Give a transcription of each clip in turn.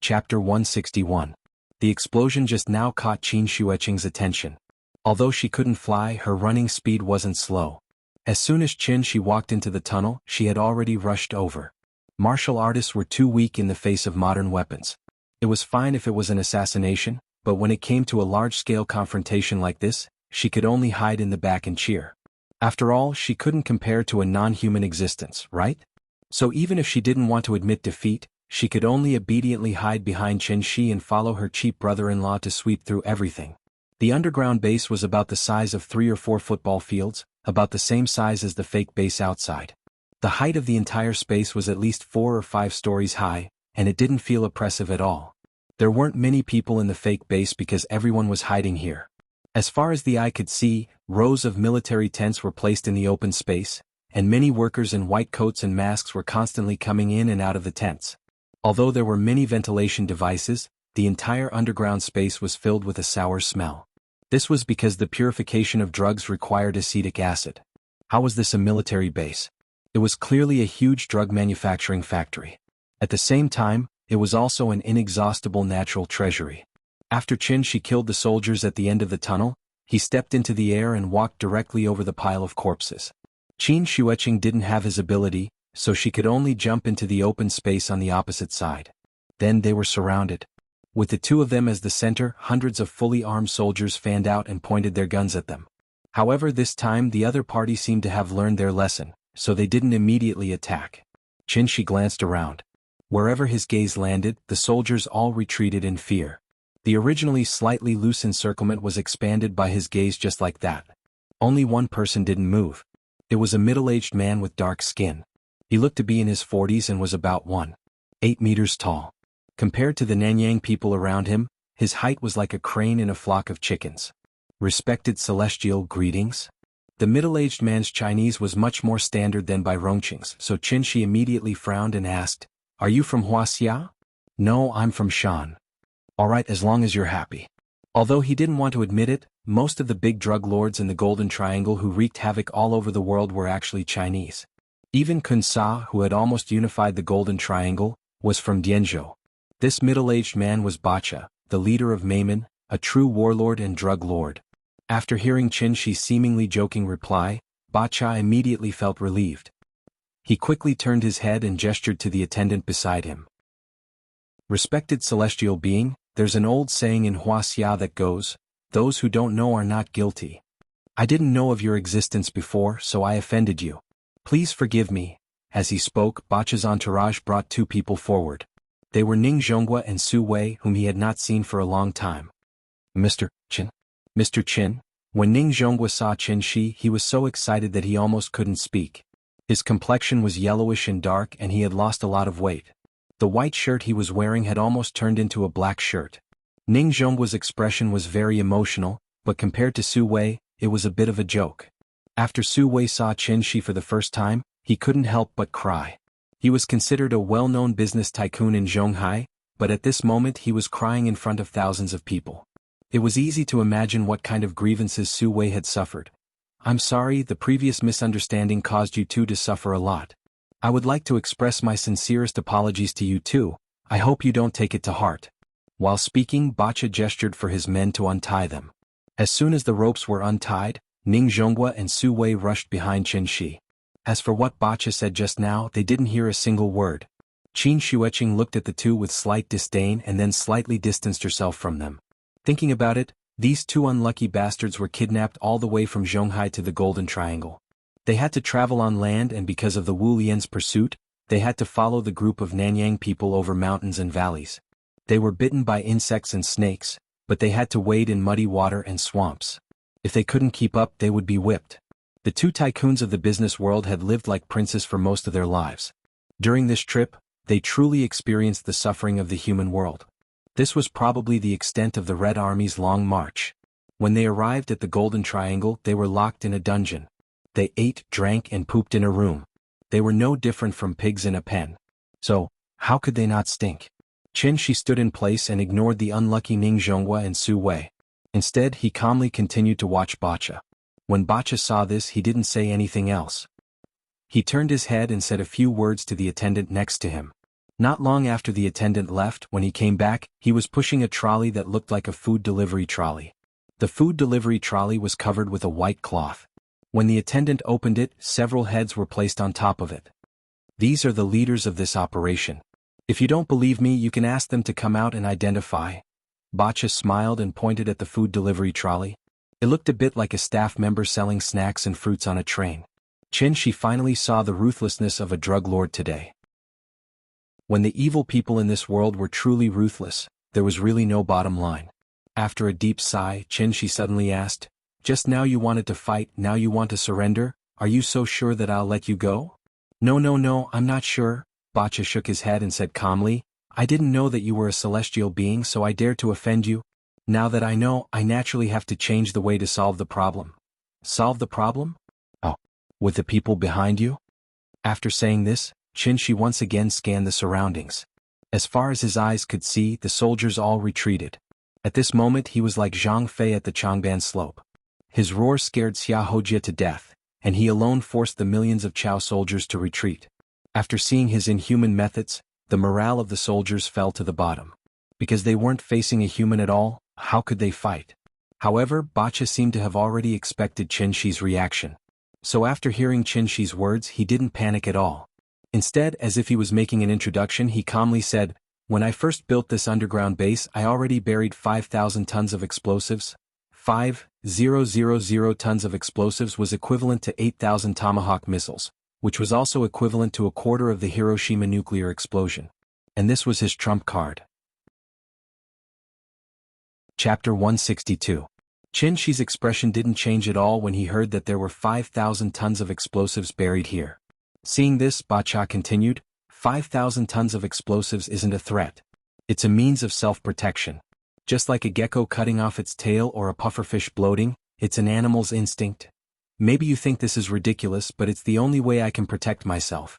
Chapter 161. The explosion just now caught Qin Shuiqing's attention. Although she couldn't fly, her running speed wasn't slow. As soon as Qin Shi walked into the tunnel, she had already rushed over. Martial artists were too weak in the face of modern weapons. It was fine if it was an assassination, but when it came to a large-scale confrontation like this, she could only hide in the back and cheer. After all, she couldn't compare to a non-human existence, right? So even if she didn't want to admit defeat, she could only obediently hide behind Qin Shi and follow her cheap brother-in-law to sweep through everything. The underground base was about the size of 3 or 4 football fields, about the same size as the fake base outside. The height of the entire space was at least 4 or 5 stories high, and it didn't feel oppressive at all. There weren't many people in the fake base because everyone was hiding here. As far as the eye could see, rows of military tents were placed in the open space, and many workers in white coats and masks were constantly coming in and out of the tents. Although there were many ventilation devices, the entire underground space was filled with a sour smell. This was because the purification of drugs required acetic acid. How was this a military base? It was clearly a huge drug manufacturing factory. At the same time, it was also an inexhaustible natural treasury. After Qin Shi killed the soldiers at the end of the tunnel, he stepped into the air and walked directly over the pile of corpses. Qin Shuiqing didn't have his ability, so she could only jump into the open space on the opposite side. Then they were surrounded. With the two of them as the center, hundreds of fully armed soldiers fanned out and pointed their guns at them. However, this time the other party seemed to have learned their lesson, so they didn't immediately attack. Qin Shi glanced around. Wherever his gaze landed, the soldiers all retreated in fear. The originally slightly loose encirclement was expanded by his gaze just like that. Only one person didn't move. It was a middle-aged man with dark skin. He looked to be in his 40s and was about 1.8 meters tall. Compared to the Nanyang people around him, his height was like a crane in a flock of chickens. Respected celestial greetings? The middle-aged man's Chinese was much more standard than by Rongqing's, so Qin Shi immediately frowned and asked, "Are you from Wuxia?" "No, I'm from Shan." "All right, as long as you're happy." Although he didn't want to admit it, most of the big drug lords in the Golden Triangle who wreaked havoc all over the world were actually Chinese. Even Kun Sa, who had almost unified the Golden Triangle, was from Jianghu. This middle-aged man was Bacha, the leader of Meimin, a true warlord and drug lord. After hearing Qin Shi's seemingly joking reply, Bacha immediately felt relieved. He quickly turned his head and gestured to the attendant beside him. "Respected celestial being, there's an old saying in Wuxia that goes, 'Those who don't know are not guilty.' I didn't know of your existence before, so I offended you. Please forgive me." As he spoke, Bacha's entourage brought 2 people forward. They were Ning Zhonghua and Su Wei, whom he had not seen for a long time. Mr. Qin. Mr. Qin. When Ning Zhonghua saw Qin Shi, he was so excited that he almost couldn't speak. His complexion was yellowish and dark and he had lost a lot of weight. The white shirt he was wearing had almost turned into a black shirt. Ning Zhonghua's expression was very emotional, but compared to Su Wei, it was a bit of a joke. After Su Wei saw Qin Shi for the first time, he couldn't help but cry. He was considered a well-known business tycoon in Zhonghai, but at this moment he was crying in front of thousands of people. It was easy to imagine what kind of grievances Su Wei had suffered. "I'm sorry, the previous misunderstanding caused you two to suffer a lot. I would like to express my sincerest apologies to you too. I hope you don't take it to heart." While speaking, Bacha gestured for his men to untie them. As soon as the ropes were untied, Ning Zhonghua and Su Wei rushed behind Qin Shi. As for what Bacha said just now, they didn't hear a single word. Qin Shuiqing looked at the two with slight disdain and then slightly distanced herself from them. Thinking about it, these 2 unlucky bastards were kidnapped all the way from Zhonghai to the Golden Triangle. They had to travel on land and because of the Wu Lian's pursuit, they had to follow the group of Nanyang people over mountains and valleys. They were bitten by insects and snakes, but they had to wade in muddy water and swamps. If they couldn't keep up, they would be whipped. The 2 tycoons of the business world had lived like princes for most of their lives. During this trip, they truly experienced the suffering of the human world. This was probably the extent of the Red Army's long march. When they arrived at the Golden Triangle, they were locked in a dungeon. They ate, drank, and pooped in a room. They were no different from pigs in a pen. So, how could they not stink? Qin Shi stood in place and ignored the unlucky Ning Zhonghua and Su Wei. Instead, he calmly continued to watch Bacha. When Bacha saw this, he didn't say anything else. He turned his head and said a few words to the attendant next to him. Not long after the attendant left, when he came back, he was pushing a trolley that looked like a food delivery trolley. The food delivery trolley was covered with a white cloth. When the attendant opened it, several heads were placed on top of it. These are the leaders of this operation. If you don't believe me, you can ask them to come out and identify. Bacha smiled and pointed at the food delivery trolley. It looked a bit like a staff member selling snacks and fruits on a train. She finally saw the ruthlessness of a drug lord today. When the evil people in this world were truly ruthless, there was really no bottom line. After a deep sigh, she suddenly asked, "Just now you wanted to fight, now you want to surrender? Are you so sure that I'll let you go?" No, I'm not sure." Bacha shook his head and said calmly, "I didn't know that you were a celestial being, so I dared to offend you. Now that I know, I naturally have to change the way to solve the problem." "Solve the problem? Oh, with the people behind you?" After saying this, Shi once again scanned the surroundings. As far as his eyes could see, the soldiers all retreated. At this moment he was like Zhang Fei at the Changban slope. His roar scared Xia Hojia to death, and he alone forced the millions of Chao soldiers to retreat. After seeing his inhuman methods, the morale of the soldiers fell to the bottom. Because they weren't facing a human at all, how could they fight? However, Bacha seemed to have already expected Shi's reaction. So after hearing Shi's words, he didn't panic at all. Instead, as if he was making an introduction, he calmly said, "When I first built this underground base, I already buried 5,000 tons of explosives. 5,000 tons of explosives was equivalent to 8,000 Tomahawk missiles, which was also equivalent to a quarter of the Hiroshima nuclear explosion. And this was his trump card." Chapter 162. Shi's expression didn't change at all when he heard that there were 5,000 tons of explosives buried here. Seeing this, Bacha continued, 5,000 tons of explosives isn't a threat. It's a means of self-protection. Just like a gecko cutting off its tail or a pufferfish bloating, it's an animal's instinct. Maybe you think this is ridiculous, but it's the only way I can protect myself.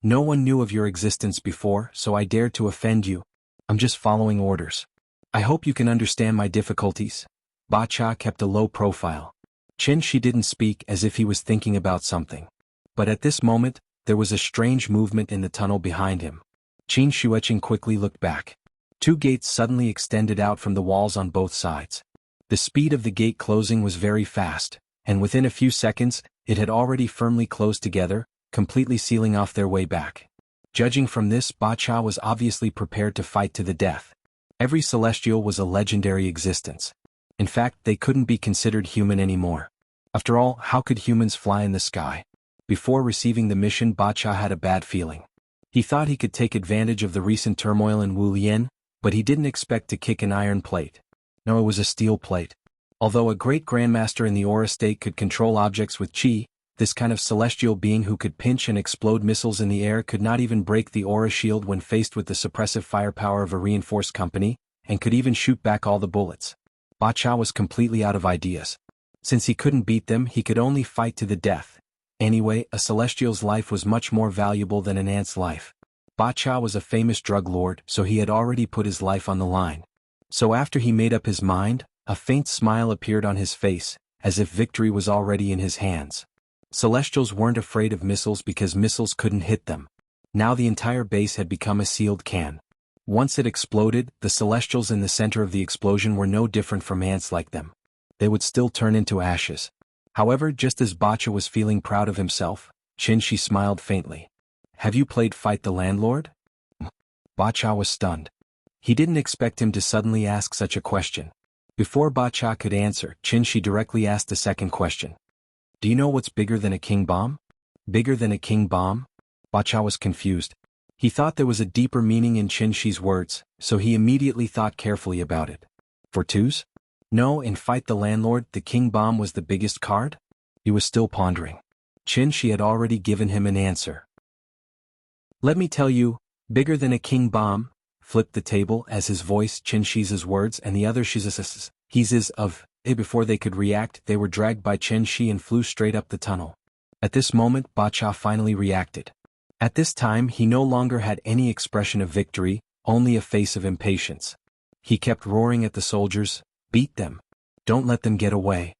No one knew of your existence before, so I dared to offend you. I'm just following orders. I hope you can understand my difficulties. Bacha kept a low profile. Shi didn't speak, as if he was thinking about something. But at this moment, there was a strange movement in the tunnel behind him. Qin Shueqing quickly looked back. Two gates suddenly extended out from the walls on both sides. The speed of the gate closing was very fast, and within a few seconds, it had already firmly closed together, completely sealing off their way back. Judging from this, Bacha was obviously prepared to fight to the death. Every celestial was a legendary existence. In fact, they couldn't be considered human anymore. After all, how could humans fly in the sky? Before receiving the mission, Bacha had a bad feeling. He thought he could take advantage of the recent turmoil in Wulian, but he didn't expect to kick an iron plate. No, it was a steel plate. Although a great grandmaster in the aura state could control objects with chi, this kind of celestial being who could pinch and explode missiles in the air could not even break the aura shield when faced with the suppressive firepower of a reinforced company, and could even shoot back all the bullets. Bacha was completely out of ideas. Since he couldn't beat them, he could only fight to the death. Anyway, a celestial's life was much more valuable than an ant's life. Bacha was a famous drug lord, so he had already put his life on the line. So after he made up his mind, a faint smile appeared on his face, as if victory was already in his hands. Celestials weren't afraid of missiles because missiles couldn't hit them. Now the entire base had become a sealed can. Once it exploded, the celestials in the center of the explosion were no different from ants like them. They would still turn into ashes. However, just as Bacha was feeling proud of himself, Shi smiled faintly. "Have you played Fight the Landlord?" Bacha was stunned. He didn't expect him to suddenly ask such a question. Before Bacha could answer, Shi directly asked the second question. "Do you know what's bigger than a king bomb?" "Bigger than a king bomb?" Bacha was confused. He thought there was a deeper meaning in Shi's words, so he immediately thought carefully about it. "For twos?" No, in Fight the Landlord, the king bomb was the biggest card? He was still pondering. Shi had already given him an answer. "Let me tell you, bigger than a king bomb," flipped the table as his voice Shi's words and the other he's of, before they could react, they were dragged by Shi and flew straight up the tunnel. At this moment, Bacha finally reacted. At this time, he no longer had any expression of victory, only a face of impatience. He kept roaring at the soldiers, "Beat them. Don't let them get away."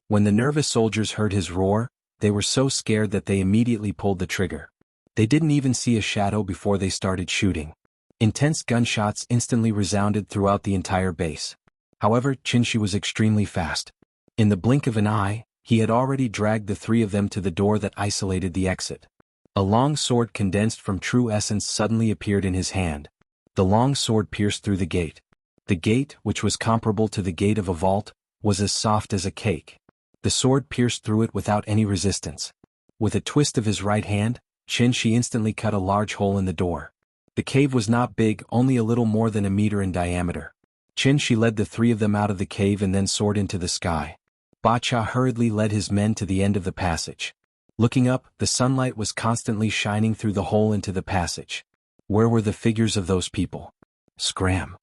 When the nervous soldiers heard his roar, they were so scared that they immediately pulled the trigger. They didn't even see a shadow before they started shooting. Intense gunshots instantly resounded throughout the entire base. However, Qinshi was extremely fast. In the blink of an eye, he had already dragged the three of them to the door that isolated the exit. A long sword condensed from true essence suddenly appeared in his hand. The long sword pierced through the gate. The gate, which was comparable to the gate of a vault, was as soft as a cake. The sword pierced through it without any resistance. With a twist of his right hand, Qinshi instantly cut a large hole in the door. The cave was not big, only a little more than a meter in diameter. Qinshi led the three of them out of the cave and then soared into the sky. Bacha hurriedly led his men to the end of the passage. Looking up, the sunlight was constantly shining through the hole into the passage. Where were the figures of those people? Scram!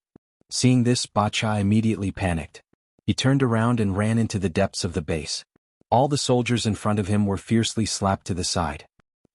Seeing this, Bacha immediately panicked. He turned around and ran into the depths of the base. All the soldiers in front of him were fiercely slapped to the side.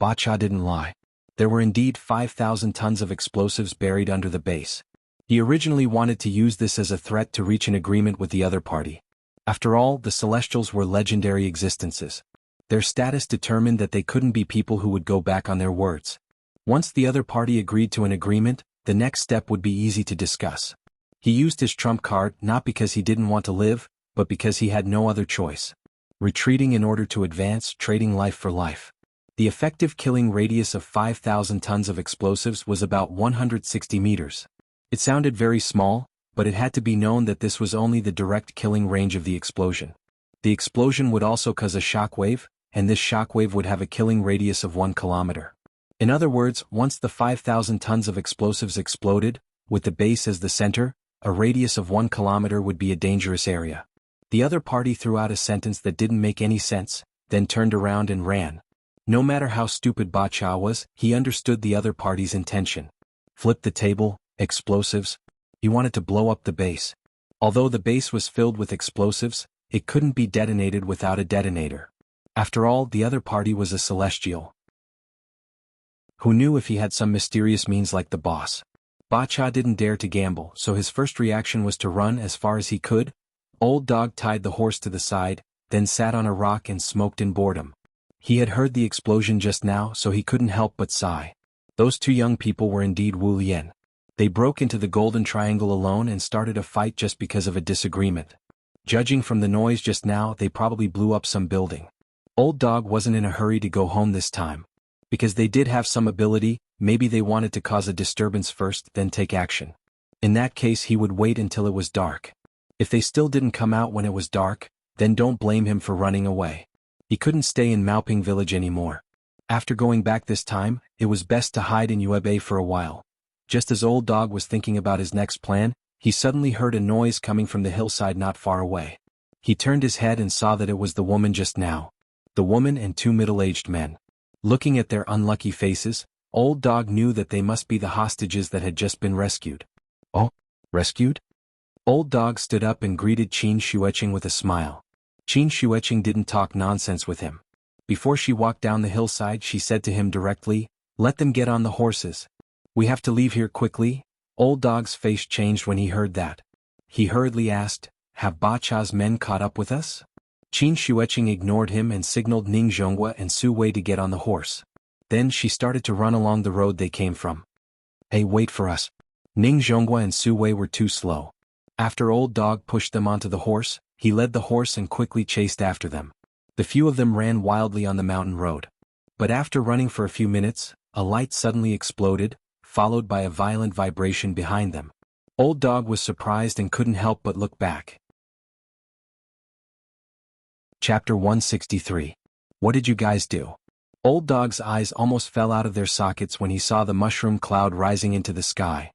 Bacha didn't lie. There were indeed 5,000 tons of explosives buried under the base. He originally wanted to use this as a threat to reach an agreement with the other party. After all, the Celestials were legendary existences. Their status determined that they couldn't be people who would go back on their words. Once the other party agreed to an agreement, the next step would be easy to discuss. He used his trump card not because he didn't want to live, but because he had no other choice. Retreating in order to advance, trading life for life. The effective killing radius of 5,000 tons of explosives was about 160 meters. It sounded very small, but it had to be known that this was only the direct killing range of the explosion. The explosion would also cause a shockwave, and this shockwave would have a killing radius of 1 kilometer. In other words, once the 5,000 tons of explosives exploded, with the base as the center, a radius of 1 kilometer would be a dangerous area. The other party threw out a sentence that didn't make any sense, then turned around and ran. No matter how stupid Bacha was, he understood the other party's intention. Flip the table, explosives. He wanted to blow up the base. Although the base was filled with explosives, it couldn't be detonated without a detonator. After all, the other party was a celestial. Who knew if he had some mysterious means like the boss? Bacha didn't dare to gamble, so his first reaction was to run as far as he could. Old Dog tied the horse to the side, then sat on a rock and smoked in boredom. He had heard the explosion just now, so he couldn't help but sigh. Those two young people were indeed Wu Lian. They broke into the Golden Triangle alone and started a fight just because of a disagreement. Judging from the noise just now, they probably blew up some building. Old Dog wasn't in a hurry to go home this time. Because they did have some ability, maybe they wanted to cause a disturbance first, then take action. In that case, he would wait until it was dark. If they still didn't come out when it was dark, then don't blame him for running away. He couldn't stay in Maoping village anymore. After going back this time, it was best to hide in Yuebei for a while. Just as Old Dog was thinking about his next plan, he suddenly heard a noise coming from the hillside not far away. He turned his head and saw that it was the woman just now. The woman and two middle-aged men. Looking at their unlucky faces, Old Dog knew that they must be the hostages that had just been rescued. Oh, rescued? Old Dog stood up and greeted Qin Shueqing with a smile. Qin Shueqing didn't talk nonsense with him. Before she walked down the hillside, she said to him directly, "Let them get on the horses. We have to leave here quickly." Old Dog's face changed when he heard that. He hurriedly asked, "Have Bacha's men caught up with us?" Qin Shueqing ignored him and signaled Ning Zhonghua and Su Wei to get on the horse. Then she started to run along the road they came from. "Hey, wait for us." Ning Zhonghua and Su Wei were too slow. After Old Dog pushed them onto the horse, he led the horse and quickly chased after them. The few of them ran wildly on the mountain road. But after running for a few minutes, a light suddenly exploded, followed by a violent vibration behind them. Old Dog was surprised and couldn't help but look back. Chapter 163. What did you guys do? Old Dog's eyes almost fell out of their sockets when he saw the mushroom cloud rising into the sky.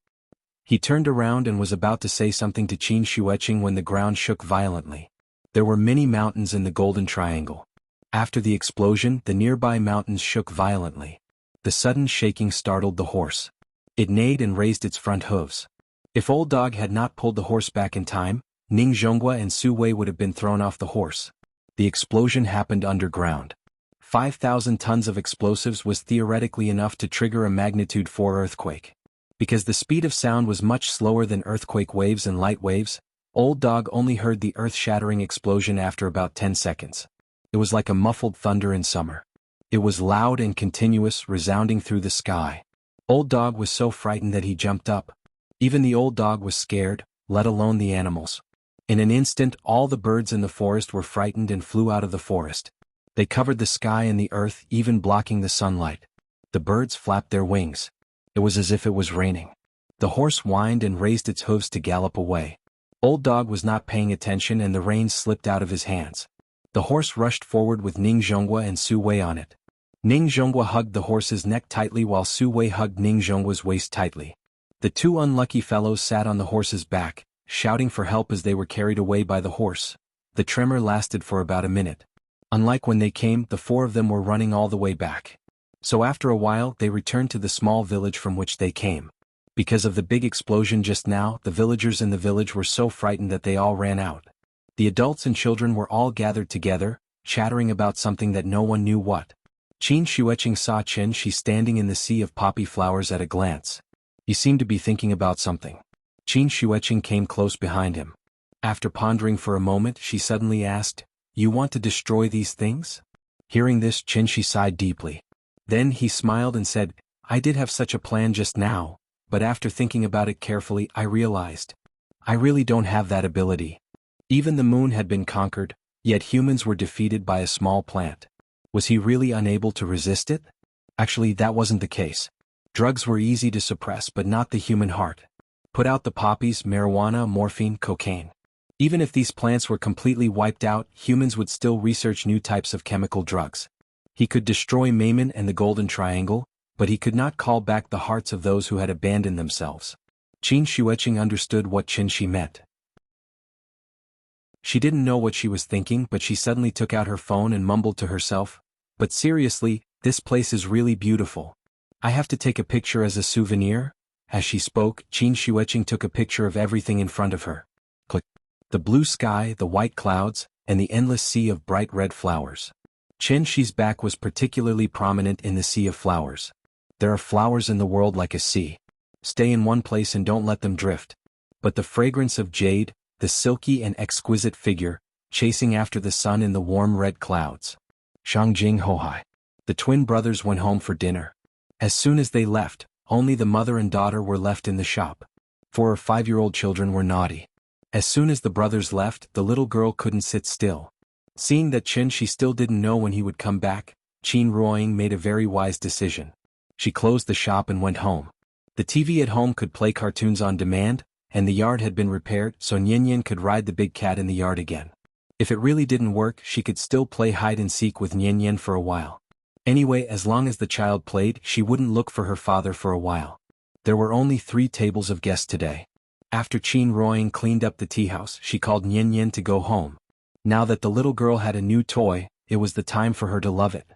He turned around and was about to say something to Qin Shueqing when the ground shook violently. There were many mountains in the Golden Triangle. After the explosion, the nearby mountains shook violently. The sudden shaking startled the horse. It neighed and raised its front hooves. If Old Dog had not pulled the horse back in time, Ning Zhonghua and Su Wei would have been thrown off the horse. The explosion happened underground. 5,000 tons of explosives was theoretically enough to trigger a magnitude 4 earthquake. Because the speed of sound was much slower than earthquake waves and light waves, Old Dog only heard the earth-shattering explosion after about 10 seconds. It was like a muffled thunder in summer. It was loud and continuous, resounding through the sky. Old Dog was so frightened that he jumped up. Even the old dog was scared, let alone the animals. In an instant, all the birds in the forest were frightened and flew out of the forest. They covered the sky and the earth, even blocking the sunlight. The birds flapped their wings. It was as if it was raining. The horse whined and raised its hooves to gallop away. Old Dog was not paying attention and the reins slipped out of his hands. The horse rushed forward with Ning Zhonghua and Su Wei on it. Ning Zhonghua hugged the horse's neck tightly while Su Wei hugged Ning Zhonghua's waist tightly. The two unlucky fellows sat on the horse's back, shouting for help as they were carried away by the horse. The tremor lasted for about a minute. Unlike when they came, the four of them were running all the way back. So after a while they returned to the small village from which they came. Because of the big explosion just now, the villagers in the village were so frightened that they all ran out. The adults and children were all gathered together, chattering about something that no one knew what. Qin Xueqing saw Qin Shi standing in the sea of poppy flowers at a glance. He seemed to be thinking about something. Qin Xueqing came close behind him. After pondering for a moment, she suddenly asked, "You want to destroy these things?" Hearing this, Qin Shi sighed deeply. Then he smiled and said, "I did have such a plan just now, but after thinking about it carefully I realized I really don't have that ability." Even the moon had been conquered, yet humans were defeated by a small plant. Was he really unable to resist it? Actually, that wasn't the case. Drugs were easy to suppress but not the human heart. Put out the poppies, marijuana, morphine, cocaine. Even if these plants were completely wiped out, humans would still research new types of chemical drugs. He could destroy Maimon and the Golden Triangle, but he could not call back the hearts of those who had abandoned themselves. Qin Xueqing understood what Qin Shi meant. She didn't know what she was thinking, but she suddenly took out her phone and mumbled to herself, "But seriously, this place is really beautiful. I have to take a picture as a souvenir." As she spoke, Qin Xueqing took a picture of everything in front of her. Click. The blue sky, the white clouds, and the endless sea of bright red flowers. Qin Shi's back was particularly prominent in the sea of flowers. There are flowers in the world like a sea. Stay in one place and don't let them drift. But the fragrance of jade, the silky and exquisite figure, chasing after the sun in the warm red clouds. Shangjing Hohai. The twin brothers went home for dinner. As soon as they left, only the mother and daughter were left in the shop. 4 or 5-year-old children were naughty. As soon as the brothers left, the little girl couldn't sit still. Seeing that Qin Shi still didn't know when he would come back, Qin Ruoying made a very wise decision. She closed the shop and went home. The TV at home could play cartoons on demand, and the yard had been repaired so Nian could ride the big cat in the yard again. If it really didn't work, she could still play hide-and-seek with Nian for a while. Anyway, as long as the child played, she wouldn't look for her father for a while. There were only 3 tables of guests today. After Qin Ruoying cleaned up the tea house, she called Nian to go home. Now that the little girl had a new toy, it was the time for her to love it.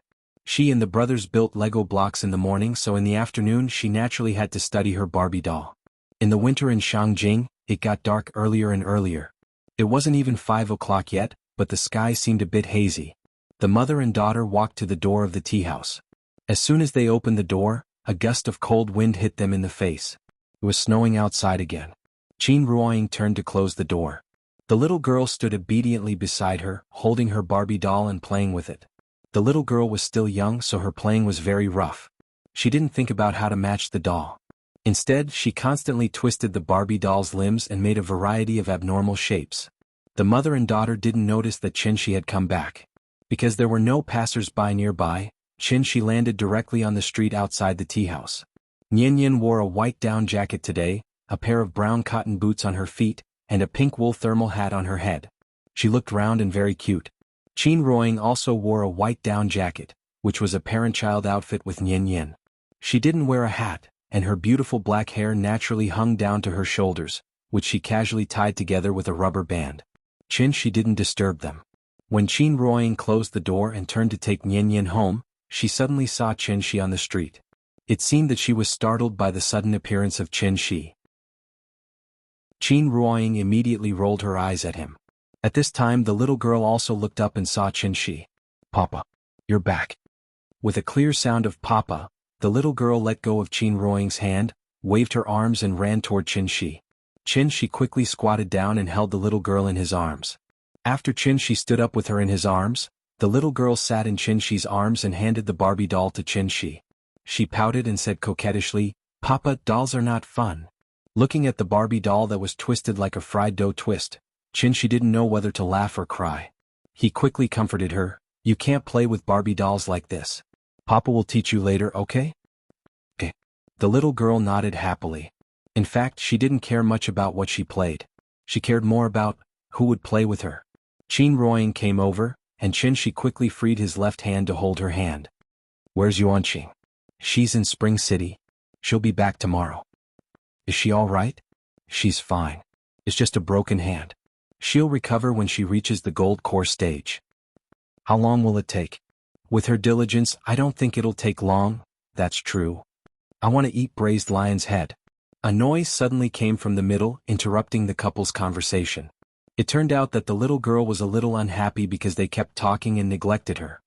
She and the brothers built Lego blocks in the morning, so in the afternoon she naturally had to study her Barbie doll. In the winter in Shangjing, it got dark earlier and earlier. It wasn't even 5 o'clock yet, but the sky seemed a bit hazy. The mother and daughter walked to the door of the tea house. As soon as they opened the door, a gust of cold wind hit them in the face. It was snowing outside again. Qin Ruoying turned to close the door. The little girl stood obediently beside her, holding her Barbie doll and playing with it. The little girl was still young, so her playing was very rough. She didn't think about how to match the doll. Instead, she constantly twisted the Barbie doll's limbs and made a variety of abnormal shapes. The mother and daughter didn't notice that Qin Shi had come back. Because there were no passers-by nearby, Qin Shi landed directly on the street outside the tea house. Nian wore a white down jacket today, a pair of brown cotton boots on her feet, and a pink wool thermal hat on her head. She looked round and very cute. Qin Ruoying also wore a white down jacket, which was a parent-child outfit with Nian. She didn't wear a hat, and her beautiful black hair naturally hung down to her shoulders, which she casually tied together with a rubber band. Qin Shi didn't disturb them. When Qin Ruoying closed the door and turned to take Nian home, she suddenly saw Qin Shi on the street. It seemed that she was startled by the sudden appearance of Qin Shi. Qin Ruoying immediately rolled her eyes at him. At this time the little girl also looked up and saw Qin Shi. "Papa, you're back." With a clear sound of "Papa," the little girl let go of Qin Ruoying's hand, waved her arms and ran toward Qin Shi. Qin Shi quickly squatted down and held the little girl in his arms. After Qin Shi stood up with her in his arms, The little girl sat in Qin-Shi's arms and handed the Barbie doll to Qin-Shi. She pouted and said coquettishly, "Papa, dolls are not fun." Looking at the Barbie doll that was twisted like a fried dough twist, Qin-Shi didn't know whether to laugh or cry. He quickly comforted her, "You can't play with Barbie dolls like this. Papa will teach you later, okay?" "Okay." The little girl nodded happily. In fact, she didn't care much about what she played. She cared more about who would play with her. Qin Ruoying came over, and Qin-Shi quickly freed his left hand to hold her hand. "Where's Yuanqing?" "She's in Spring City. She'll be back tomorrow." "Is she all right?" "She's fine. It's just a broken hand. She'll recover when she reaches the gold core stage." "How long will it take?" "With her diligence, I don't think it'll take long." "That's true. I want to eat braised lion's head." A noise suddenly came from the middle, interrupting the couple's conversation. It turned out that the little girl was a little unhappy because they kept talking and neglected her.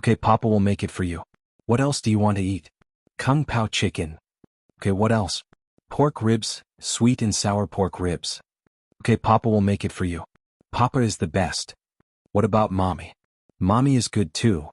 "Okay, Papa will make it for you. What else do you want to eat?" "Kung Pao chicken." "Okay, what else?" "Pork ribs, sweet and sour pork ribs." "Okay, Papa will make it for you. Papa is the best." "What about Mommy?" "Mommy is good too."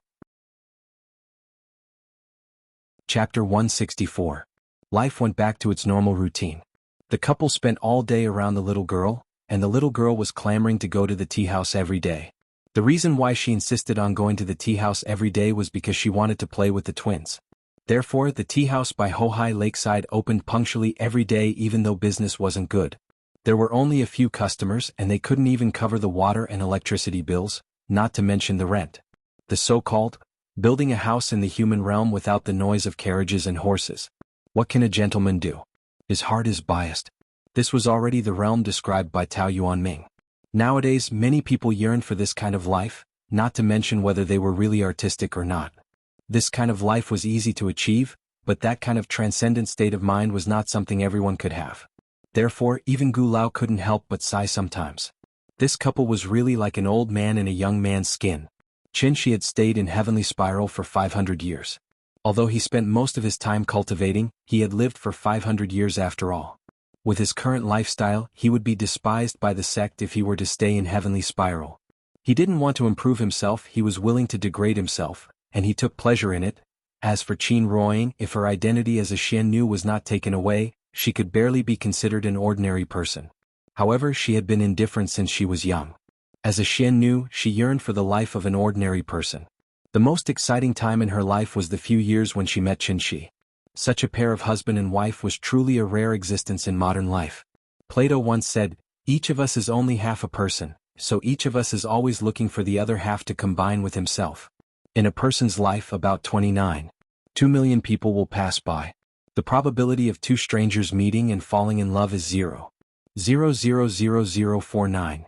Chapter 164. Life went back to its normal routine. The couple spent all day around the little girl, and the little girl was clamoring to go to the tea house every day. The reason why she insisted on going to the tea house every day was because she wanted to play with the twins. Therefore, the tea house by Hohai Lakeside opened punctually every day even though business wasn't good. There were only a few customers and they couldn't even cover the water and electricity bills, not to mention the rent. The so-called building a house in the human realm without the noise of carriages and horses. What can a gentleman do? His heart is biased. This was already the realm described by Tao Yuanming. Nowadays, many people yearn for this kind of life, not to mention whether they were really artistic or not. This kind of life was easy to achieve, but that kind of transcendent state of mind was not something everyone could have. Therefore, even Gu Lao couldn't help but sigh sometimes. This couple was really like an old man in a young man's skin. Qin-Shi had stayed in Heavenly Spiral for 500 years. Although he spent most of his time cultivating, he had lived for 500 years after all. With his current lifestyle, he would be despised by the sect if he were to stay in Heavenly Spiral. He didn't want to improve himself, he was willing to degrade himself, and he took pleasure in it. As for Qin Ruoying, if her identity as a Xiannu was not taken away, she could barely be considered an ordinary person. However, she had been indifferent since she was young. As a Xiannu, she yearned for the life of an ordinary person. The most exciting time in her life was the few years when she met Qin-Shi. Such a pair of husband and wife was truly a rare existence in modern life. Plato once said, "Each of us is only half a person, so each of us is always looking for the other half to combine with himself." In a person's life, about 2 million people will pass by. The probability of two strangers meeting and falling in love is 0.000049.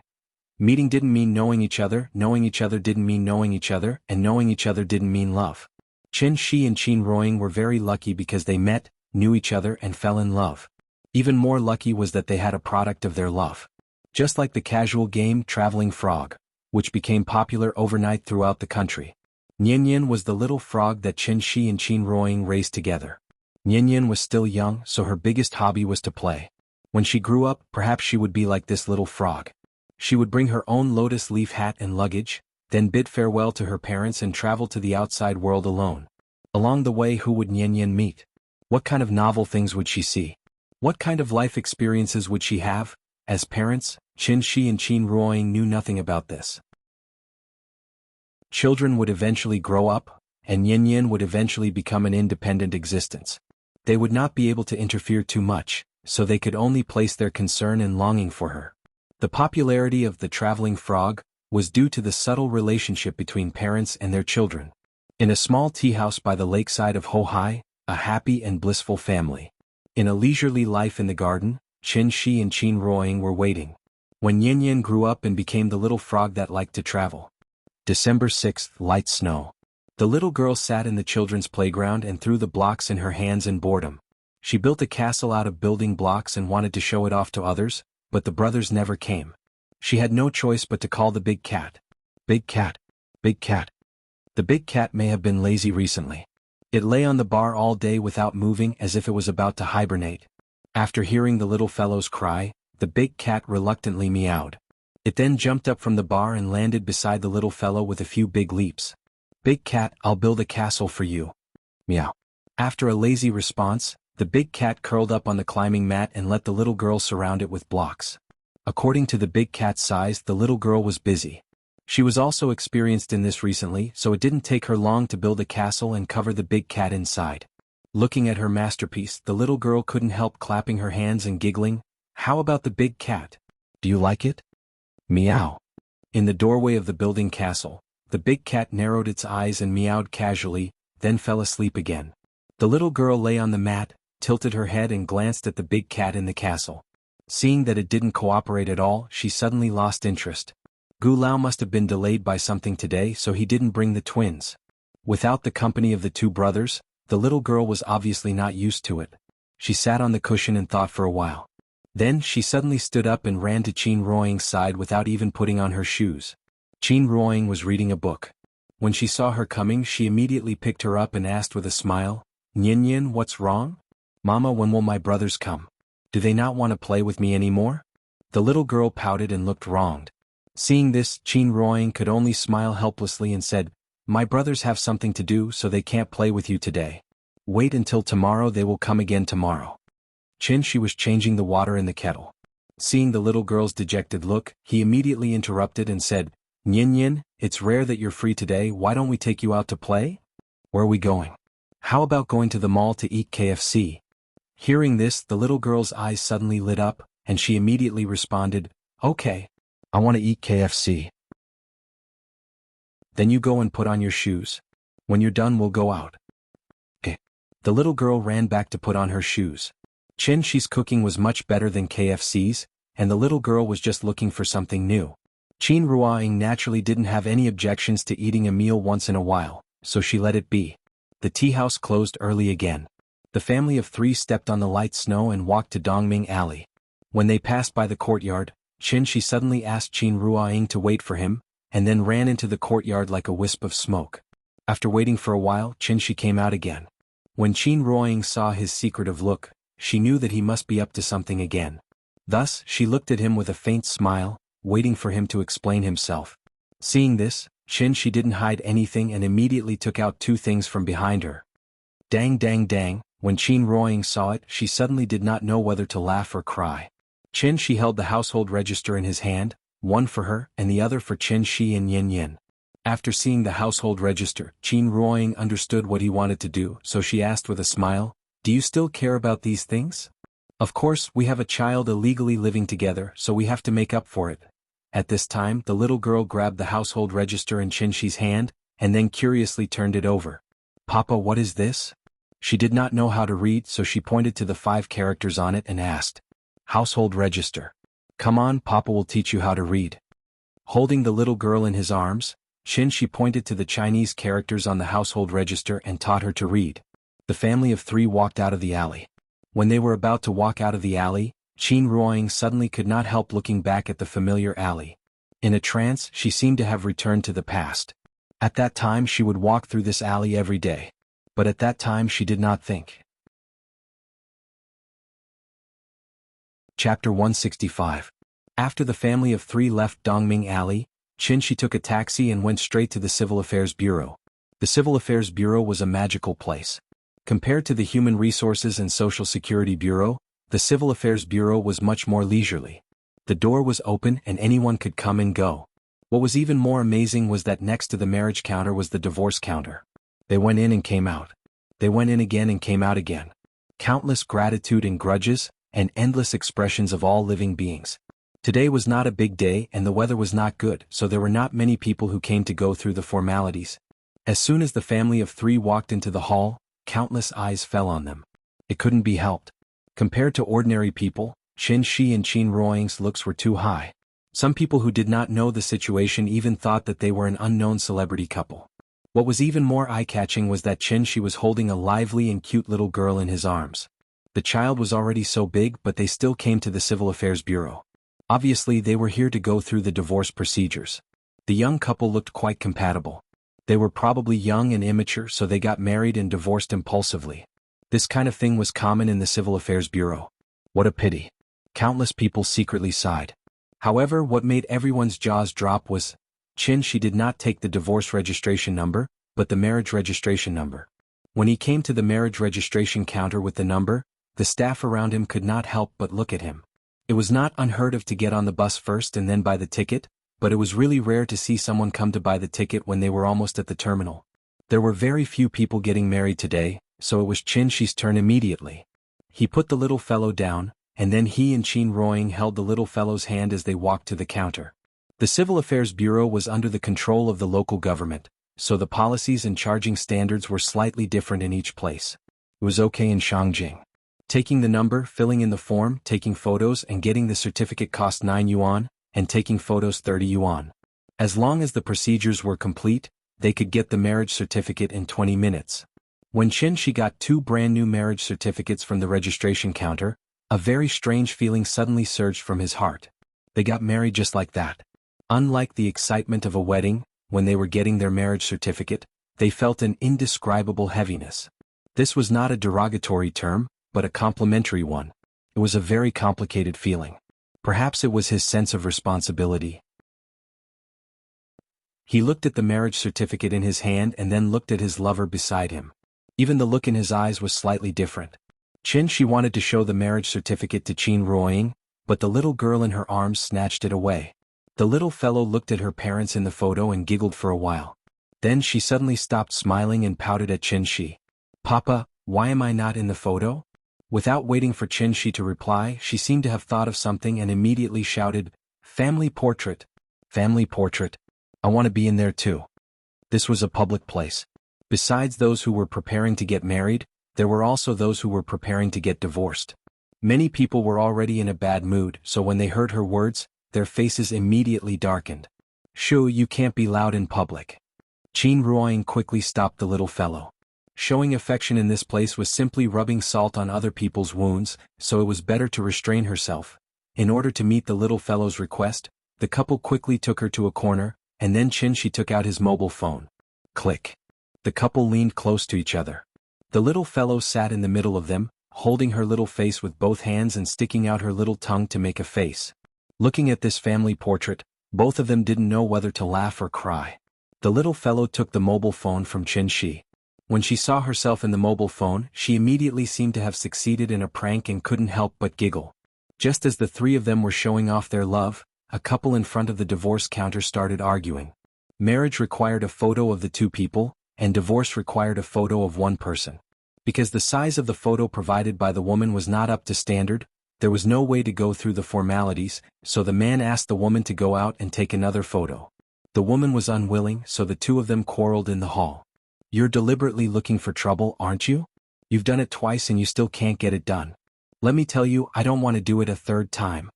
Meeting didn't mean knowing each other didn't mean knowing each other, and knowing each other didn't mean love. Qin-Shi and Qin Ruoying were very lucky because they met, knew each other and fell in love. Even more lucky was that they had a product of their love. Just like the casual game Traveling Frog, which became popular overnight throughout the country. Nian was the little frog that Qin-Shi and Qin Ruoying raised together. Nian was still young, so her biggest hobby was to play. When she grew up, perhaps she would be like this little frog. She would bring her own lotus leaf hat and luggage, then bid farewell to her parents and travel to the outside world alone. Along the way, who would Nian meet? What kind of novel things would she see? What kind of life experiences would she have? As parents, Qin-Shi and Qin Ruoying knew nothing about this. Children would eventually grow up, and Nian would eventually become an independent existence. They would not be able to interfere too much, so they could only place their concern and longing for her. The popularity of the traveling frog was due to the subtle relationship between parents and their children. In a small tea house by the lakeside of Hohai, a happy and blissful family. In a leisurely life in the garden, Qin-Shi and Qin Ruoying were waiting. When Nian grew up and became the little frog that liked to travel. December 6th, light snow. The little girl sat in the children's playground and threw the blocks in her hands in boredom. She built a castle out of building blocks and wanted to show it off to others, but the brothers never came. She had no choice but to call the big cat. Big cat. Big cat. The big cat may have been lazy recently. It lay on the bar all day without moving as if it was about to hibernate. After hearing the little fellow's cry, the big cat reluctantly meowed. It then jumped up from the bar and landed beside the little fellow with a few big leaps. "Big cat, I'll build a castle for you." Meow. After a lazy response, the big cat curled up on the climbing mat and let the little girl surround it with blocks. According to the big cat's size, the little girl was busy. She was also experienced in this recently, so it didn't take her long to build a castle and cover the big cat inside. Looking at her masterpiece, the little girl couldn't help clapping her hands and giggling. "How about the big cat? Do you like it?" Meow. In the doorway of the building castle, the big cat narrowed its eyes and meowed casually, then fell asleep again. The little girl lay on the mat, tilted her head and glanced at the big cat in the castle. Seeing that it didn't cooperate at all, she suddenly lost interest. Gu Lao must have been delayed by something today, so he didn't bring the twins. Without the company of the two brothers, the little girl was obviously not used to it. She sat on the cushion and thought for a while. Then she suddenly stood up and ran to Qin Ruoying's side without even putting on her shoes. Qin Ruoying was reading a book. When she saw her coming, she immediately picked her up and asked with a smile, "Nyin Yin, what's wrong? Mama, when will my brothers come? Do they not want to play with me anymore?" The little girl pouted and looked wronged. Seeing this, Qin Ruoying could only smile helplessly and said, "My brothers have something to do, so they can't play with you today. Wait until tomorrow, they will come again tomorrow." Qin Shi was changing the water in the kettle. Seeing the little girl's dejected look, he immediately interrupted and said, "Nyin Yin, it's rare that you're free today, why don't we take you out to play? Where are we going? How about going to the mall to eat KFC? Hearing this, the little girl's eyes suddenly lit up, and she immediately responded, "Okay. I want to eat KFC." "Then you go and put on your shoes. When you're done, we'll go out." Okay. The little girl ran back to put on her shoes. Qin Shi's cooking was much better than KFC's, and the little girl was just looking for something new. Qin Ruoying naturally didn't have any objections to eating a meal once in a while, so she let it be. The tea house closed early again. The family of three stepped on the light snow and walked to Dongming Alley. When they passed by the courtyard, Qin Shi suddenly asked Qin Ruoying to wait for him, and then ran into the courtyard like a wisp of smoke. After waiting for a while, Qin Shi came out again. When Qin Ruoying saw his secretive look, she knew that he must be up to something again. Thus, she looked at him with a faint smile, waiting for him to explain himself. Seeing this, Qin Shi didn't hide anything and immediately took out two things from behind her. Dang dang dang, when Qin Ruoying saw it, she suddenly did not know whether to laugh or cry. Qin Shi held the household register in his hand, one for her and the other for Qin Shi and Yin Yin. After seeing the household register, Qin Ruoying understood what he wanted to do, so she asked with a smile, "Do you still care about these things? Of course, we have a child illegally living together, so we have to make up for it." At this time, the little girl grabbed the household register in Qin Shi's hand, and then curiously turned it over. "Papa, what is this?" She did not know how to read, so she pointed to the 5 characters on it and asked, "Household register. Come on, Papa will teach you how to read." Holding the little girl in his arms, Qin Shi pointed to the Chinese characters on the household register and taught her to read. The family of 3 walked out of the alley. When they were about to walk out of the alley, Qin Ruoying suddenly could not help looking back at the familiar alley. In a trance, she seemed to have returned to the past. At that time she would walk through this alley every day. But at that time she did not think. Chapter 165. After the family of 3 left Dongming Alley, Qin Shi took a taxi and went straight to the Civil Affairs Bureau. The Civil Affairs Bureau was a magical place. Compared to the Human Resources and Social Security Bureau, the Civil Affairs Bureau was much more leisurely. The door was open and anyone could come and go. What was even more amazing was that next to the marriage counter was the divorce counter. They went in and came out. They went in again and came out again. Countless gratitude and grudges, and endless expressions of all living beings. Today was not a big day and the weather was not good, so there were not many people who came to go through the formalities. As soon as the family of 3 walked into the hall, countless eyes fell on them. It couldn't be helped. Compared to ordinary people, Qin Shi and Qin Ruoying's looks were too high. Some people who did not know the situation even thought that they were an unknown celebrity couple. What was even more eye-catching was that Qin Shi was holding a lively and cute little girl in his arms. The child was already so big, but they still came to the Civil Affairs Bureau. Obviously they were here to go through the divorce procedures. The young couple looked quite compatible. They were probably young and immature, so they got married and divorced impulsively. This kind of thing was common in the Civil Affairs Bureau. What a pity. Countless people secretly sighed. However, what made everyone's jaws drop was, she did not take the divorce registration number, but the marriage registration number. When he came to the marriage registration counter with the number, the staff around him could not help but look at him. It was not unheard of to get on the bus first and then buy the ticket, but it was really rare to see someone come to buy the ticket when they were almost at the terminal. There were very few people getting married today, so it was Shi's turn immediately. He put the little fellow down, and then he and Qin Ruoying held the little fellow's hand as they walked to the counter. The Civil Affairs Bureau was under the control of the local government, so the policies and charging standards were slightly different in each place. It was okay in Shangjing. Taking the number, filling in the form, taking photos and getting the certificate cost 9 yuan, and taking photos 30 yuan. As long as the procedures were complete, they could get the marriage certificate in 20 minutes. When Shi got 2 brand new marriage certificates from the registration counter, a very strange feeling suddenly surged from his heart. They got married just like that. Unlike the excitement of a wedding, when they were getting their marriage certificate, they felt an indescribable heaviness. This was not a derogatory term, but a complimentary one. It was a very complicated feeling. Perhaps it was his sense of responsibility. He looked at the marriage certificate in his hand and then looked at his lover beside him. Even the look in his eyes was slightly different. She wanted to show the marriage certificate to Qin Ruoying, but the little girl in her arms snatched it away. The little fellow looked at her parents in the photo and giggled for a while. Then she suddenly stopped smiling and pouted at Shi. "Papa, why am I not in the photo?" Without waiting for Shi to reply, she seemed to have thought of something and immediately shouted, "Family portrait! Family portrait! I want to be in there too." This was a public place. Besides those who were preparing to get married, there were also those who were preparing to get divorced. Many people were already in a bad mood, so when they heard her words, their faces immediately darkened. "Shu, you can't be loud in public." Qin Ruoying quickly stopped the little fellow. Showing affection in this place was simply rubbing salt on other people's wounds, so it was better to restrain herself. In order to meet the little fellow's request, the couple quickly took her to a corner, and then Shi took out his mobile phone. Click. The couple leaned close to each other. The little fellow sat in the middle of them, holding her little face with both hands and sticking out her little tongue to make a face. Looking at this family portrait, both of them didn't know whether to laugh or cry. The little fellow took the mobile phone from Shi. When she saw herself in the mobile phone, she immediately seemed to have succeeded in a prank and couldn't help but giggle. Just as the 3 of them were showing off their love, a couple in front of the divorce counter started arguing. Marriage required a photo of the 2 people, and divorce required a photo of 1 person. Because the size of the photo provided by the woman was not up to standard, there was no way to go through the formalities, so the man asked the woman to go out and take another photo. The woman was unwilling, so the 2 of them quarreled in the hall. "You're deliberately looking for trouble, aren't you? You've done it twice and you still can't get it done. Let me tell you, I don't want to do it a 3rd time.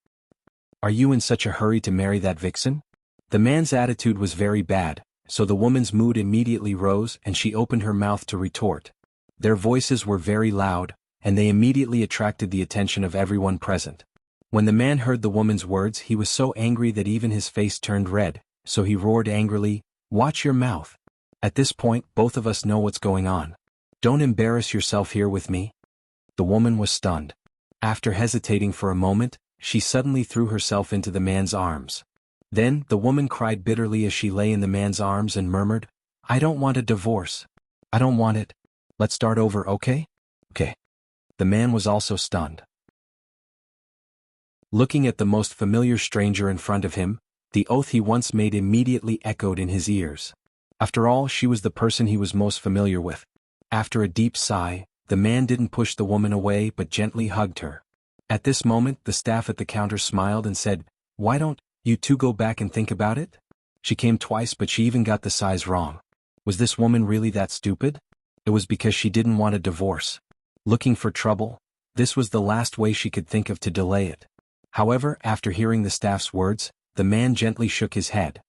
Are you in such a hurry to marry that vixen?" The man's attitude was very bad, so the woman's mood immediately rose and she opened her mouth to retort. Their voices were very loud, and they immediately attracted the attention of everyone present. When the man heard the woman's words, he was so angry that even his face turned red, so he roared angrily, "Watch your mouth. At this point, both of us know what's going on. Don't embarrass yourself here with me." The woman was stunned. After hesitating for a moment, she suddenly threw herself into the man's arms. Then, the woman cried bitterly as she lay in the man's arms and murmured, "I don't want a divorce. I don't want it. Let's start over, okay?" "Okay." The man was also stunned. Looking at the most familiar stranger in front of him, the oath he once made immediately echoed in his ears. After all, she was the person he was most familiar with. After a deep sigh, the man didn't push the woman away but gently hugged her. At this moment, the staff at the counter smiled and said, "Why don't you 2 go back and think about it?" She came twice, but she even got the size wrong. Was this woman really that stupid? It was because she didn't want a divorce. Looking for trouble? This was the last way she could think of to delay it. However, after hearing the staff's words, the man gently shook his head.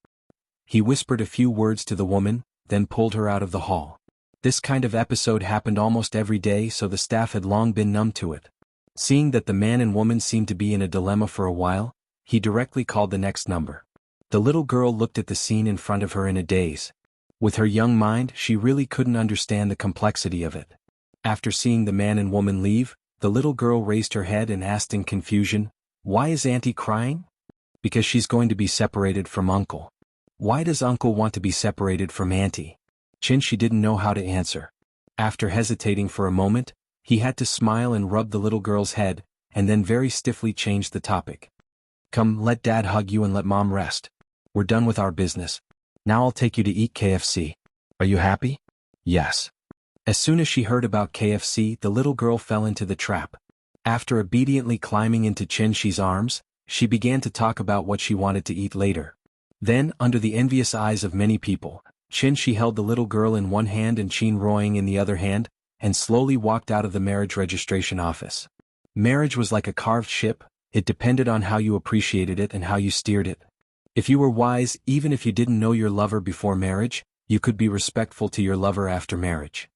He whispered a few words to the woman, then pulled her out of the hall. This kind of episode happened almost every day, so the staff had long been numb to it. Seeing that the man and woman seemed to be in a dilemma for a while, he directly called the next number. The little girl looked at the scene in front of her in a daze. With her young mind, she really couldn't understand the complexity of it. After seeing the man and woman leave, the little girl raised her head and asked in confusion, "Why is Auntie crying?" Because she's going to be separated from uncle. Why does uncle want to be separated from auntie? She didn't know how to answer. After hesitating for a moment, he had to smile and rub the little girl's head, and then very stiffly changed the topic. Come, let dad hug you and let mom rest. We're done with our business. Now I'll take you to eat KFC. Are you happy? Yes. As soon as she heard about KFC, the little girl fell into the trap. After obediently climbing into Shi's arms, she began to talk about what she wanted to eat later. Then, under the envious eyes of many people, she held the little girl in one hand and Qin Ruoying in the other hand, and slowly walked out of the marriage registration office. Marriage was like a carved ship, it depended on how you appreciated it and how you steered it. If you were wise, even if you didn't know your lover before marriage, you could be respectful to your lover after marriage.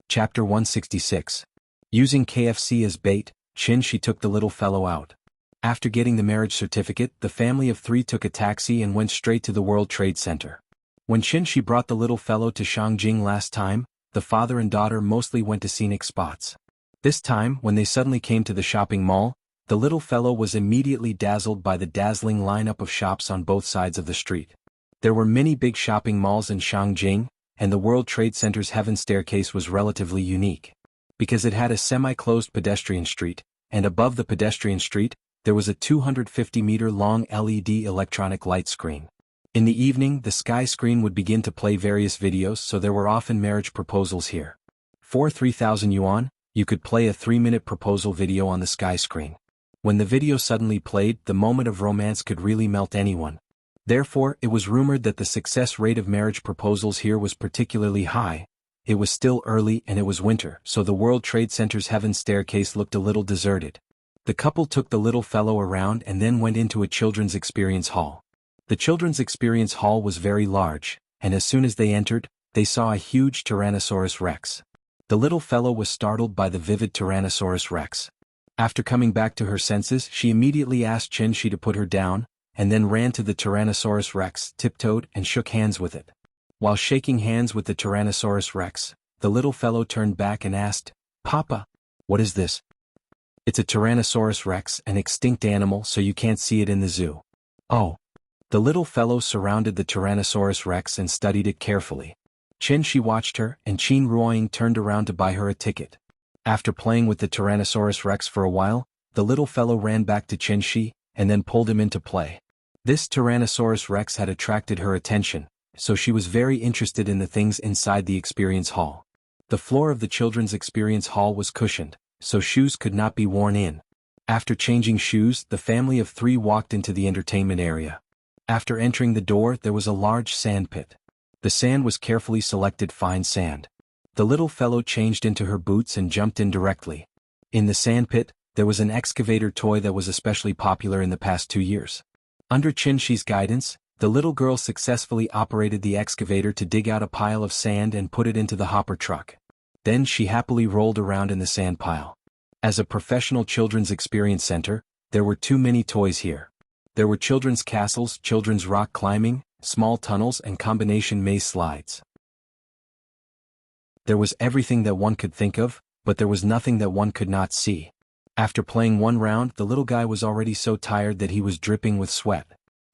Chapter 166. Using KFC as bait, she took the little fellow out. After getting the marriage certificate, the family of 3 took a taxi and went straight to the World Trade Center. When she brought the little fellow to Shangjing last time, the father and daughter mostly went to scenic spots. This time, when they suddenly came to the shopping mall, the little fellow was immediately dazzled by the dazzling lineup of shops on both sides of the street. There were many big shopping malls in Shangjing, and the World Trade Center's heaven staircase was relatively unique. Because it had a semi-closed pedestrian street, and above the pedestrian street, there was a 250-meter-long LED electronic light screen. In the evening, the sky screen would begin to play various videos, so there were often marriage proposals here. For 3,000 yuan, you could play a 3-minute proposal video on the sky screen. When the video suddenly played, the moment of romance could really melt anyone. Therefore, it was rumored that the success rate of marriage proposals here was particularly high. It was still early and it was winter, so the World Trade Center's heaven staircase looked a little deserted. The couple took the little fellow around and then went into a children's experience hall. The children's experience hall was very large, and as soon as they entered, they saw a huge Tyrannosaurus Rex. The little fellow was startled by the vivid Tyrannosaurus Rex. After coming back to her senses, she immediately asked Shi to put her down, and then ran to the Tyrannosaurus Rex, tiptoed, and shook hands with it. While shaking hands with the Tyrannosaurus Rex, the little fellow turned back and asked, "Papa, what is this?" "It's a Tyrannosaurus Rex, an extinct animal, so you can't see it in the zoo." "Oh." The little fellow surrounded the Tyrannosaurus Rex and studied it carefully. Shi watched her, and Qin Ruoying turned around to buy her a ticket. After playing with the Tyrannosaurus Rex for a while, the little fellow ran back to Shi, and then pulled him into play. This Tyrannosaurus Rex had attracted her attention, so she was very interested in the things inside the experience hall. The floor of the children's experience hall was cushioned, so shoes could not be worn in. After changing shoes, the family of 3 walked into the entertainment area. After entering the door, there was a large sand pit. The sand was carefully selected fine sand. The little fellow changed into her boots and jumped in directly. In the sand pit, there was an excavator toy that was especially popular in the past 2 years. Under Shi's guidance, the little girl successfully operated the excavator to dig out a pile of sand and put it into the hopper truck. Then she happily rolled around in the sand pile. As a professional children's experience center, there were too many toys here. There were children's castles, children's rock climbing, small tunnels and combination maze slides. There was everything that one could think of, but there was nothing that one could not see. After playing one round, the little guy was already so tired that he was dripping with sweat.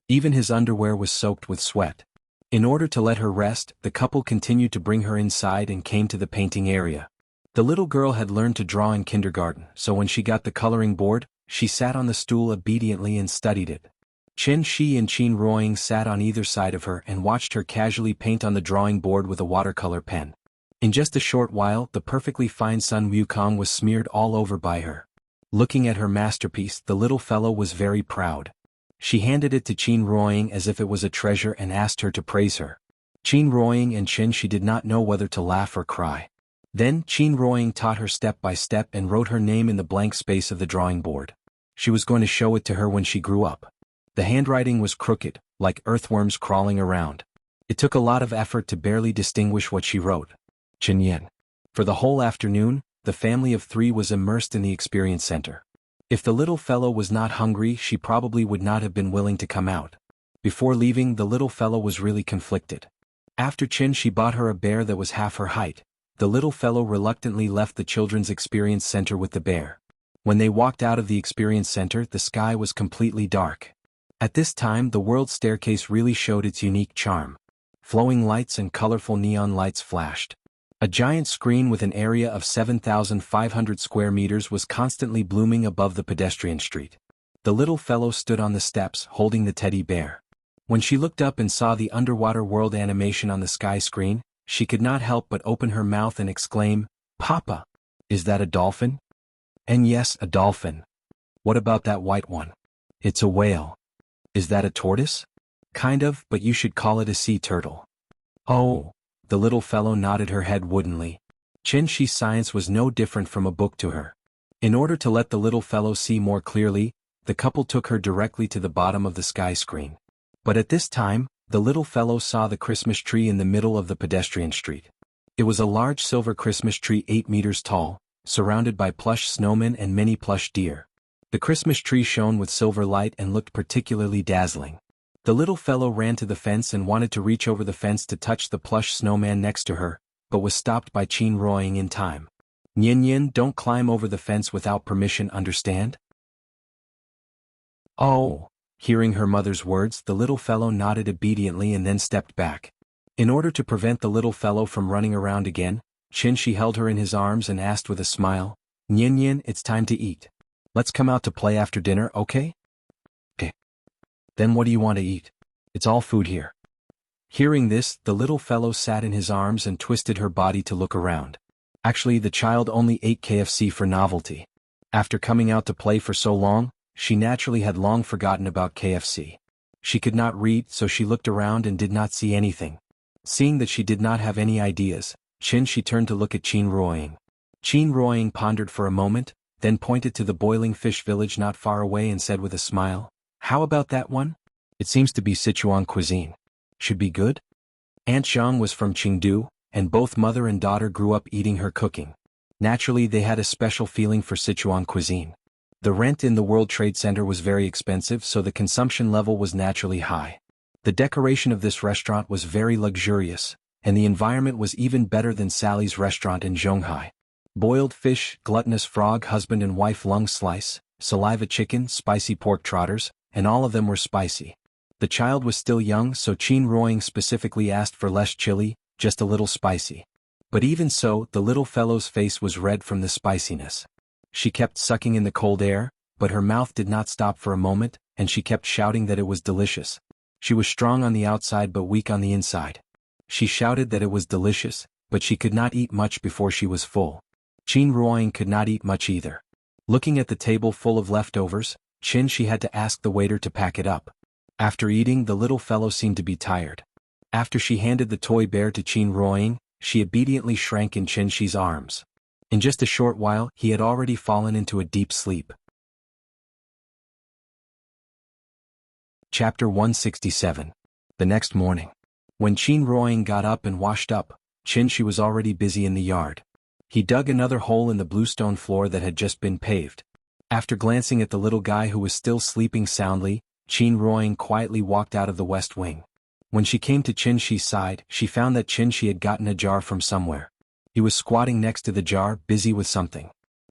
Even his underwear was soaked with sweat. In order to let her rest, the couple continued to bring her inside and came to the painting area. The little girl had learned to draw in kindergarten, so when she got the coloring board, she sat on the stool obediently and studied it. Shi and Qin Ruoying sat on either side of her and watched her casually paint on the drawing board with a watercolor pen. In just a short while, the perfectly fine Sun Wukong was smeared all over by her. Looking at her masterpiece, the little fellow was very proud. She handed it to Qin Ruoying as if it was a treasure and asked her to praise her. Qin Ruoying and Shi did not know whether to laugh or cry. Then Qin Ruoying taught her step by step and wrote her name in the blank space of the drawing board. She was going to show it to her when she grew up. The handwriting was crooked, like earthworms crawling around. It took a lot of effort to barely distinguish what she wrote. Chinyan. For the whole afternoon, the family of 3 was immersed in the experience center. If the little fellow was not hungry, she probably would not have been willing to come out. Before leaving, the little fellow was really conflicted. After she bought her a bear that was half her height, the little fellow reluctantly left the children's experience center with the bear. When they walked out of the experience center, the sky was completely dark. At this time, the world staircase really showed its unique charm. Flowing lights and colorful neon lights flashed. A giant screen with an area of 7,500 square meters was constantly blooming above the pedestrian street. The little fellow stood on the steps, holding the teddy bear. When she looked up and saw the underwater world animation on the sky screen, she could not help but open her mouth and exclaim, "Papa! Is that a dolphin?" "And yes, a dolphin." "What about that white one?" "It's a whale." "Is that a tortoise?" "Kind of, but you should call it a sea turtle." "Oh." The little fellow nodded her head woodenly. Qinshi's science was no different from a book to her. In order to let the little fellow see more clearly, the couple took her directly to the bottom of the sky screen. But at this time, the little fellow saw the Christmas tree in the middle of the pedestrian street. It was a large silver Christmas tree 8 meters tall, surrounded by plush snowmen and many plush deer. The Christmas tree shone with silver light and looked particularly dazzling. The little fellow ran to the fence and wanted to reach over the fence to touch the plush snowman next to her, but was stopped by Qin roaring in time. "Nyin Yin, don't climb over the fence without permission, understand?" "Oh." Hearing her mother's words, the little fellow nodded obediently and then stepped back. In order to prevent the little fellow from running around again, Qinshi held her in his arms and asked with a smile, "Nyin Yin, it's time to eat. Let's come out to play after dinner, okay?" "Eh. Then what do you want to eat? It's all food here." Hearing this, the little fellow sat in his arms and twisted her body to look around. Actually, the child only ate KFC for novelty. After coming out to play for so long, she naturally had long forgotten about KFC. She could not read, so she looked around and did not see anything. Seeing that she did not have any ideas, she turned to look at Qin Ruoying. Qin Ruoying pondered for a moment, then pointed to the boiling fish village not far away and said with a smile, "How about that one? It seems to be Sichuan cuisine. Should be good?" Aunt Zhang was from Chengdu, and both mother and daughter grew up eating her cooking. Naturally, they had a special feeling for Sichuan cuisine. The rent in the World Trade Center was very expensive, so the consumption level was naturally high. The decoration of this restaurant was very luxurious, and the environment was even better than Sally's restaurant in Zhonghai. Boiled fish, gluttonous frog husband and wife lung slice, saliva chicken, spicy pork trotters, and all of them were spicy. The child was still young, so Qin Ruoying specifically asked for less chili, just a little spicy. But even so, the little fellow's face was red from the spiciness. She kept sucking in the cold air, but her mouth did not stop for a moment, and she kept shouting that it was delicious. She was strong on the outside but weak on the inside. She shouted that it was delicious, but she could not eat much before she was full. Qin Ruoying could not eat much either. Looking at the table full of leftovers, she had to ask the waiter to pack it up. After eating, the little fellow seemed to be tired. After she handed the toy bear to Qin Ruoying, she obediently shrank in Qinshi's arms. In just a short while, he had already fallen into a deep sleep. Chapter 167. The next morning. When Qin Ruoying got up and washed up, Qinshi was already busy in the yard. He dug another hole in the bluestone floor that had just been paved. After glancing at the little guy who was still sleeping soundly, Qin Ruoying quietly walked out of the west wing. When she came to Qinshi's side, she found that Qinshi had gotten a jar from somewhere. He was squatting next to the jar, busy with something.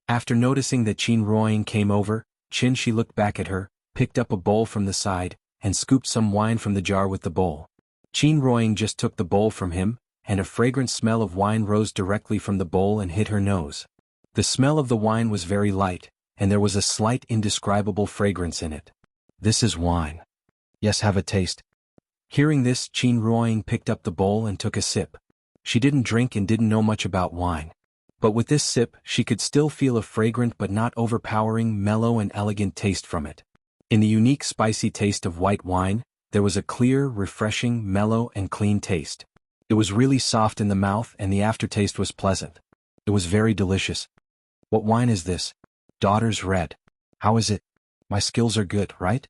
After noticing that Qin Ruoying came over, Qinshi looked back at her, picked up a bowl from the side, and scooped some wine from the jar with the bowl. Qin Ruoying just took the bowl from him, and a fragrant smell of wine rose directly from the bowl and hit her nose. The smell of the wine was very light, and there was a slight indescribable fragrance in it. "This is wine. Yes, have a taste." Hearing this, Qin Ruoying picked up the bowl and took a sip. She didn't drink and didn't know much about wine. But with this sip, she could still feel a fragrant but not overpowering, mellow and elegant taste from it. In the unique spicy taste of white wine, there was a clear, refreshing, mellow and clean taste. It was really soft in the mouth and the aftertaste was pleasant. It was very delicious. "What wine is this?" "Daughter's red." "How is it?" "My skills are good, right?"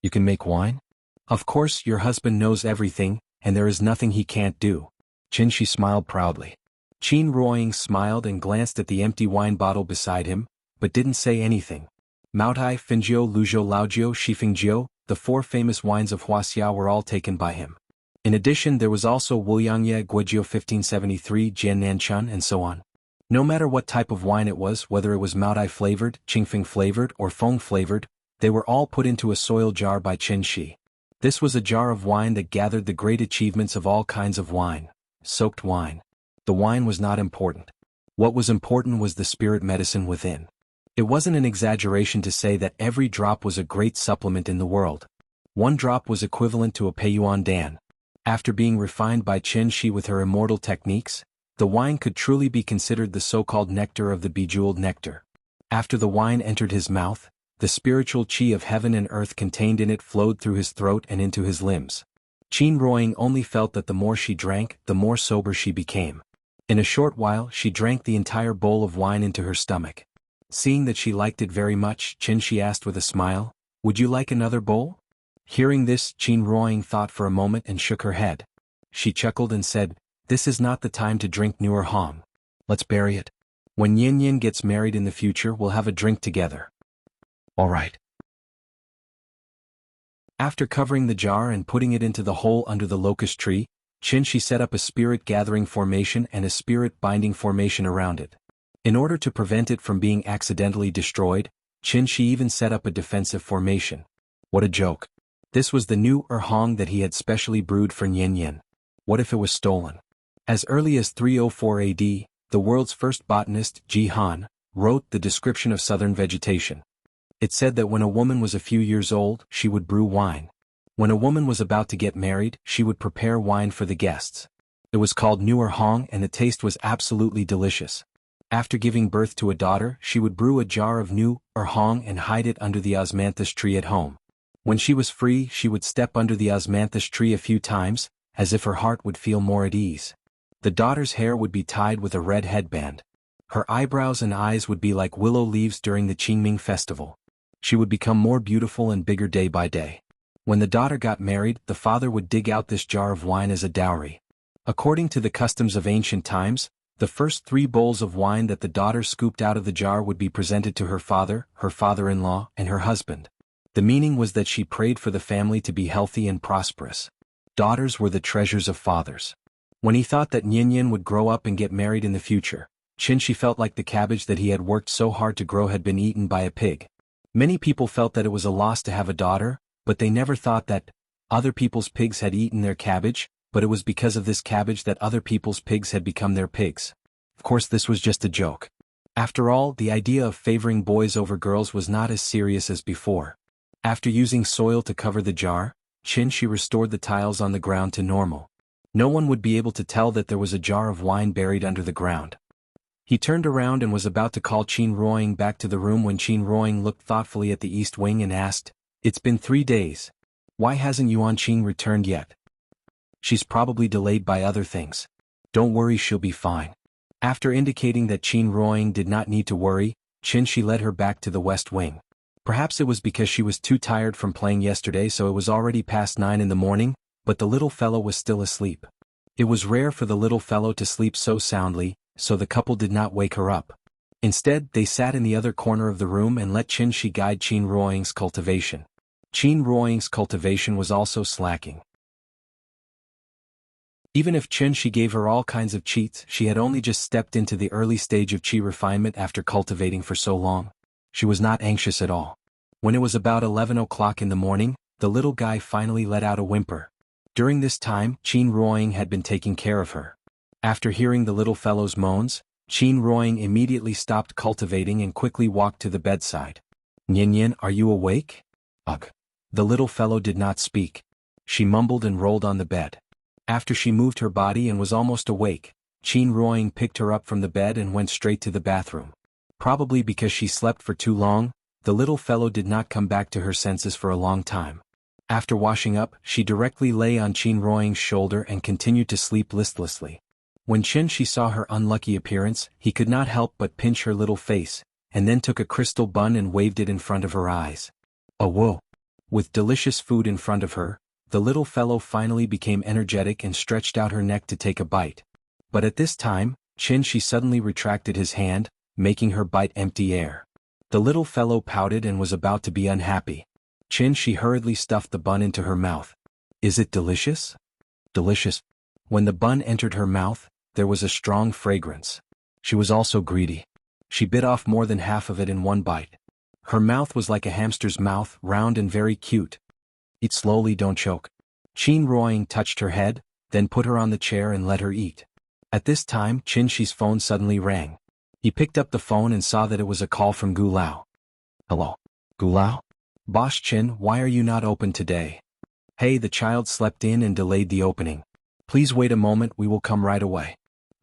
"You can make wine?" "Of course, your husband knows everything, and there is nothing he can't do." Qinshi smiled proudly. Qin Ruoying smiled and glanced at the empty wine bottle beside him, but didn't say anything. Maotai, Fingjiu, Luzhou, Laojiu, Shifengjiu, the 4 famous wines of Wuxia were all taken by him. In addition, there was also Wuliangye, Guizhou 1573, Jian Nanchun, and so on. No matter what type of wine it was, whether it was Maodai flavored, Qingfeng flavored, or Feng flavored, they were all put into a soil jar by Qin Shi. This was a jar of wine that gathered the great achievements of all kinds of wine. Soaked wine. The wine was not important. What was important was the spirit medicine within. It wasn't an exaggeration to say that every drop was a great supplement in the world. One drop was equivalent to a Peiyuan Dan. After being refined by Qin Shi with her immortal techniques, the wine could truly be considered the so-called nectar of the bejeweled nectar. After the wine entered his mouth, the spiritual qi of heaven and earth contained in it flowed through his throat and into his limbs. Qin Ruoying only felt that the more she drank, the more sober she became. In a short while she drank the entire bowl of wine into her stomach. Seeing that she liked it very much, Qin Shi asked with a smile, "Would you like another bowl?" Hearing this, Qin Ruoying thought for a moment and shook her head. She chuckled and said, "This is not the time to drink newer Hong. Let's bury it. When Yin Yin gets married in the future, we'll have a drink together." "All right." After covering the jar and putting it into the hole under the locust tree, Qin Shi set up a spirit gathering formation and a spirit binding formation around it. In order to prevent it from being accidentally destroyed, Qin Shi even set up a defensive formation. What a joke. This was the new Hong that he had specially brewed for Yin Yin. What if it was stolen? As early as 304 AD, the world's first botanist, Ji Han, wrote the description of southern vegetation. It said that when a woman was a few years old, she would brew wine. When a woman was about to get married, she would prepare wine for the guests. It was called Newer Hong and the taste was absolutely delicious. After giving birth to a daughter, she would brew a jar of New Hong and hide it under the osmanthus tree at home. When she was free, she would step under the osmanthus tree a few times, as if her heart would feel more at ease. The daughter's hair would be tied with a red headband. Her eyebrows and eyes would be like willow leaves during the Qingming festival. She would become more beautiful and bigger day by day. When the daughter got married, the father would dig out this jar of wine as a dowry. According to the customs of ancient times, the first 3 bowls of wine that the daughter scooped out of the jar would be presented to her father-in-law, and her husband. The meaning was that she prayed for the family to be healthy and prosperous. Daughters were the treasures of fathers. When he thought that Yin Yin would grow up and get married in the future, Qin Shi felt like the cabbage that he had worked so hard to grow had been eaten by a pig. Many people felt that it was a loss to have a daughter, but they never thought that other people's pigs had eaten their cabbage, but it was because of this cabbage that other people's pigs had become their pigs. Of course, this was just a joke. After all, the idea of favoring boys over girls was not as serious as before. After using soil to cover the jar, Qin Shi restored the tiles on the ground to normal. No one would be able to tell that there was a jar of wine buried under the ground. He turned around and was about to call Qin Ruoying back to the room when Qin Ruoying looked thoughtfully at the east wing and asked, "It's been 3 days. Why hasn't Yuan Qing returned yet?" "She's probably delayed by other things. Don't worry, she'll be fine." After indicating that Qin Ruoying did not need to worry, Qin Shi led her back to the west wing. Perhaps it was because she was too tired from playing yesterday, so it was already past 9 in the morning, but the little fellow was still asleep. It was rare for the little fellow to sleep so soundly, so the couple did not wake her up. Instead, they sat in the other corner of the room and let Qin Shi guide Qin Ruoying's cultivation. Qin Ruoying's cultivation was also slacking. Even if Qin Shi gave her all kinds of cheats, she had only just stepped into the early stage of qi refinement after cultivating for so long. She was not anxious at all. When it was about 11 o'clock in the morning, the little guy finally let out a whimper. During this time, Qin Ruoying had been taking care of her. After hearing the little fellow's moans, Qin Ruoying immediately stopped cultivating and quickly walked to the bedside. "Yin Yin, are you awake?" "Ugh." The little fellow did not speak. She mumbled and rolled on the bed. After she moved her body and was almost awake, Qin Ruoying picked her up from the bed and went straight to the bathroom. Probably because she slept for too long, the little fellow did not come back to her senses for a long time. After washing up, she directly lay on Qin Ruoying's shoulder and continued to sleep listlessly. When Qin Shi saw her unlucky appearance, he could not help but pinch her little face, and then took a crystal bun and waved it in front of her eyes. Oh whoa! With delicious food in front of her, the little fellow finally became energetic and stretched out her neck to take a bite. But at this time, Qin Shi suddenly retracted his hand, making her bite empty air. The little fellow pouted and was about to be unhappy. Qin Shi hurriedly stuffed the bun into her mouth. "Is it delicious?" "Delicious." When the bun entered her mouth, there was a strong fragrance. She was also greedy. She bit off more than half of it in one bite. Her mouth was like a hamster's mouth, round and very cute. Eat slowly, don't choke. Qin Ruoying touched her head, then put her on the chair and let her eat. At this time, Qin Shi's phone suddenly rang. He picked up the phone and saw that it was a call from Gu Lao. Hello. Gu Lao? Boss Qin, why are you not open today? Hey, the child slept in and delayed the opening. Please wait a moment, we will come right away.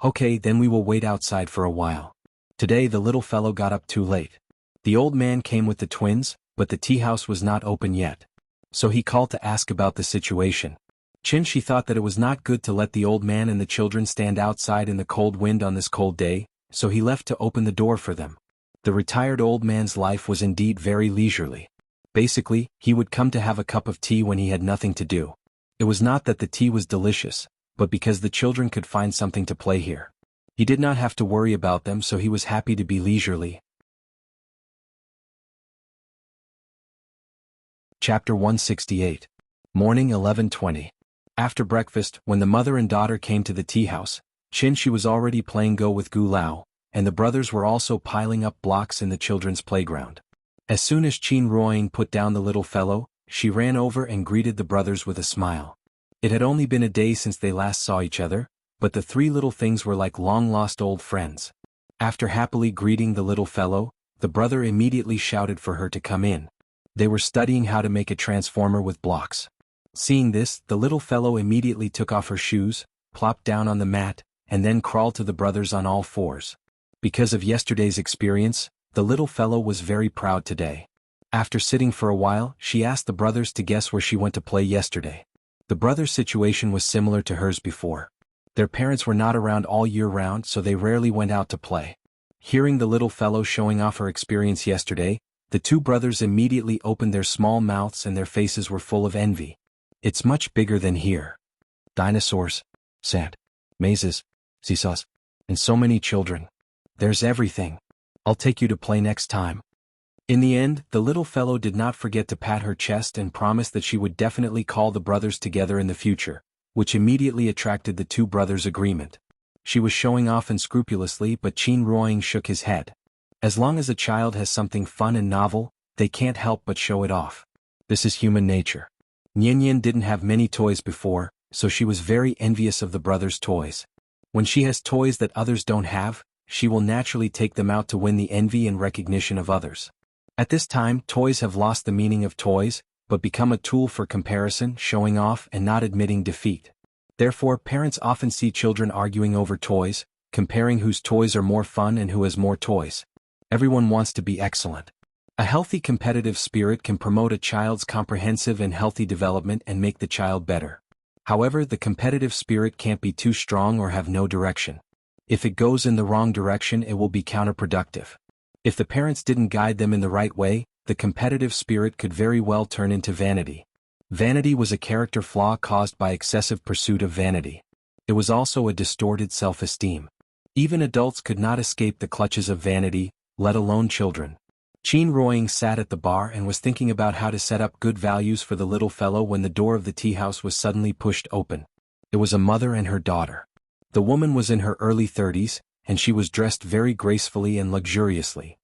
Okay, then we will wait outside for a while. Today the little fellow got up too late. The old man came with the twins, but the tea house was not open yet. So he called to ask about the situation. Qin Shi thought that it was not good to let the old man and the children stand outside in the cold wind on this cold day, so he left to open the door for them. The retired old man's life was indeed very leisurely. Basically, he would come to have a cup of tea when he had nothing to do. It was not that the tea was delicious, but because the children could find something to play here. He did not have to worry about them, so he was happy to be leisurely. Chapter 168. Morning 11:20. After breakfast, when the mother and daughter came to the tea house, Qin Shi was already playing Go with Gu Lao, and the brothers were also piling up blocks in the children's playground. As soon as Qin Ruoying put down the little fellow, she ran over and greeted the brothers with a smile. It had only been a day since they last saw each other, but the three little things were like long-lost old friends. After happily greeting the little fellow, the brother immediately shouted for her to come in. They were studying how to make a transformer with blocks. Seeing this, the little fellow immediately took off her shoes, plopped down on the mat, and then crawled to the brothers on all fours. Because of yesterday's experience, the little fellow was very proud today. After sitting for a while, she asked the brothers to guess where she went to play yesterday. The brothers' situation was similar to hers before. Their parents were not around all year round, so they rarely went out to play. Hearing the little fellow showing off her experience yesterday, the two brothers immediately opened their small mouths and their faces were full of envy. It's much bigger than here. Dinosaurs, sand, mazes, seesaws, and so many children. There's everything. I'll take you to play next time. In the end, the little fellow did not forget to pat her chest and promised that she would definitely call the brothers together in the future, which immediately attracted the two brothers' agreement. She was showing off unscrupulously, but Qin Ruoying shook his head. As long as a child has something fun and novel, they can't help but show it off. This is human nature. Nian didn't have many toys before, so she was very envious of the brothers' toys. When she has toys that others don't have, she will naturally take them out to win the envy and recognition of others. At this time, toys have lost the meaning of toys, but become a tool for comparison, showing off, and not admitting defeat. Therefore, parents often see children arguing over toys, comparing whose toys are more fun and who has more toys. Everyone wants to be excellent. A healthy competitive spirit can promote a child's comprehensive and healthy development and make the child better. However, the competitive spirit can't be too strong or have no direction. If it goes in the wrong direction, it will be counterproductive. If the parents didn't guide them in the right way, the competitive spirit could very well turn into vanity. Vanity was a character flaw caused by excessive pursuit of vanity. It was also a distorted self-esteem. Even adults could not escape the clutches of vanity, let alone children. Qin Ruoying sat at the bar and was thinking about how to set up good values for the little fellow when the door of the tea house was suddenly pushed open. It was a mother and her daughter. The woman was in her early 30s, and she was dressed very gracefully and luxuriously.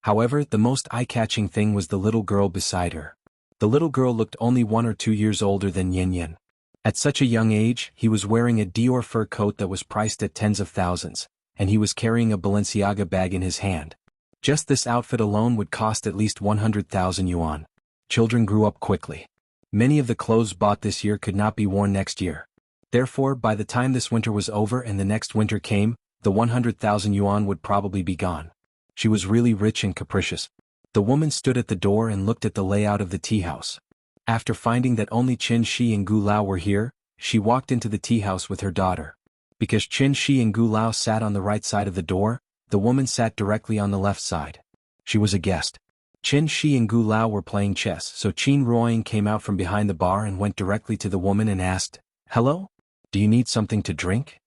However, the most eye-catching thing was the little girl beside her. The little girl looked only 1 or 2 years older than Yan. At such a young age, he was wearing a Dior fur coat that was priced at tens of thousands, and he was carrying a Balenciaga bag in his hand. Just this outfit alone would cost at least 100,000 yuan. Children grew up quickly. Many of the clothes bought this year could not be worn next year. Therefore, by the time this winter was over and the next winter came, the 100,000 yuan would probably be gone. She was really rich and capricious. The woman stood at the door and looked at the layout of the tea house. After finding that only Qin Shi and Gu Lao were here, she walked into the tea house with her daughter. Because Qin Shi and Gu Lao sat on the right side of the door, the woman sat directly on the left side. She was a guest. Qin Shi and Gu Lao were playing chess, so Qin Ruoying came out from behind the bar and went directly to the woman and asked, "Hello? Do you need something to drink?"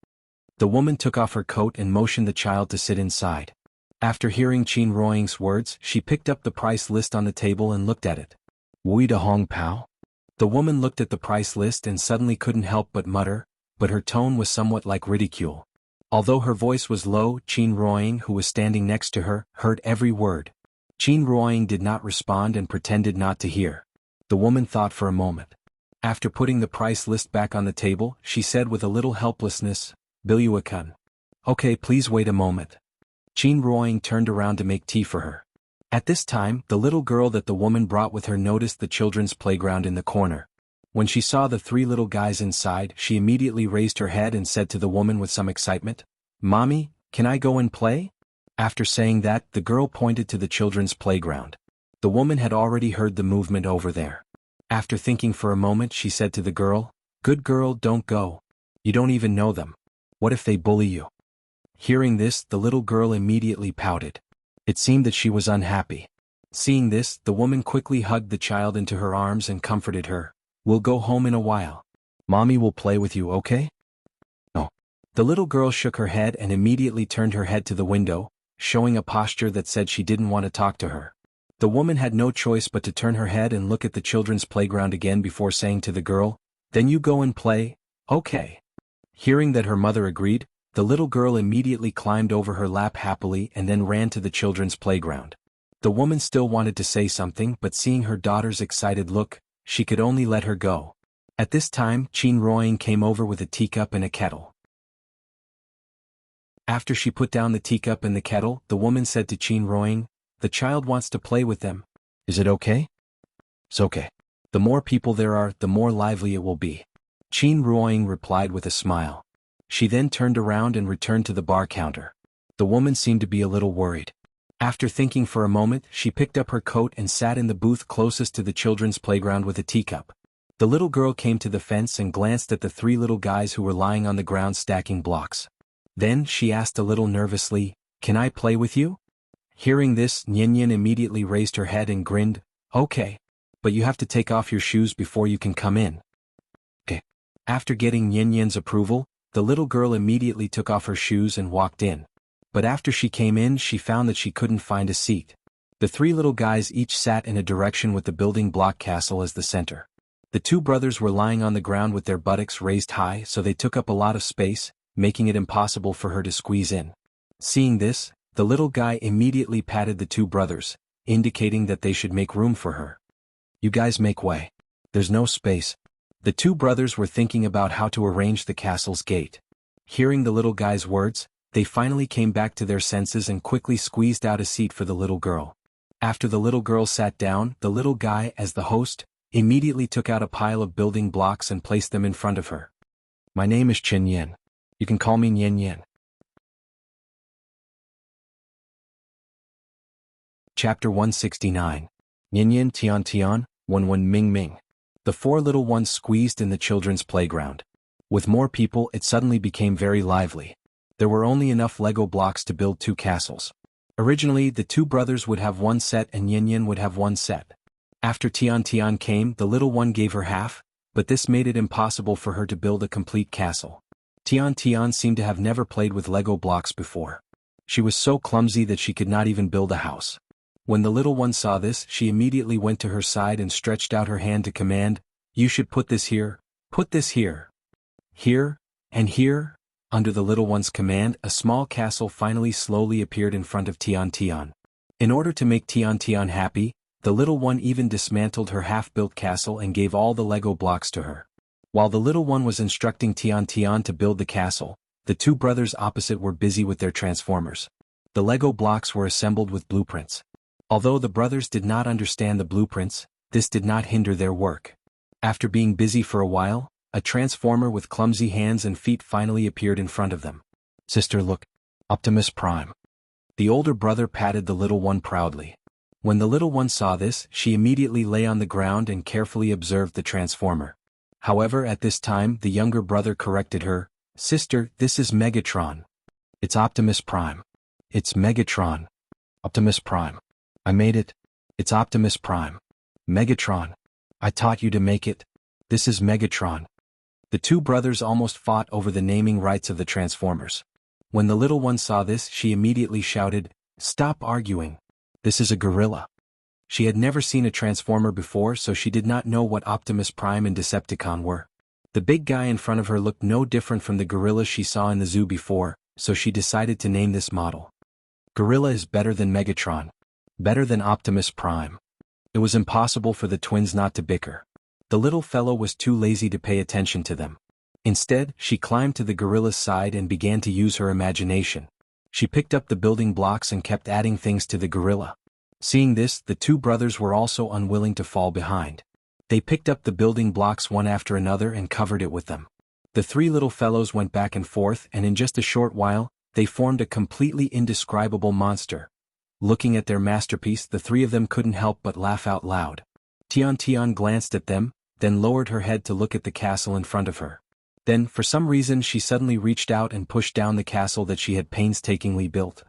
The woman took off her coat and motioned the child to sit inside. After hearing Qin Ruoying's words, she picked up the price list on the table and looked at it. "Wui de Hong Pao?" The woman looked at the price list and suddenly couldn't help but mutter, but her tone was somewhat like ridicule. Although her voice was low, Qin Ruoying, who was standing next to her, heard every word. Qin Ruoying did not respond and pretended not to hear. The woman thought for a moment. After putting the price list back on the table, she said with a little helplessness, "Bilyuakun. Okay, please wait a moment." Qin Ruoying turned around to make tea for her. At this time, the little girl that the woman brought with her noticed the children's playground in the corner. When she saw the three little guys inside, she immediately raised her head and said to the woman with some excitement, "Mommy, can I go and play?" After saying that, the girl pointed to the children's playground. The woman had already heard the movement over there. After thinking for a moment, she said to the girl, "Good girl, don't go. You don't even know them. What if they bully you?" Hearing this, the little girl immediately pouted. It seemed that she was unhappy. Seeing this, the woman quickly hugged the child into her arms and comforted her. "We'll go home in a while. Mommy will play with you, okay?" "No." The little girl shook her head and immediately turned her head to the window, showing a posture that said she didn't want to talk to her. The woman had no choice but to turn her head and look at the children's playground again before saying to the girl, "Then you go and play, okay?" Hearing that her mother agreed, the little girl immediately climbed over her lap happily and then ran to the children's playground. The woman still wanted to say something, but seeing her daughter's excited look, she could only let her go. At this time, Qin Ruoying came over with a teacup and a kettle. After she put down the teacup and the kettle, the woman said to Qin Ruoying, "The child wants to play with them. Is it okay?" "It's okay. The more people there are, the more lively it will be." Qin Ruoying replied with a smile. She then turned around and returned to the bar counter. The woman seemed to be a little worried. After thinking for a moment, she picked up her coat and sat in the booth closest to the children's playground with a teacup. The little girl came to the fence and glanced at the three little guys who were lying on the ground stacking blocks. Then, she asked a little nervously, "Can I play with you?" Hearing this, Nian immediately raised her head and grinned, "Okay. But you have to take off your shoes before you can come in." "Okay." After getting Nian's approval, the little girl immediately took off her shoes and walked in. But after she came in, she found that she couldn't find a seat. The three little guys each sat in a direction with the building block castle as the center. The two brothers were lying on the ground with their buttocks raised high, so they took up a lot of space, making it impossible for her to squeeze in. Seeing this, the little guy immediately patted the two brothers, indicating that they should make room for her. "You guys make way. There's no space." The two brothers were thinking about how to arrange the castle's gate. Hearing the little guy's words, they finally came back to their senses and quickly squeezed out a seat for the little girl. After the little girl sat down, the little guy, as the host, immediately took out a pile of building blocks and placed them in front of her. "My name is Qin Yan. You can call me Nian." Chapter 169. Nian Tian Tian, 11 Ming Ming. The four little ones squeezed in the children's playground. With more people, it suddenly became very lively. There were only enough Lego blocks to build two castles. Originally, the two brothers would have one set and Nian would have one set. After Tian Tian came, the little one gave her half, but this made it impossible for her to build a complete castle. Tian Tian seemed to have never played with Lego blocks before. She was so clumsy that she could not even build a house. When the little one saw this, she immediately went to her side and stretched out her hand to command, "You should put this here, put this here, here, and here." Under the little one's command, a small castle finally slowly appeared in front of Tian Tian. In order to make Tian Tian happy, the little one even dismantled her half-built castle and gave all the Lego blocks to her. While the little one was instructing Tian Tian to build the castle, the two brothers opposite were busy with their transformers. The Lego blocks were assembled with blueprints. Although the brothers did not understand the blueprints, this did not hinder their work. After being busy for a while, a transformer with clumsy hands and feet finally appeared in front of them. "Sister, look. Optimus Prime." The older brother patted the little one proudly. When the little one saw this, she immediately lay on the ground and carefully observed the transformer. However, at this time, the younger brother corrected her, "Sister, this is Megatron." "It's Optimus Prime." "It's Megatron." "Optimus Prime." "I made it." "It's Optimus Prime." "Megatron." "I taught you to make it." "This is Megatron." The two brothers almost fought over the naming rights of the Transformers. When the little one saw this, she immediately shouted, "Stop arguing. This is a gorilla." She had never seen a Transformer before, so she did not know what Optimus Prime and Decepticon were. The big guy in front of her looked no different from the gorillas she saw in the zoo before, so she decided to name this model. Gorilla is better than Megatron. Better than Optimus Prime. It was impossible for the twins not to bicker. The little fellow was too lazy to pay attention to them. Instead, she climbed to the gorilla's side and began to use her imagination. She picked up the building blocks and kept adding things to the gorilla. Seeing this, the two brothers were also unwilling to fall behind. They picked up the building blocks one after another and covered it with them. The three little fellows went back and forth, and in just a short while, they formed a completely indescribable monster. Looking at their masterpiece, the three of them couldn't help but laugh out loud. Tian glanced at them, then lowered her head to look at the castle in front of her. Then, for some reason, she suddenly reached out and pushed down the castle that she had painstakingly built.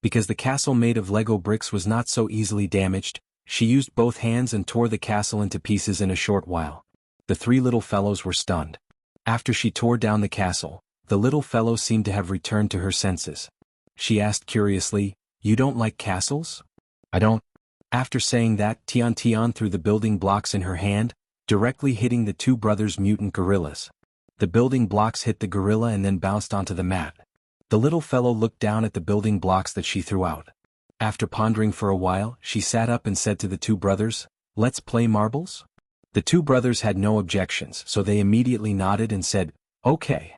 Because the castle made of Lego bricks was not so easily damaged, she used both hands and tore the castle into pieces in a short while. The three little fellows were stunned. After she tore down the castle, the little fellow seemed to have returned to her senses. She asked curiously, "You don't like castles?" "I don't." After saying that, Tian threw the building blocks in her hand, directly hitting the two brothers' mutant gorillas. The building blocks hit the gorilla and then bounced onto the mat. The little fellow looked down at the building blocks that she threw out. After pondering for a while, she sat up and said to the two brothers, "Let's play marbles?" The two brothers had no objections, so they immediately nodded and said, "Okay."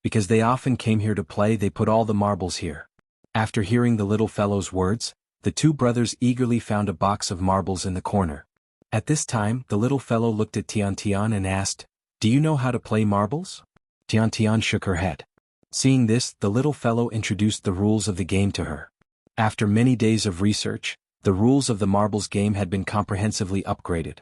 Because they often came here to play, they put all the marbles here. After hearing the little fellow's words, the two brothers eagerly found a box of marbles in the corner. At this time, the little fellow looked at Tian and asked, "Do you know how to play marbles?" Tian shook her head. Seeing this, the little fellow introduced the rules of the game to her. After many days of research, the rules of the marbles game had been comprehensively upgraded.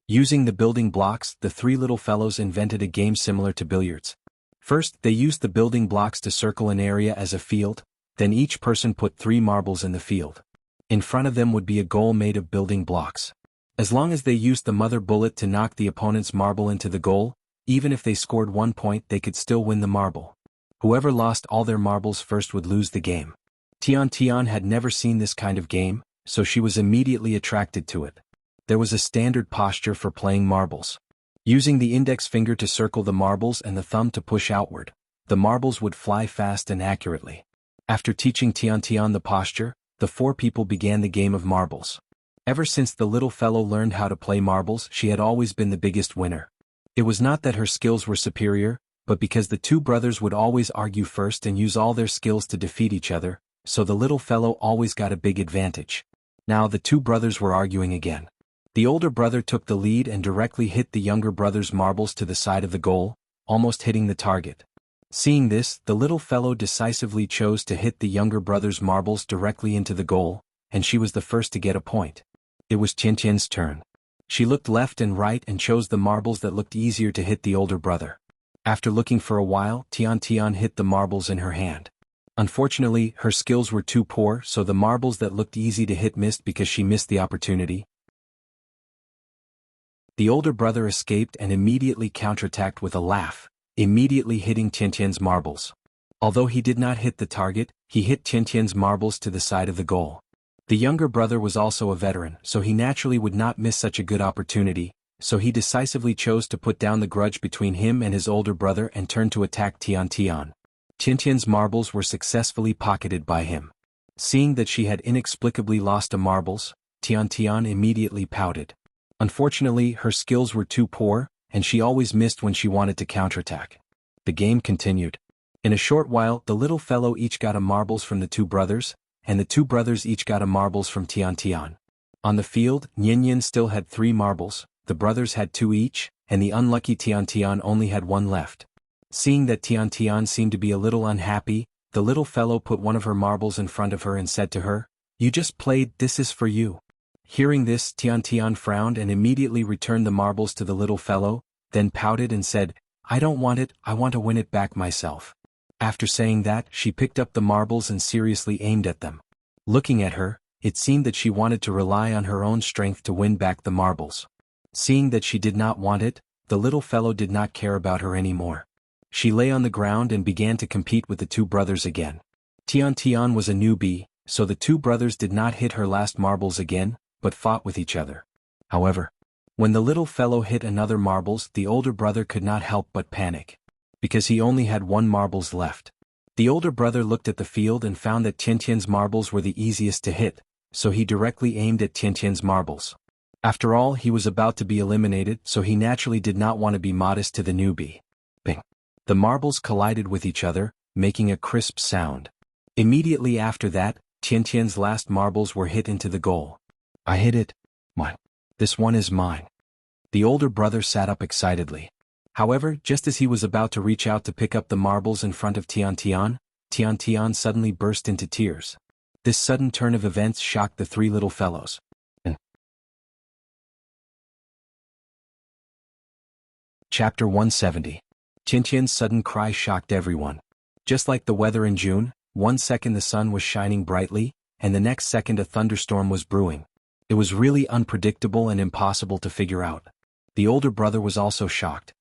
Using the building blocks, the three little fellows invented a game similar to billiards. First, they used the building blocks to circle an area as a field, then each person put 3 marbles in the field. In front of them would be a goal made of building blocks. As long as they used the mother bullet to knock the opponent's marble into the goal, even if they scored 1 point, they could still win the marble. Whoever lost all their marbles first would lose the game. Tian had never seen this kind of game, so she was immediately attracted to it. There was a standard posture for playing marbles. Using the index finger to circle the marbles and the thumb to push outward, the marbles would fly fast and accurately. After teaching Tian the posture, the 4 people began the game of marbles. Ever since the little fellow learned how to play marbles, she had always been the biggest winner. It was not that her skills were superior, but because the 2 brothers would always argue first and use all their skills to defeat each other, so the little fellow always got a big advantage. Now the 2 brothers were arguing again. The older brother took the lead and directly hit the younger brother's marbles to the side of the goal, almost hitting the target. Seeing this, the little fellow decisively chose to hit the younger brother's marbles directly into the goal, and she was the first to get a point. It was Tian's turn. She looked left and right and chose the marbles that looked easier to hit the older brother. After looking for a while, Tian hit the marbles in her hand. Unfortunately, her skills were too poor, so the marbles that looked easy to hit missed because she missed the opportunity. The older brother escaped and immediately counterattacked with a laugh, immediately hitting Tian's marbles. Although he did not hit the target, he hit Tian's marbles to the side of the goal. The younger brother was also a veteran, so he naturally would not miss such a good opportunity, so he decisively chose to put down the grudge between him and his older brother and turned to attack Tian. Tian's marbles were successfully pocketed by him. Seeing that she had inexplicably lost a marbles, Tian immediately pouted. Unfortunately, her skills were too poor, and she always missed when she wanted to counterattack. The game continued. In a short while, the little fellow each got a marbles from the 2 brothers, and the 2 brothers each got a marbles from Tian. On the field, Yin still had 3 marbles, the brothers had 2 each, and the unlucky Tian only had 1 left. Seeing that Tian seemed to be a little unhappy, the little fellow put one of her marbles in front of her and said to her, "You just played, this is for you." Hearing this, Tian frowned and immediately returned the marbles to the little fellow, then pouted and said, "I don't want it, I want to win it back myself." After saying that, she picked up the marbles and seriously aimed at them. Looking at her, it seemed that she wanted to rely on her own strength to win back the marbles. Seeing that she did not want it, the little fellow did not care about her anymore. She lay on the ground and began to compete with the 2 brothers again. Tian was a newbie, so the 2 brothers did not hit her last marbles again, but fought with each other. However, when the little fellow hit another marbles, the older brother could not help but panic. because he only had 1 marbles left. The older brother looked at the field and found that Tiantian's marbles were the easiest to hit, so he directly aimed at Tiantian's marbles. After all, he was about to be eliminated, so he naturally did not want to be modest to the newbie. Bing! The marbles collided with each other, making a crisp sound. Immediately after that, Tiantian's last marbles were hit into the goal. I hit it. What? This one is mine. The older brother sat up excitedly. However, just as he was about to reach out to pick up the marbles in front of Tiantian, Tiantian suddenly burst into tears. This sudden turn of events shocked the 3 little fellows. Chapter 170. Tiantian's sudden cry shocked everyone. Just like the weather in June, one second the sun was shining brightly, and the next second a thunderstorm was brewing. It was really unpredictable and impossible to figure out. The older brother was also shocked.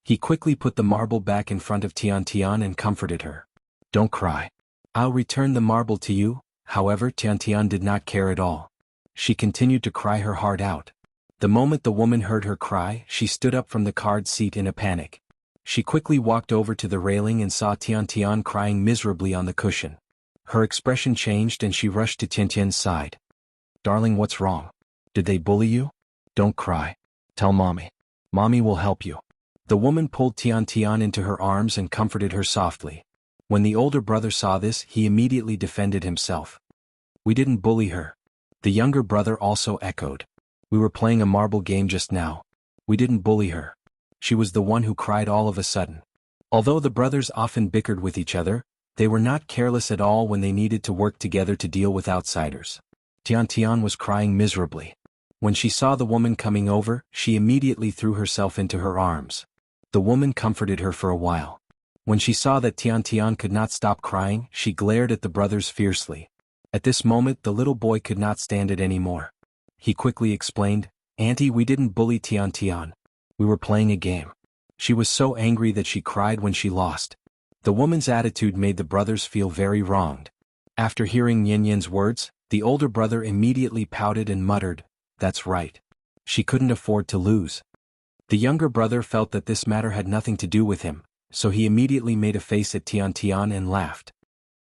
He quickly put the marble back in front of Tiantian and comforted her. Don't cry. I'll return the marble to you. However, Tiantian did not care at all. She continued to cry her heart out. The moment the woman heard her cry, she stood up from the card seat in a panic. She quickly walked over to the railing and saw Tiantian crying miserably on the cushion. Her expression changed and she rushed to Tiantian's side. Darling, what's wrong? Did they bully you? Don't cry. Tell Mommy. Mommy will help you. The woman pulled Tiantian into her arms and comforted her softly. When the older brother saw this, he immediately defended himself. We didn't bully her. The younger brother also echoed. We were playing a marble game just now. We didn't bully her. She was the one who cried all of a sudden. Although the brothers often bickered with each other, they were not careless at all when they needed to work together to deal with outsiders. Tiantian was crying miserably. When she saw the woman coming over, she immediately threw herself into her arms. The woman comforted her for a while. When she saw that Tiantian could not stop crying, she glared at the brothers fiercely. At this moment the little boy could not stand it anymore. He quickly explained, Auntie, we didn't bully Tiantian. We were playing a game. She was so angry that she cried when she lost. The woman's attitude made the brothers feel very wronged. After hearing Yin Yin's words, the older brother immediately pouted and muttered, That's right. She couldn't afford to lose. The younger brother felt that this matter had nothing to do with him, so he immediately made a face at Tiantian and laughed.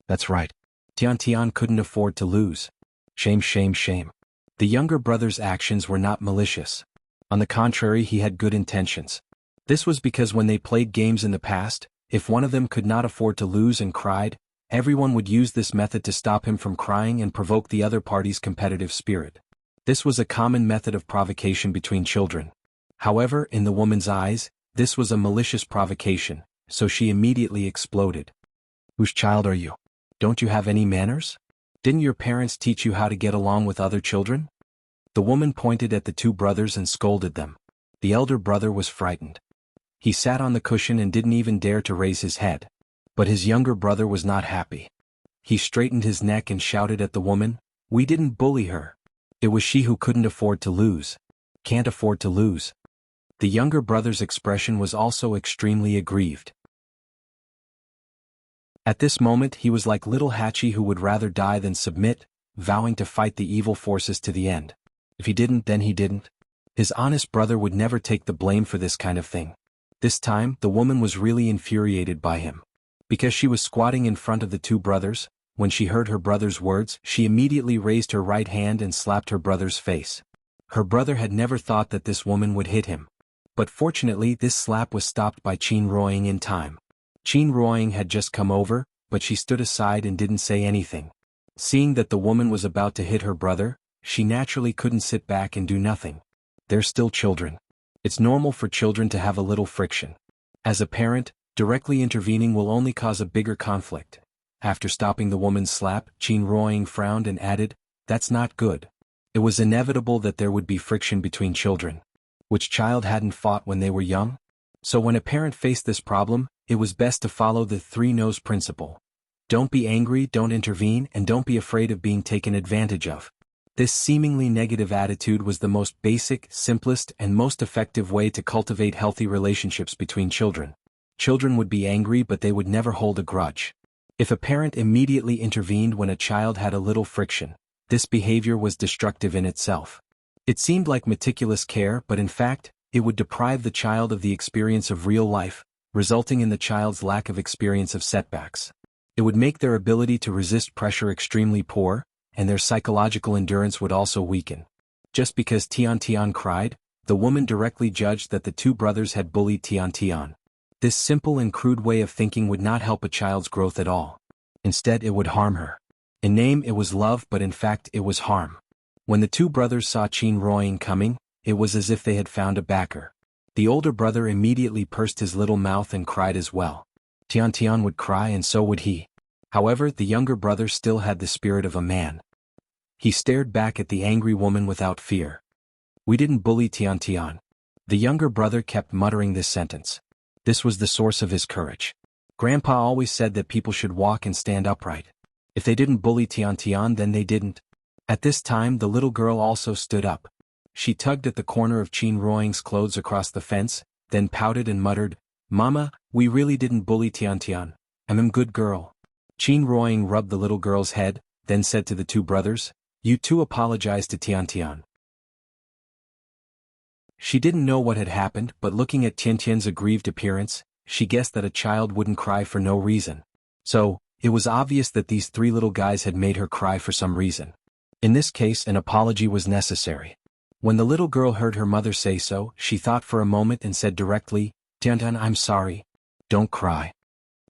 That's right. Tiantian couldn't afford to lose. Shame, shame, shame. The younger brother's actions were not malicious. On the contrary, he had good intentions. This was because when they played games in the past, if one of them could not afford to lose and cried, everyone would use this method to stop him from crying and provoke the other party's competitive spirit. This was a common method of provocation between children. However, in the woman's eyes, this was a malicious provocation, so she immediately exploded. Whose child are you? Don't you have any manners? Didn't your parents teach you how to get along with other children? The woman pointed at the 2 brothers and scolded them. The elder brother was frightened. He sat on the cushion and didn't even dare to raise his head. But his younger brother was not happy. He straightened his neck and shouted at the woman, We didn't bully her. It was she who couldn't afford to lose. Can't afford to lose. The younger brother's expression was also extremely aggrieved. At this moment he was like little Hachi who would rather die than submit, vowing to fight the evil forces to the end. If he didn't, then he didn't. His honest brother would never take the blame for this kind of thing. This time, the woman was really infuriated by him. Because she was squatting in front of the 2 brothers, when she heard her brother's words, she immediately raised her right hand and slapped her brother's face. Her brother had never thought that this woman would hit him. But fortunately, this slap was stopped by Qin Ruoying in time. Qin Ruoying had just come over, but she stood aside and didn't say anything. Seeing that the woman was about to hit her brother, she naturally couldn't sit back and do nothing. They're still children. It's normal for children to have a little friction. As a parent, directly intervening will only cause a bigger conflict. After stopping the woman's slap, Qin Ruoying frowned and added, That's not good. It was inevitable that there would be friction between children. Which child hadn't fought when they were young? So when a parent faced this problem, it was best to follow the 3 no's principle. Don't be angry, don't intervene, and don't be afraid of being taken advantage of. This seemingly negative attitude was the most basic, simplest, and most effective way to cultivate healthy relationships between children. Children would be angry, but they would never hold a grudge. If a parent immediately intervened when a child had a little friction, this behavior was destructive in itself. It seemed like meticulous care, but in fact, it would deprive the child of the experience of real life, resulting in the child's lack of experience of setbacks. It would make their ability to resist pressure extremely poor, and their psychological endurance would also weaken. Just because Tian Tian cried, the woman directly judged that the two brothers had bullied Tian Tian. This simple and crude way of thinking would not help a child's growth at all. Instead, it would harm her. In name it was love, but in fact it was harm. When the two brothers saw Qin Ruoying coming, it was as if they had found a backer. The older brother immediately pursed his little mouth and cried as well. Tian Tian would cry and so would he. However, the younger brother still had the spirit of a man. He stared back at the angry woman without fear. We didn't bully Tian Tian. The younger brother kept muttering this sentence. This was the source of his courage. Grandpa always said that people should walk and stand upright. If they didn't bully Tian Tian, then they didn't. At this time the little girl also stood up. She tugged at the corner of Qin Ruoying's clothes across the fence, then pouted and muttered, "Mama, we really didn't bully Tian Tian. I'm a good girl." Qin Ruoying rubbed the little girl's head, then said to the two brothers, "You two apologize to Tian Tian." She didn't know what had happened, but looking at Tian Tian's aggrieved appearance, she guessed that a child wouldn't cry for no reason. So, it was obvious that these three little guys had made her cry for some reason. In this case, an apology was necessary. When the little girl heard her mother say so, she thought for a moment and said directly, "Tian Tian, I'm sorry. Don't cry."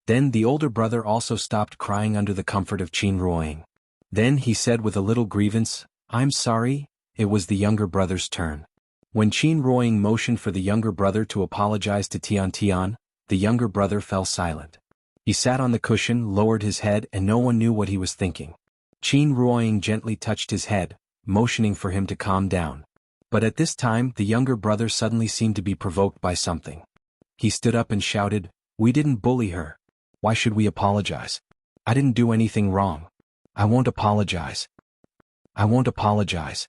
Then the older brother also stopped crying under the comfort of Qin Ruoying. Then he said with a little grievance, "I'm sorry." It was the younger brother's turn. When Qin Ruoying motioned for the younger brother to apologize to Tian Tian, the younger brother fell silent. He sat on the cushion, lowered his head, and no one knew what he was thinking. Qin Ruoying gently touched his head, motioning for him to calm down. But at this time the younger brother suddenly seemed to be provoked by something. He stood up and shouted, "We didn't bully her. Why should we apologize? I didn't do anything wrong. I won't apologize. I won't apologize."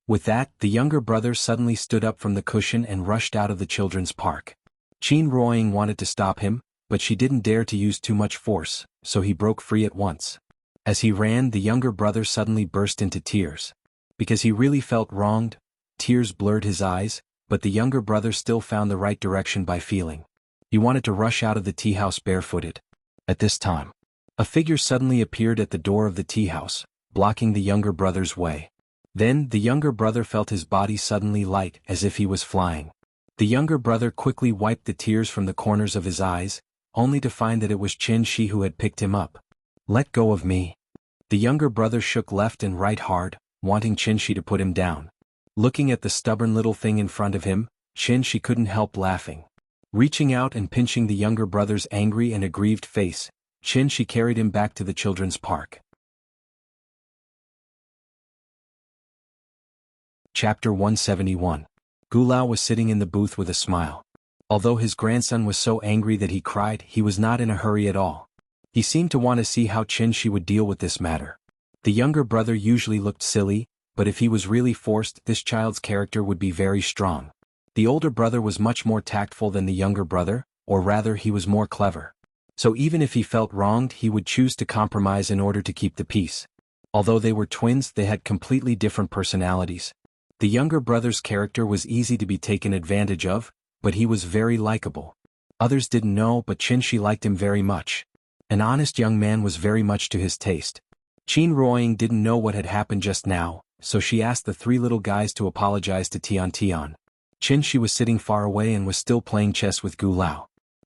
With that, the younger brother suddenly stood up from the cushion and rushed out of the children's park. Qin Ruoying wanted to stop him, but she didn't dare to use too much force, so he broke free at once. As he ran, the younger brother suddenly burst into tears. Because he really felt wronged, tears blurred his eyes, but the younger brother still found the right direction by feeling. He wanted to rush out of the tea house barefooted. At this time, a figure suddenly appeared at the door of the tea house, blocking the younger brother's way. Then the younger brother felt his body suddenly light as if he was flying. The younger brother quickly wiped the tears from the corners of his eyes, only to find that it was Qin Shi who had picked him up. "Let go of me." The younger brother shook left and right hard, wanting Qin Shi to put him down. Looking at the stubborn little thing in front of him, Qin Shi couldn't help laughing. Reaching out and pinching the younger brother's angry and aggrieved face, Qin Shi carried him back to the children's park. Chapter 171. Gulao was sitting in the booth with a smile. Although his grandson was so angry that he cried, he was not in a hurry at all. He seemed to want to see how Qin Shi would deal with this matter. The younger brother usually looked silly, but if he was really forced, this child's character would be very strong. The older brother was much more tactful than the younger brother, or rather he was more clever. So even if he felt wronged, he would choose to compromise in order to keep the peace. Although they were twins, they had completely different personalities. The younger brother's character was easy to be taken advantage of, but he was very likable. Others didn't know, but Qin Shi liked him very much. An honest young man was very much to his taste. Qin Ruoying didn't know what had happened just now, so she asked the three little guys to apologize to Tian Tian. Qin Shi was sitting far away and was still playing chess with Gulao.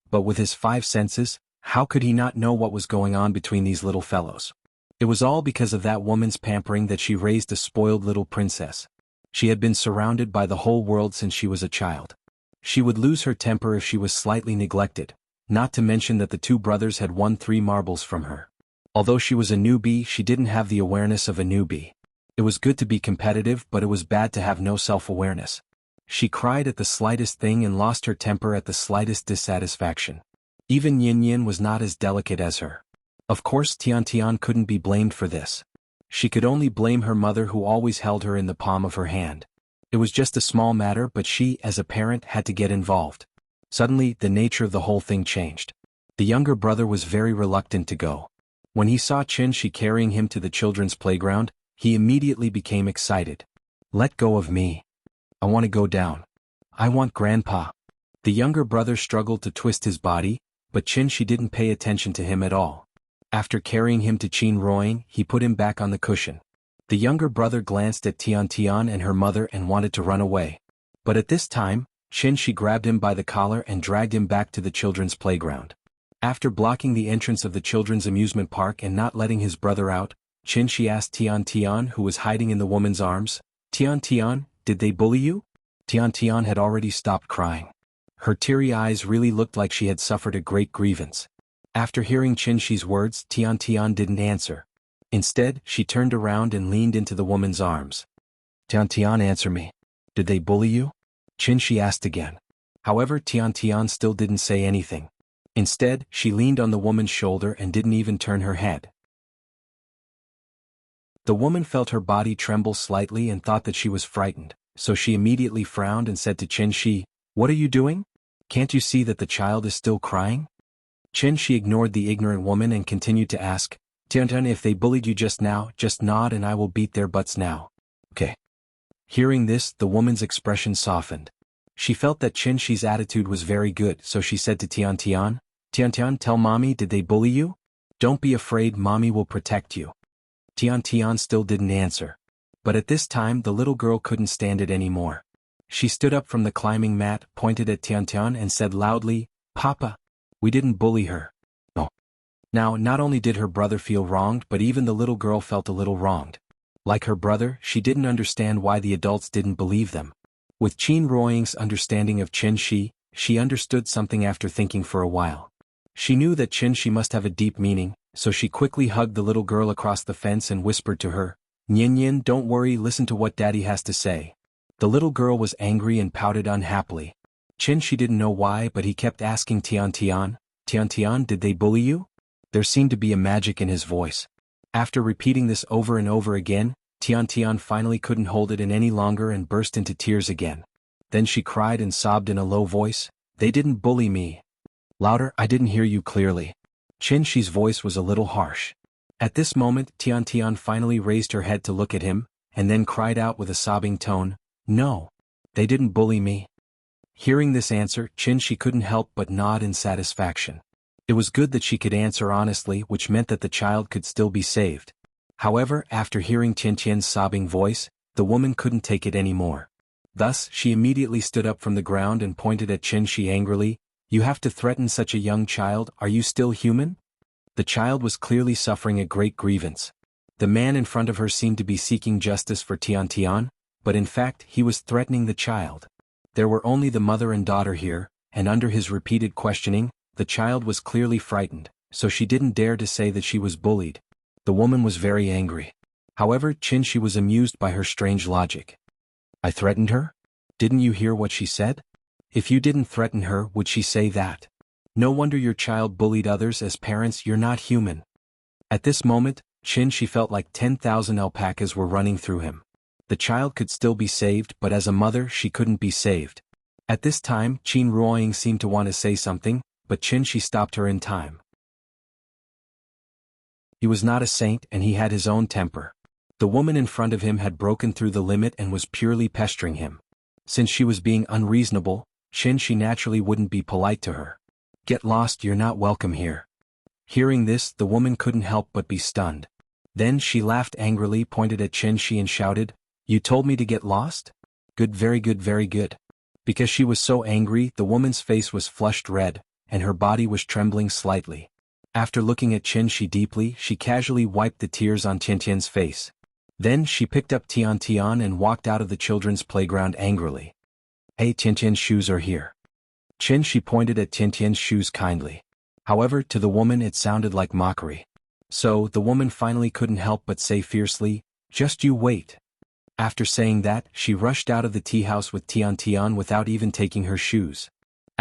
But with his 5 senses, how could he not know what was going on between these little fellows? It was all because of that woman's pampering that she raised a spoiled little princess. She had been surrounded by the whole world since she was a child. She would lose her temper if she was slightly neglected, not to mention that the two brothers had won 3 marbles from her. Although she was a newbie, she didn't have the awareness of a newbie. It was good to be competitive, but it was bad to have no self-awareness. She cried at the slightest thing and lost her temper at the slightest dissatisfaction. Even Yin Yin was not as delicate as her. Of course, Tian Tian couldn't be blamed for this. She could only blame her mother, who always held her in the palm of her hand. It was just a small matter, but she, as a parent, had to get involved. Suddenly, the nature of the whole thing changed. The younger brother was very reluctant to go. When he saw Qin Shi carrying him to the children's playground, he immediately became excited. "Let go of me. I want to go down. I want Grandpa." The younger brother struggled to twist his body, but Qin didn't pay attention to him at all. After carrying him to Qin Ruoying, he put him back on the cushion. The younger brother glanced at Tian and her mother and wanted to run away. But at this time, Qin grabbed him by the collar and dragged him back to the children's playground. After blocking the entrance of the children's amusement park and not letting his brother out, Qin asked Tian, who was hiding in the woman's arms, Tian, did they bully you? Tian had already stopped crying. Her teary eyes really looked like she had suffered a great grievance. After hearing Qin's words, Tian didn't answer. Instead, she turned around and leaned into the woman's arms. Tian, answer me. Did they bully you? Qin asked again. However, Tian still didn't say anything. Instead, she leaned on the woman's shoulder and didn't even turn her head. The woman felt her body tremble slightly and thought that she was frightened, so she immediately frowned and said to Qin, "What are you doing? Can't you see that the child is still crying?" Qin ignored the ignorant woman and continued to ask, Tian, if they bullied you just now, just nod and I will beat their butts now. Okay. Hearing this, the woman's expression softened. She felt that Qin's attitude was very good, so she said to Tian, tell mommy, did they bully you? Don't be afraid, mommy will protect you. Tian still didn't answer. But at this time the little girl couldn't stand it anymore. She stood up from the climbing mat, pointed at Tian and said loudly, Papa, we didn't bully her. No. Now, not only did her brother feel wronged, but even the little girl felt a little wronged. Like her brother, she didn't understand why the adults didn't believe them. With Qin Ruoying's understanding of Qin, she understood something after thinking for a while. She knew that Qin must have a deep meaning, so she quickly hugged the little girl across the fence and whispered to her, Yin, don't worry, listen to what Daddy has to say. The little girl was angry and pouted unhappily. Qin didn't know why, but he kept asking Tian, did they bully you? There seemed to be a magic in his voice. After repeating this over and over again, Tian finally couldn't hold it in any longer and burst into tears again. Then she cried and sobbed in a low voice, They didn't bully me. Louder, I didn't hear you clearly. Qin's voice was a little harsh. At this moment, Tian finally raised her head to look at him, and then cried out with a sobbing tone, No. They didn't bully me. Hearing this answer, Qin couldn't help but nod in satisfaction. It was good that she could answer honestly, which meant that the child could still be saved. However, after hearing Tian's sobbing voice, the woman couldn't take it anymore. Thus, she immediately stood up from the ground and pointed at Qin angrily, You have to threaten such a young child, are you still human? The child was clearly suffering a great grievance. The man in front of her seemed to be seeking justice for Tian, but in fact he was threatening the child. There were only the mother and daughter here, and under his repeated questioning, the child was clearly frightened, so she didn't dare to say that she was bullied. The woman was very angry. However, Qin was amused by her strange logic. I threatened her? Didn't you hear what she said? If you didn't threaten her, would she say that? No wonder your child bullied others. As parents, you're not human. At this moment, Qin felt like 10,000 alpacas were running through him. The child could still be saved, but as a mother she couldn't be saved. At this time, Qin Ruoying seemed to want to say something, but Qin stopped her in time. He was not a saint and he had his own temper. The woman in front of him had broken through the limit and was purely pestering him. Since she was being unreasonable, Qin naturally wouldn't be polite to her. Get lost, you're not welcome here. Hearing this, the woman couldn't help but be stunned. Then she laughed angrily, pointed at Qin and shouted, You told me to get lost? Good, very good, very good. Because she was so angry, the woman's face was flushed red, and her body was trembling slightly. After looking at Qin deeply, she casually wiped the tears on Tian's face. Then she picked up Tian and walked out of the children's playground angrily. Hey, Tian's shoes are here. Qin pointed at Tian's shoes kindly. However, to the woman it sounded like mockery. So, the woman finally couldn't help but say fiercely, Just you wait. After saying that, she rushed out of the tea house with Tian without even taking her shoes.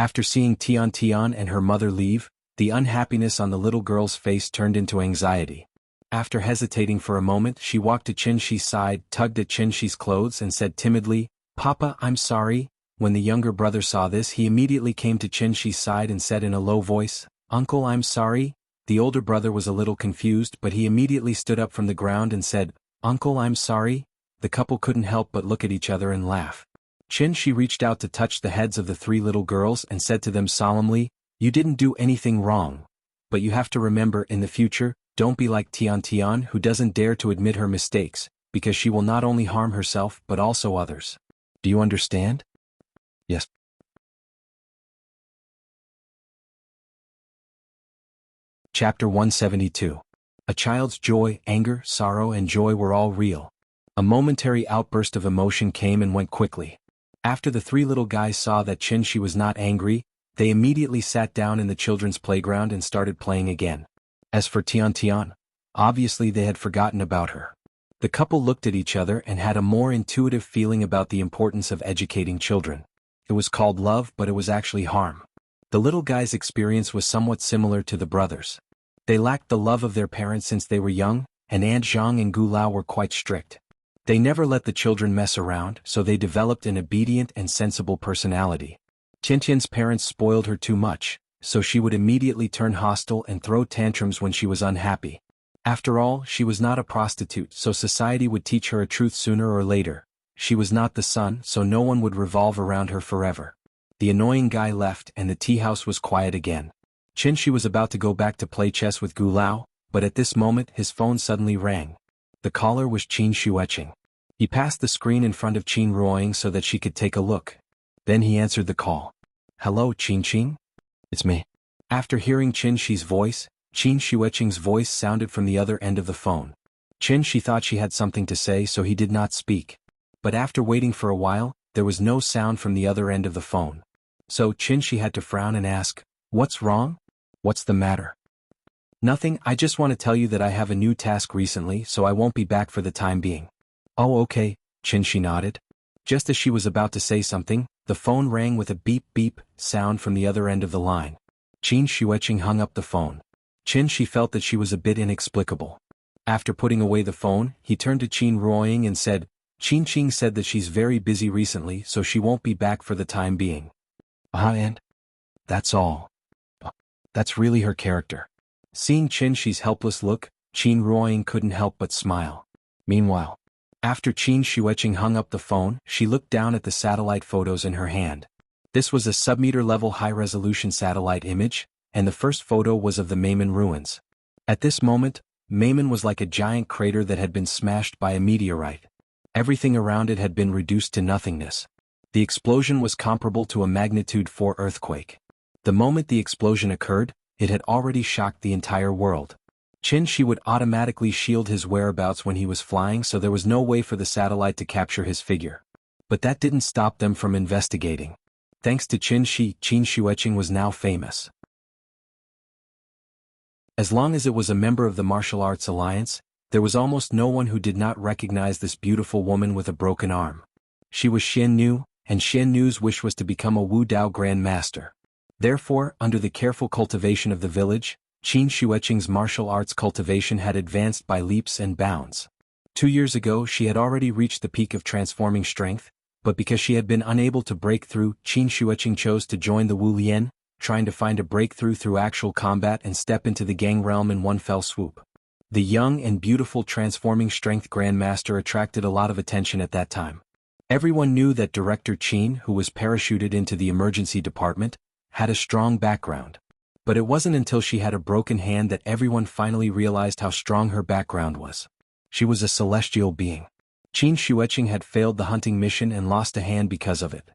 After seeing Tian and her mother leave, the unhappiness on the little girl's face turned into anxiety. After hesitating for a moment, she walked to Qin's side, tugged at Qin's clothes and said timidly, Papa, I'm sorry. When the younger brother saw this, he immediately came to Qin's side and said in a low voice, Uncle, I'm sorry. The older brother was a little confused, but he immediately stood up from the ground and said, Uncle, I'm sorry. The couple couldn't help but look at each other and laugh. Qin Shi reached out to touch the heads of the three little girls and said to them solemnly, "You didn't do anything wrong. But you have to remember in the future, don't be like Tian Tian who doesn't dare to admit her mistakes, because she will not only harm herself but also others. Do you understand?" "Yes." Chapter 172. A child's joy, anger, sorrow and joy were all real. A momentary outburst of emotion came and went quickly. After the three little guys saw that Qin Shi was not angry, they immediately sat down in the children's playground and started playing again. As for Tian Tian, obviously they had forgotten about her. The couple looked at each other and had a more intuitive feeling about the importance of educating children. It was called love, but it was actually harm. The little guy's experience was somewhat similar to the brothers. They lacked the love of their parents since they were young, and Aunt Zhang and Gu Lao were quite strict. They never let the children mess around, so they developed an obedient and sensible personality. Tiantian's parents spoiled her too much, so she would immediately turn hostile and throw tantrums when she was unhappy. After all, she was not a prostitute, so society would teach her a truth sooner or later. She was not the sun, so no one would revolve around her forever. The annoying guy left and the tea house was quiet again. Qin Shi was about to go back to play chess with Gu Lao, but at this moment his phone suddenly rang. The caller was Qin Xueqing. He passed the screen in front of Qin Ruoying so that she could take a look. Then he answered the call. "Hello, Qin? It's me." After hearing Qin Shi's voice, Qin Xueqing's voice sounded from the other end of the phone. Qin Shi thought she had something to say, so he did not speak. But after waiting for a while, there was no sound from the other end of the phone. So Qin Shi had to frown and ask, "What's wrong? What's the matter?" "Nothing, I just want to tell you that I have a new task recently, so I won't be back for the time being." "Oh, okay," Qin Shi nodded. Just as she was about to say something, the phone rang with a beep-beep sound from the other end of the line. Qin Xueqing hung up the phone. Qin Shi felt that she was a bit inexplicable. After putting away the phone, he turned to Qin Ruoying and said, "Qin Qing said that she's very busy recently, so she won't be back for the time being." And? That's all. That's really her character." Seeing Qin Shi's helpless look, Qin Ruoying couldn't help but smile. Meanwhile, after Qin Xueqing hung up the phone, she looked down at the satellite photos in her hand. This was a sub-meter-level high-resolution satellite image, and the first photo was of the Meimen ruins. At this moment, Meimen was like a giant crater that had been smashed by a meteorite. Everything around it had been reduced to nothingness. The explosion was comparable to a magnitude 4 earthquake. The moment the explosion occurred, it had already shocked the entire world. Qin Shi would automatically shield his whereabouts when he was flying, so there was no way for the satellite to capture his figure. But that didn't stop them from investigating. Thanks to Qin Shi, Qin Xueqing was now famous. As long as it was a member of the Martial Arts Alliance, there was almost no one who did not recognize this beautiful woman with a broken arm. She was Xian Nu, and Xian Nu's wish was to become a Wu Dao Grand Master. Therefore, under the careful cultivation of the village, Qin Xueqing's martial arts cultivation had advanced by leaps and bounds. 2 years ago she had already reached the peak of transforming strength, but because she had been unable to break through, Qin Xueqing chose to join the Wu Lian, trying to find a breakthrough through actual combat and step into the gang realm in one fell swoop. The young and beautiful transforming strength Grandmaster attracted a lot of attention at that time. Everyone knew that Director Qin, who was parachuted into the emergency department, had a strong background. But it wasn't until she had a broken hand that everyone finally realized how strong her background was. She was a celestial being. Qin Xueqing had failed the hunting mission and lost a hand because of it.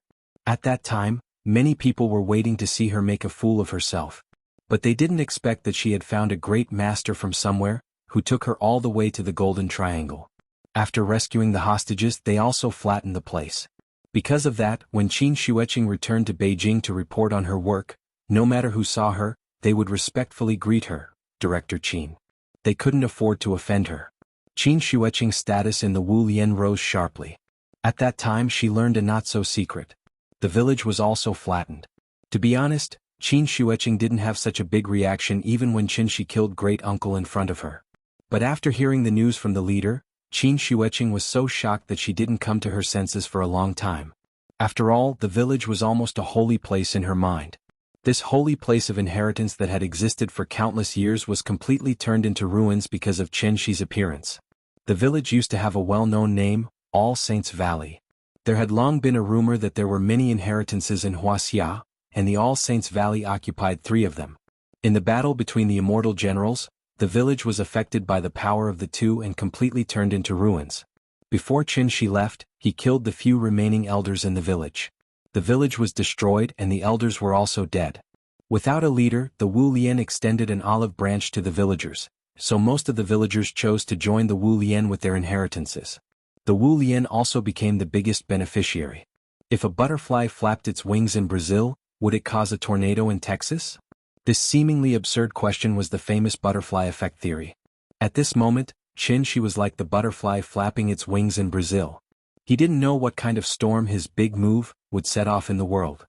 At that time, many people were waiting to see her make a fool of herself. But they didn't expect that she had found a great master from somewhere, who took her all the way to the Golden Triangle. After rescuing the hostages, they also flattened the place. Because of that, when Qin Xueqing returned to Beijing to report on her work, no matter who saw her, they would respectfully greet her, Director Qin. They couldn't afford to offend her. Qin Xueqing's status in the Wu Lian rose sharply. At that time she learned a not-so-secret. The village was also flattened. To be honest, Qin Xueqing didn't have such a big reaction even when Qin Shi killed great-uncle in front of her. But after hearing the news from the leader, Qin Xueqing was so shocked that she didn't come to her senses for a long time. After all, the village was almost a holy place in her mind. This holy place of inheritance that had existed for countless years was completely turned into ruins because of Qin Shi's appearance. The village used to have a well-known name, All Saints Valley. There had long been a rumor that there were many inheritances in Wuxia, and the All Saints Valley occupied 3 of them. In the battle between the immortal generals, the village was affected by the power of the 2 and completely turned into ruins. Before Qin Shi left, he killed the few remaining elders in the village. The village was destroyed and the elders were also dead. Without a leader, the Wu Lian extended an olive branch to the villagers, so most of the villagers chose to join the Wu Lian with their inheritances. The Wu Lian also became the biggest beneficiary. If a butterfly flapped its wings in Brazil, would it cause a tornado in Texas? This seemingly absurd question was the famous butterfly effect theory. At this moment, Qin Shi was like the butterfly flapping its wings in Brazil. He didn't know what kind of storm his big move would set off in the world.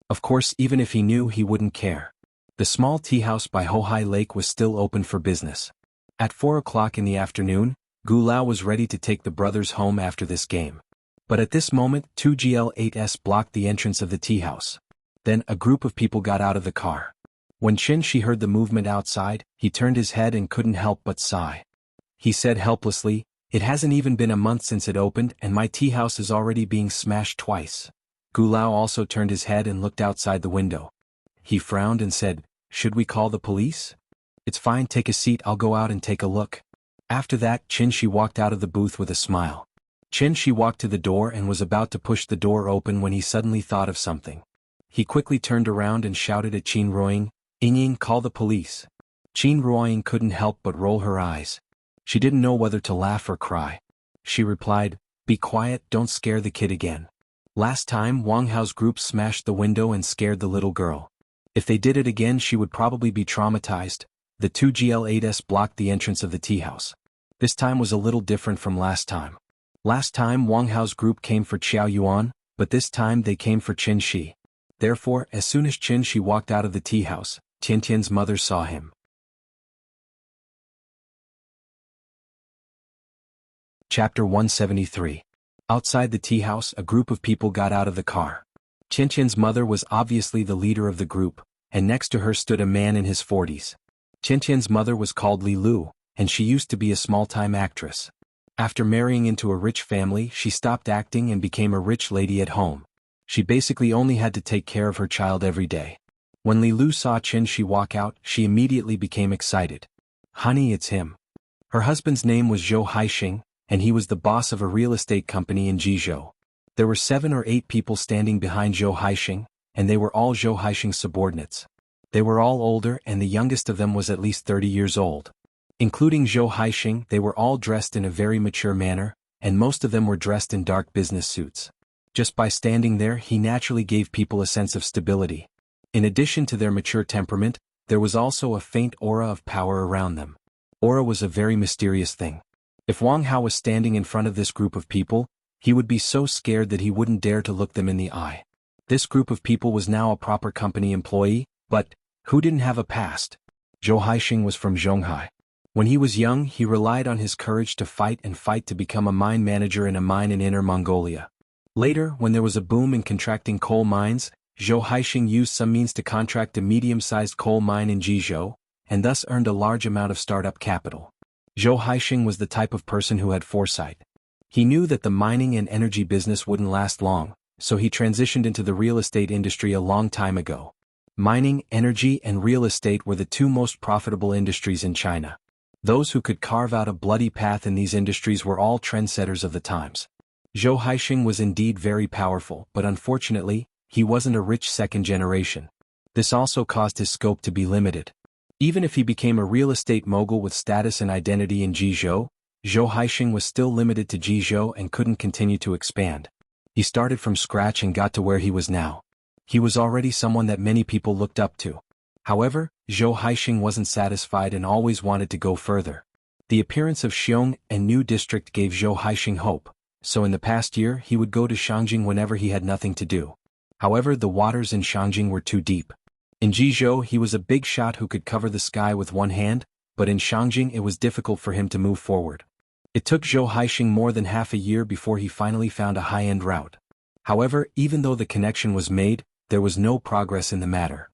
Of course, even if he knew, he wouldn't care. The small tea house by Hohai Lake was still open for business. At 4 o'clock in the afternoon, Gu Lao was ready to take the brothers home after this game. But at this moment, 2 GL8s blocked the entrance of the tea house. Then a group of people got out of the car. When Qin Shi heard the movement outside, he turned his head and couldn't help but sigh. He said helplessly, "It hasn't even been a month since it opened and my tea house is already being smashed twice." Gu Lao also turned his head and looked outside the window. He frowned and said, "Should we call the police?" "It's fine, take a seat, I'll go out and take a look." After that, Qin Shi walked out of the booth with a smile. Qin Shi walked to the door and was about to push the door open when he suddenly thought of something. He quickly turned around and shouted at Qin Ruoying, "Ying, call the police." Qin Ruoying couldn't help but roll her eyes. She didn't know whether to laugh or cry. She replied, "Be quiet, don't scare the kid again. Last time Wang Hao's group smashed the window and scared the little girl. If they did it again she would probably be traumatized." The 2 GL8s blocked the entrance of the tea house. This time was a little different from last time. Last time Wang Hao's group came for Qiao Yuan, but this time they came for Qin Shi. Therefore, as soon as Qin Shi walked out of the tea house, Tiantian's mother saw him. Chapter 173. Outside the tea house, a group of people got out of the car. Tiantian's mother was obviously the leader of the group, and next to her stood a man in his 40s. Tiantian's mother was called Li Lu, and she used to be a small-time actress. After marrying into a rich family, she stopped acting and became a rich lady at home. She basically only had to take care of her child every day. When Li Lu saw Qin Shi walk out, she immediately became excited. "Honey, it's him." Her husband's name was Zhou Haixing, and he was the boss of a real estate company in Jianghu. There were 7 or 8 people standing behind Zhou Haixing, and they were all Zhou Haixing's subordinates. They were all older and the youngest of them was at least 30 years old. Including Zhou Haixing, they were all dressed in a very mature manner, and most of them were dressed in dark business suits. Just by standing there he naturally gave people a sense of stability. In addition to their mature temperament, there was also a faint aura of power around them. Aura was a very mysterious thing. If Wang Hao was standing in front of this group of people, he would be so scared that he wouldn't dare to look them in the eye. This group of people was now a proper company employee, but who didn't have a past? Zhou Haixing was from Zhonghai. When he was young, he relied on his courage to fight to become a mine manager in a mine in Inner Mongolia. Later, when there was a boom in contracting coal mines, Zhou Haixing used some means to contract a medium-sized coal mine in Jianghu, and thus earned a large amount of startup capital. Zhou Haixing was the type of person who had foresight. He knew that the mining and energy business wouldn't last long, so he transitioned into the real estate industry a long time ago. Mining, energy, and real estate were the 2 most profitable industries in China. Those who could carve out a bloody path in these industries were all trendsetters of the times. Zhou Haixing was indeed very powerful, but unfortunately, he wasn't a rich second generation. This also caused his scope to be limited. Even if he became a real estate mogul with status and identity in Jianghu, Zhou Haixing was still limited to Jianghu and couldn't continue to expand. He started from scratch and got to where he was now. He was already someone that many people looked up to. However, Zhou Haixing wasn't satisfied and always wanted to go further. The appearance of Xiong and New District gave Zhou Haixing hope, so in the past year he would go to Shangjing whenever he had nothing to do. However, the waters in Shangjing were too deep. In Jianghu he was a big shot who could cover the sky with one hand, but in Shangjing it was difficult for him to move forward. It took Zhou Haixing more than half a year before he finally found a high-end route. However, even though the connection was made, there was no progress in the matter.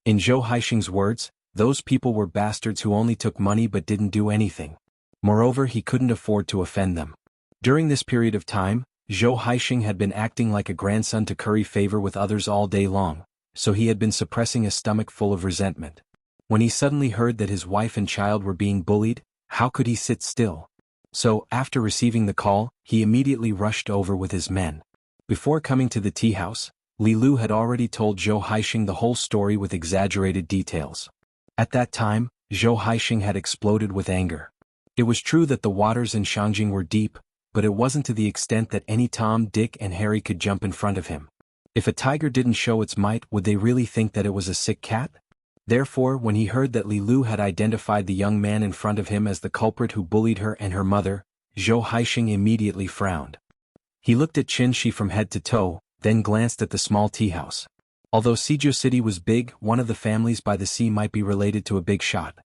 In Zhou Haixing's words, those people were bastards who only took money but didn't do anything. Moreover, he couldn't afford to offend them. During this period of time, Zhou Haixing had been acting like a grandson to curry favor with others all day long, so he had been suppressing a stomach full of resentment. When he suddenly heard that his wife and child were being bullied, how could he sit still? So, after receiving the call, he immediately rushed over with his men. Before coming to the tea house, Li Lu had already told Zhou Haixing the whole story with exaggerated details. At that time, Zhou Haixing had exploded with anger. It was true that the waters in Shangjing were deep, but it wasn't to the extent that any Tom, Dick and Harry could jump in front of him. If a tiger didn't show its might, would they really think that it was a sick cat? Therefore, when he heard that Li Lu had identified the young man in front of him as the culprit who bullied her and her mother, Zhou Haixing immediately frowned. He looked at Qin Shi from head to toe, then glanced at the small tea house. Although Sizhou City was big, one of the families by the sea might be related to a big shot.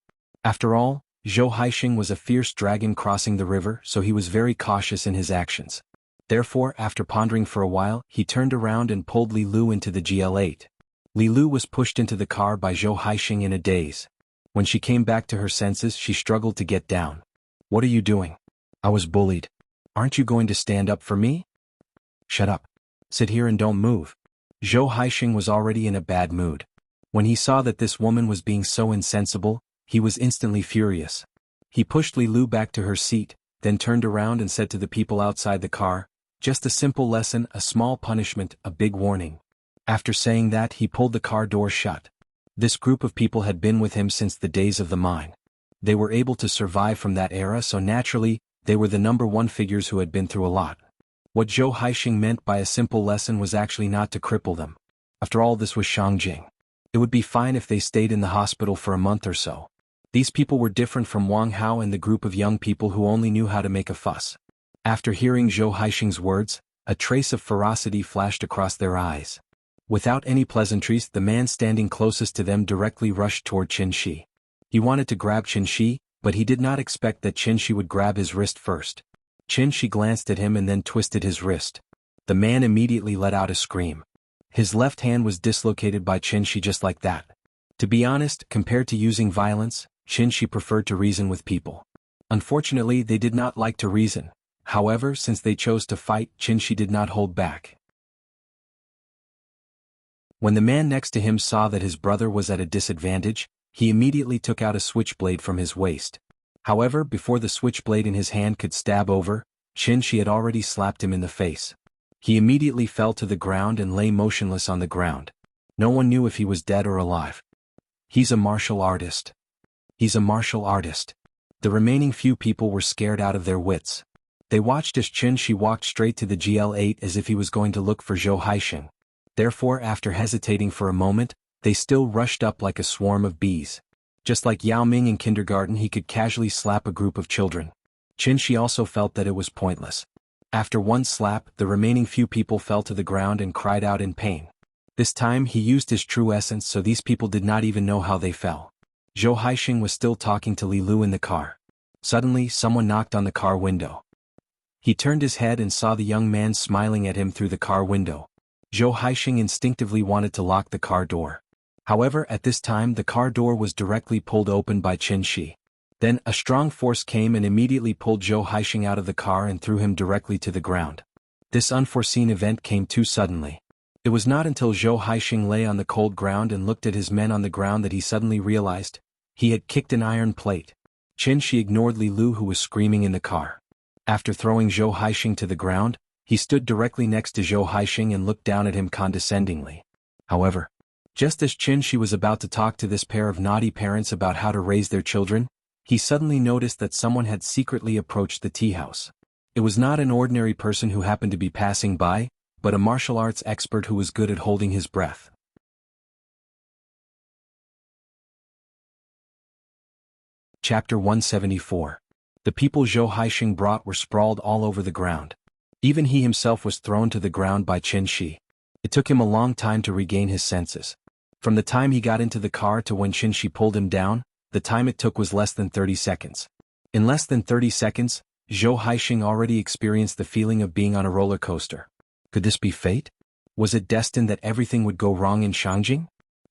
After all, Zhou Haixing was a fierce dragon crossing the river, so he was very cautious in his actions. Therefore, after pondering for a while, he turned around and pulled Li Lu into the GL8. Li Lu was pushed into the car by Zhou Haixing in a daze. When she came back to her senses, she struggled to get down. "What are you doing?" "I was bullied." "Aren't you going to stand up for me?" "Shut up. Sit here and don't move." Zhou Haixing was already in a bad mood. When he saw that this woman was being so insensible, he was instantly furious. He pushed Li Lu back to her seat, then turned around and said to the people outside the car, "Just a simple lesson, a small punishment, a big warning." After saying that, he pulled the car door shut. This group of people had been with him since the days of the mine. They were able to survive from that era, so naturally, they were the number one figures who had been through a lot. What Zhou Haixing meant by a simple lesson was actually not to cripple them. After all, this was Shangjing. It would be fine if they stayed in the hospital for a month or so. These people were different from Wang Hao and the group of young people who only knew how to make a fuss. After hearing Zhou Haixing's words, a trace of ferocity flashed across their eyes. Without any pleasantries, the man standing closest to them directly rushed toward Qin Shi. He wanted to grab Qin Shi, but he did not expect that Qin Shi would grab his wrist first. Qin Shi glanced at him and then twisted his wrist. The man immediately let out a scream. His left hand was dislocated by Qin Shi just like that. To be honest, compared to using violence, Qin Shi preferred to reason with people. Unfortunately, they did not like to reason. However, since they chose to fight, Qin Shi did not hold back. When the man next to him saw that his brother was at a disadvantage, he immediately took out a switchblade from his waist. However, before the switchblade in his hand could stab over, Qin Shi had already slapped him in the face. He immediately fell to the ground and lay motionless on the ground. No one knew if he was dead or alive. "He's a martial artist. He's a martial artist." The remaining few people were scared out of their wits. They watched as Qin Shi walked straight to the GL8 as if he was going to look for Zhou Haixing. Therefore, after hesitating for a moment, they still rushed up like a swarm of bees. Just like Yao Ming in kindergarten, he could casually slap a group of children. Qin Shi also felt that it was pointless. After one slap, the remaining few people fell to the ground and cried out in pain. This time he used his true essence, so these people did not even know how they fell. Zhou Haixing was still talking to Li Lu in the car. Suddenly, someone knocked on the car window. He turned his head and saw the young man smiling at him through the car window. Zhou Haixing instinctively wanted to lock the car door. However, at this time the car door was directly pulled open by Qin Shi. Then, a strong force came and immediately pulled Zhou Haixing out of the car and threw him directly to the ground. This unforeseen event came too suddenly. It was not until Zhou Haixing lay on the cold ground and looked at his men on the ground that he suddenly realized he had kicked an iron plate. Qin Shi ignored Li Lu, who was screaming in the car. After throwing Zhou Haixing to the ground, he stood directly next to Zhou Haixing and looked down at him condescendingly. However, just as Qin Shi was about to talk to this pair of naughty parents about how to raise their children, he suddenly noticed that someone had secretly approached the tea house. It was not an ordinary person who happened to be passing by, but a martial arts expert who was good at holding his breath. Chapter 174. The people Zhou Haixing brought were sprawled all over the ground. Even he himself was thrown to the ground by Qin Shi. It took him a long time to regain his senses. From the time he got into the car to when Qin Shi pulled him down, the time it took was less than 30 seconds. In less than 30 seconds, Zhou Haixing already experienced the feeling of being on a roller coaster. Could this be fate? Was it destined that everything would go wrong in Shangjing?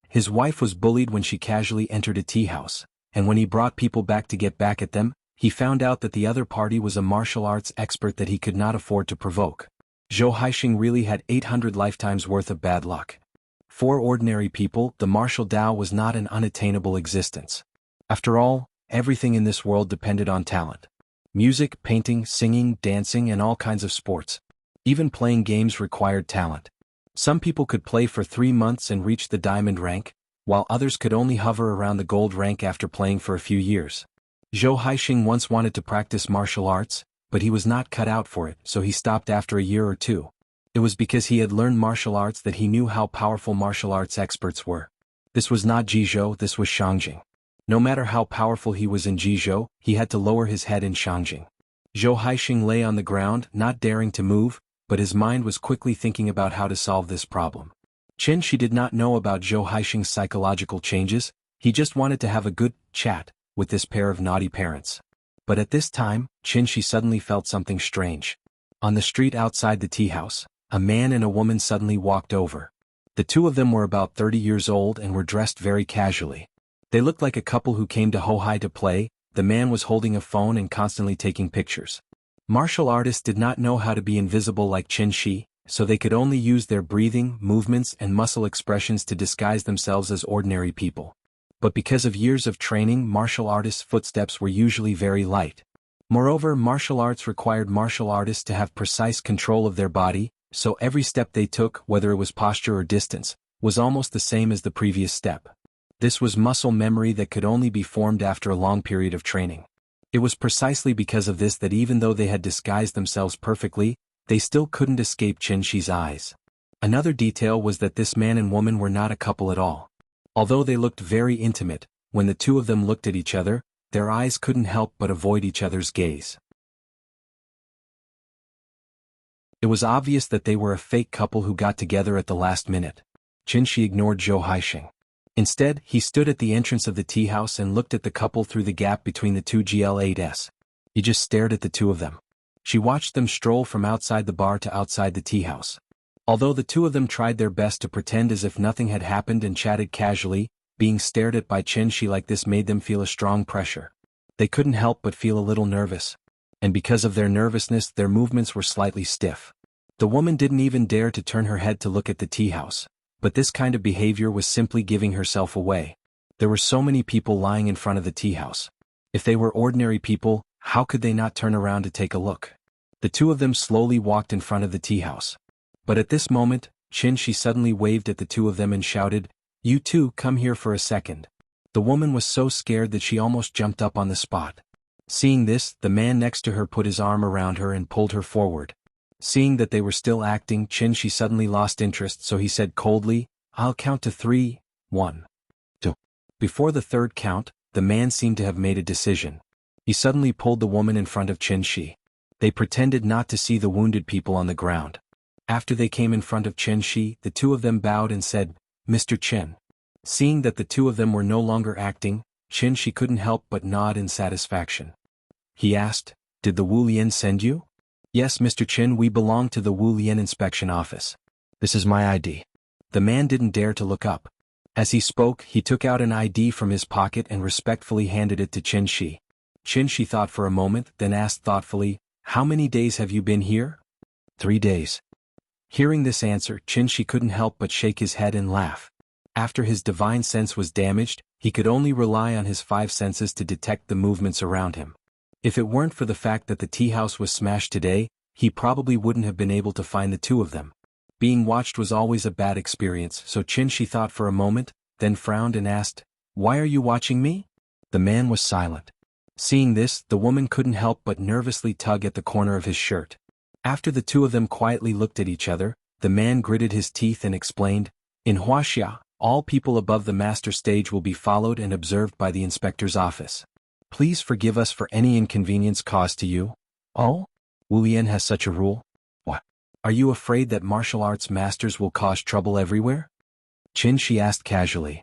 His wife was bullied when she casually entered a tea house, and when he brought people back to get back at them, he found out that the other party was a martial arts expert that he could not afford to provoke. Zhou Haixing really had 800 lifetimes worth of bad luck. For ordinary people, the martial Tao was not an unattainable existence. After all, everything in this world depended on talent. Music, painting, singing, dancing, and all kinds of sports. Even playing games required talent. Some people could play for 3 months and reach the diamond rank, while others could only hover around the gold rank after playing for a few years. Zhou Haixing once wanted to practice martial arts, but he was not cut out for it, so he stopped after a year or two. It was because he had learned martial arts that he knew how powerful martial arts experts were. This was not Jizhou, this was Shangjing. No matter how powerful he was in Jizhou, he had to lower his head in Shangjing. Zhou Haixing lay on the ground, not daring to move, but his mind was quickly thinking about how to solve this problem. Qin did not know about Zhou Haixing's psychological changes, he just wanted to have a good chat with this pair of naughty parents. But at this time, Qin suddenly felt something strange. On the street outside the tea house, a man and a woman suddenly walked over. The two of them were about 30 years old and were dressed very casually. They looked like a couple who came to Hohai to play. The man was holding a phone and constantly taking pictures. Martial artists did not know how to be invisible like Qin, so they could only use their breathing, movements, and muscle expressions to disguise themselves as ordinary people. But because of years of training, martial artists' footsteps were usually very light. Moreover, martial arts required martial artists to have precise control of their body, so every step they took, whether it was posture or distance, was almost the same as the previous step. This was muscle memory that could only be formed after a long period of training. It was precisely because of this that even though they had disguised themselves perfectly, they still couldn't escape Qin's eyes. Another detail was that this man and woman were not a couple at all. Although they looked very intimate, when the two of them looked at each other, their eyes couldn't help but avoid each other's gaze. It was obvious that they were a fake couple who got together at the last minute. Qin ignored Zhou Haixing. Instead, he stood at the entrance of the tea house and looked at the couple through the gap between the two GL8s. He just stared at the two of them. She watched them stroll from outside the bar to outside the tea house. Although the two of them tried their best to pretend as if nothing had happened and chatted casually, being stared at by Qin like this made them feel a strong pressure. They couldn't help but feel a little nervous. And because of their nervousness, their movements were slightly stiff. The woman didn't even dare to turn her head to look at the tea house. But this kind of behavior was simply giving herself away. There were so many people lying in front of the tea house. If they were ordinary people, how could they not turn around to take a look? The two of them slowly walked in front of the tea house. But at this moment, Qin suddenly waved at the two of them and shouted, "You two, come here for a second." The woman was so scared that she almost jumped up on the spot. Seeing this, the man next to her put his arm around her and pulled her forward. Seeing that they were still acting, Qin suddenly lost interest, so he said coldly, "I'll count to 3, 1, 2. Before the third count, the man seemed to have made a decision. He suddenly pulled the woman in front of Qin. They pretended not to see the wounded people on the ground. After they came in front of Qin, the two of them bowed and said, "Mr. Qin." Seeing that the two of them were no longer acting, Qin couldn't help but nod in satisfaction. He asked, "Did the Wu Lian send you?" "Yes, Mr. Qin, we belong to the Wu Lian inspection office. This is my ID." The man didn't dare to look up. As he spoke, he took out an ID from his pocket and respectfully handed it to Qin. Qin thought for a moment, then asked thoughtfully, "How many days have you been here?" 3 days. Hearing this answer, Qin couldn't help but shake his head and laugh. After his divine sense was damaged, he could only rely on his 5 senses to detect the movements around him. If it weren't for the fact that the tea house was smashed today, he probably wouldn't have been able to find the two of them. Being watched was always a bad experience, so Qin thought for a moment, then frowned and asked, "Why are you watching me?" The man was silent. Seeing this, the woman couldn't help but nervously tug at the corner of his shirt. After the two of them quietly looked at each other, the man gritted his teeth and explained, "In Wuxia, all people above the master stage will be followed and observed by the inspector's office. Please forgive us for any inconvenience caused to you." "Oh? Wu Lian has such a rule?" "What? Are you afraid that martial arts masters will cause trouble everywhere?" Qin asked casually.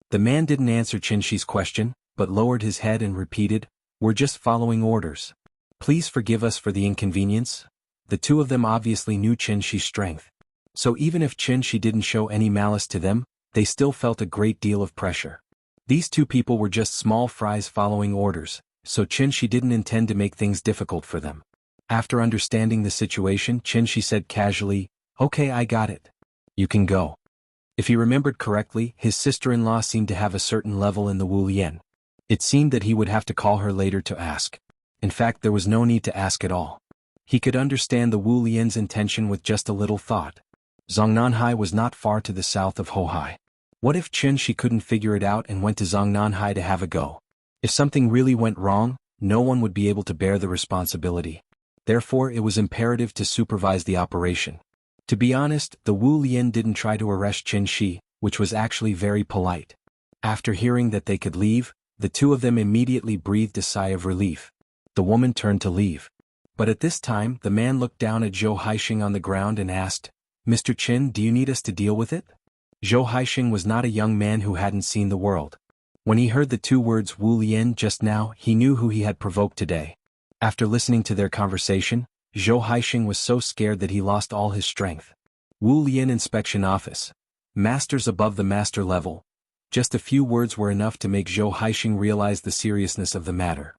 The man didn't answer Qin's question, but lowered his head and repeated, "We're just following orders. Please forgive us for the inconvenience." The two of them obviously knew Qin's strength. So even if Qin didn't show any malice to them, they still felt a great deal of pressure. These two people were just small fries following orders, so Qin didn't intend to make things difficult for them. After understanding the situation, Qin said casually, "Okay, I got it. You can go." If he remembered correctly, his sister-in-law seemed to have a certain level in the Wu Lian. It seemed that he would have to call her later to ask. In fact, there was no need to ask at all. He could understand the Wu Lian's intention with just a little thought. Zongnanhai was not far to the south of Hohai. What if Qin couldn't figure it out and went to Zongnanhai to have a go? If something really went wrong, no one would be able to bear the responsibility. Therefore, it was imperative to supervise the operation. To be honest, the Wu Lian didn't try to arrest Qin, which was actually very polite. After hearing that they could leave, the two of them immediately breathed a sigh of relief. The woman turned to leave. But at this time, the man looked down at Zhou Haixing on the ground and asked, "Mr. Qin, do you need us to deal with it?" Zhou Haixing was not a young man who hadn't seen the world. When he heard the two words Wu Lian just now, he knew who he had provoked today. After listening to their conversation, Zhou Haixing was so scared that he lost all his strength. Wu Lian Inspection Office. Masters above the master level. Just a few words were enough to make Zhou Haixing realize the seriousness of the matter.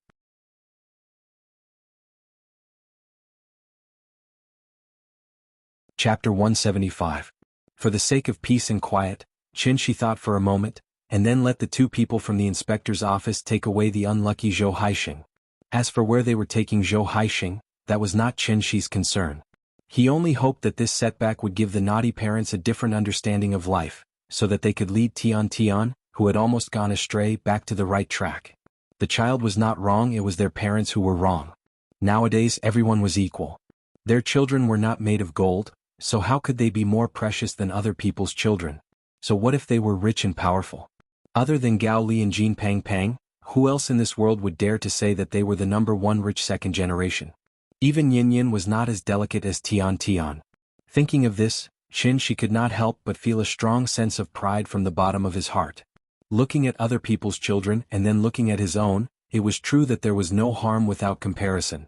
Chapter 175. For the sake of peace and quiet, Qin thought for a moment, and then let the two people from the inspector's office take away the unlucky Zhou Haixing. As for where they were taking Zhou Haixing, that was not Qin's concern. He only hoped that this setback would give the naughty parents a different understanding of life, so that they could lead Tian, who had almost gone astray, back to the right track. The child was not wrong, it was their parents who were wrong. Nowadays everyone was equal. Their children were not made of gold, so how could they be more precious than other people's children? So what if they were rich and powerful? Other than Gao Li and Jin Pang, who else in this world would dare to say that they were the number one rich second generation? Even Yin was not as delicate as Tian. Thinking of this, Qin could not help but feel a strong sense of pride from the bottom of his heart. Looking at other people's children and then looking at his own, it was true that there was no harm without comparison.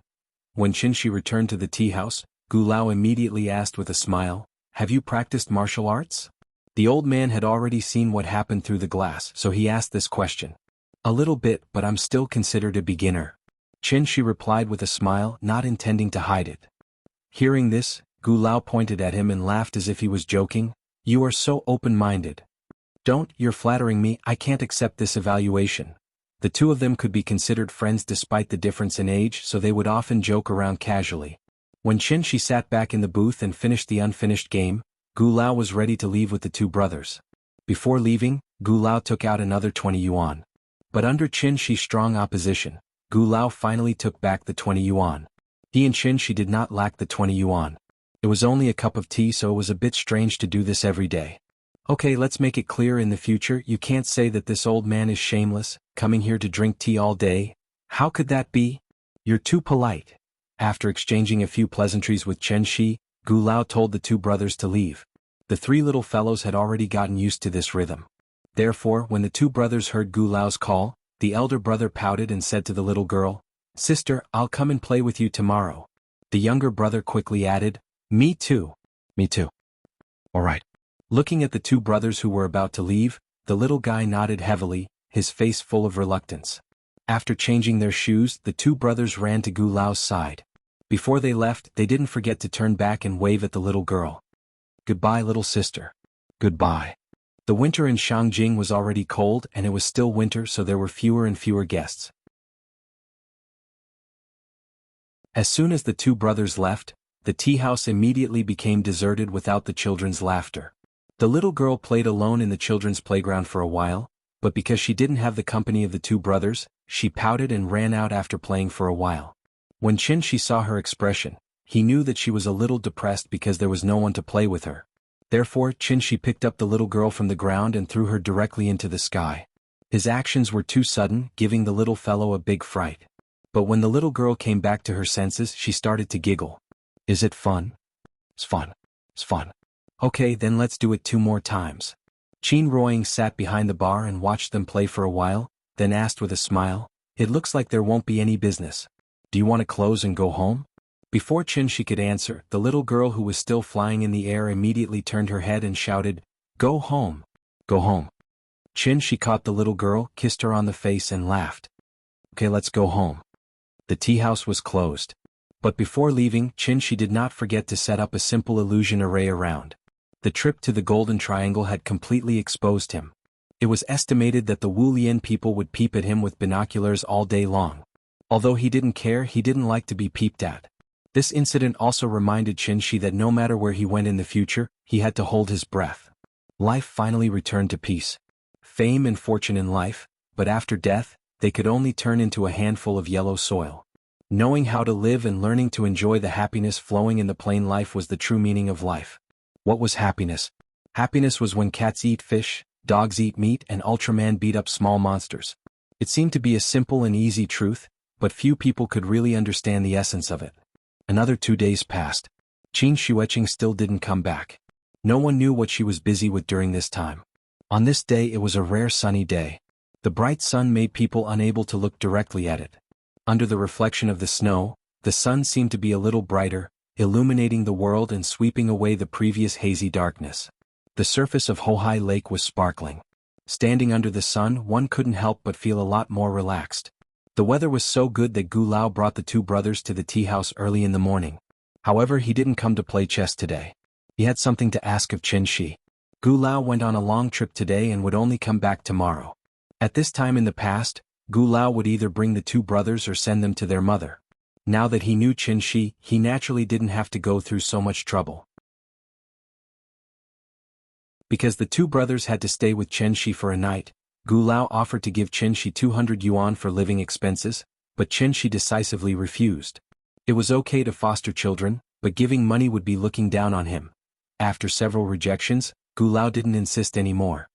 When Qin returned to the tea house, Gu Lao immediately asked with a smile, "Have you practiced martial arts?" The old man had already seen what happened through the glass, so he asked this question. "A little bit, but I'm still considered a beginner." Qin replied with a smile, not intending to hide it. Hearing this, Gu Lao pointed at him and laughed as if he was joking. "You are so open-minded." You're flattering me, I can't accept this evaluation." The two of them could be considered friends despite the difference in age, so they would often joke around casually. When Qin sat back in the booth and finished the unfinished game, Gu Lao was ready to leave with the two brothers. Before leaving, Gu Lao took out another 20 yuan. But under Qin's strong opposition, Gu Lao finally took back the 20 yuan. He and Qin did not lack the 20 yuan. It was only a cup of tea, so it was a bit strange to do this every day. "Okay, let's make it clear in the future, you can't say that this old man is shameless, coming here to drink tea all day. How could that be? You're too polite." After exchanging a few pleasantries with Qin, Gu Lao told the two brothers to leave. The three little fellows had already gotten used to this rhythm. Therefore, when the two brothers heard Gu Lao's call, the elder brother pouted and said to the little girl, "Sister, I'll come and play with you tomorrow." The younger brother quickly added, "Me too." "Me too." "All right." Looking at the two brothers who were about to leave, the little guy nodded heavily, his face full of reluctance. After changing their shoes, the two brothers ran to Gu Lao's side. Before they left, they didn't forget to turn back and wave at the little girl. "Goodbye, little sister." "Goodbye." The winter in Shangjing was already cold and it was still winter, so there were fewer and fewer guests. As soon as the two brothers left, the tea house immediately became deserted without the children's laughter. The little girl played alone in the children's playground for a while, but because she didn't have the company of the two brothers, she pouted and ran out after playing for a while. When Qin saw her expression, he knew that she was a little depressed because there was no one to play with her. Therefore, Qin picked up the little girl from the ground and threw her directly into the sky. His actions were too sudden, giving the little fellow a big fright. But when the little girl came back to her senses, she started to giggle. "Is it fun?" "It's fun. It's fun." "Okay, then let's do it 2 more times." Qin Roying sat behind the bar and watched them play for a while, then asked with a smile, "It looks like there won't be any business. Do you want to close and go home?" Before Qin could answer, the little girl who was still flying in the air immediately turned her head and shouted, "Go home! Go home!" Qin caught the little girl, kissed her on the face and laughed. Okay, let's go home. The tea house was closed. But before leaving, Qin did not forget to set up a simple illusion array around. The trip to the Golden Triangle had completely exposed him. It was estimated that the Wulian people would peep at him with binoculars all day long. Although he didn't care, he didn't like to be peeped at. This incident also reminded Qin that no matter where he went in the future, he had to hold his breath. Life finally returned to peace. Fame and fortune in life, but after death, they could only turn into a handful of yellow soil. Knowing how to live and learning to enjoy the happiness flowing in the plain life was the true meaning of life. What was happiness? Happiness was when cats eat fish, dogs eat meat, and Ultraman beat up small monsters. It seemed to be a simple and easy truth, but few people could really understand the essence of it. Another 2 days passed. Qin Xueqing still didn't come back. No one knew what she was busy with during this time. On this day it was a rare sunny day. The bright sun made people unable to look directly at it. Under the reflection of the snow, the sun seemed to be a little brighter, illuminating the world and sweeping away the previous hazy darkness. The surface of Hohai Lake was sparkling. Standing under the sun, one couldn't help but feel a lot more relaxed. The weather was so good that Gu Lao brought the two brothers to the tea house early in the morning. However, he didn't come to play chess today. He had something to ask of Qin. Gu Lao went on a long trip today and would only come back tomorrow. At this time in the past, Gu Lao would either bring the two brothers or send them to their mother. Now that he knew Qin, he naturally didn't have to go through so much trouble. Because the two brothers had to stay with Qin for a night, Gu Lao offered to give Qin 200 yuan for living expenses, but Qin decisively refused. It was okay to foster children, but giving money would be looking down on him. After several rejections, Gu Lao didn't insist anymore.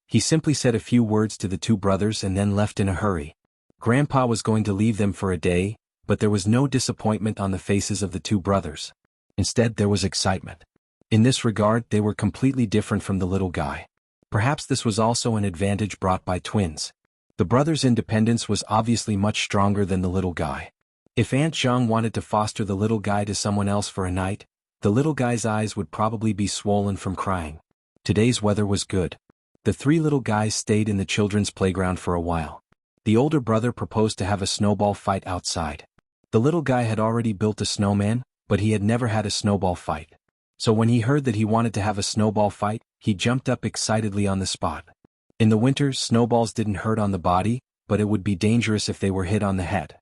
He simply said a few words to the two brothers and then left in a hurry. Grandpa was going to leave them for a day, but there was no disappointment on the faces of the two brothers. Instead, there was excitement. In this regard, they were completely different from the little guy. Perhaps this was also an advantage brought by twins. The brothers' independence was obviously much stronger than the little guy. If Aunt Zhang wanted to foster the little guy to someone else for a night, the little guy's eyes would probably be swollen from crying. Today's weather was good. The three little guys stayed in the children's playground for a while. The older brother proposed to have a snowball fight outside. The little guy had already built a snowman, but he had never had a snowball fight. So when he heard that he wanted to have a snowball fight, he jumped up excitedly on the spot. In the winter, snowballs didn't hurt on the body, but it would be dangerous if they were hit on the head.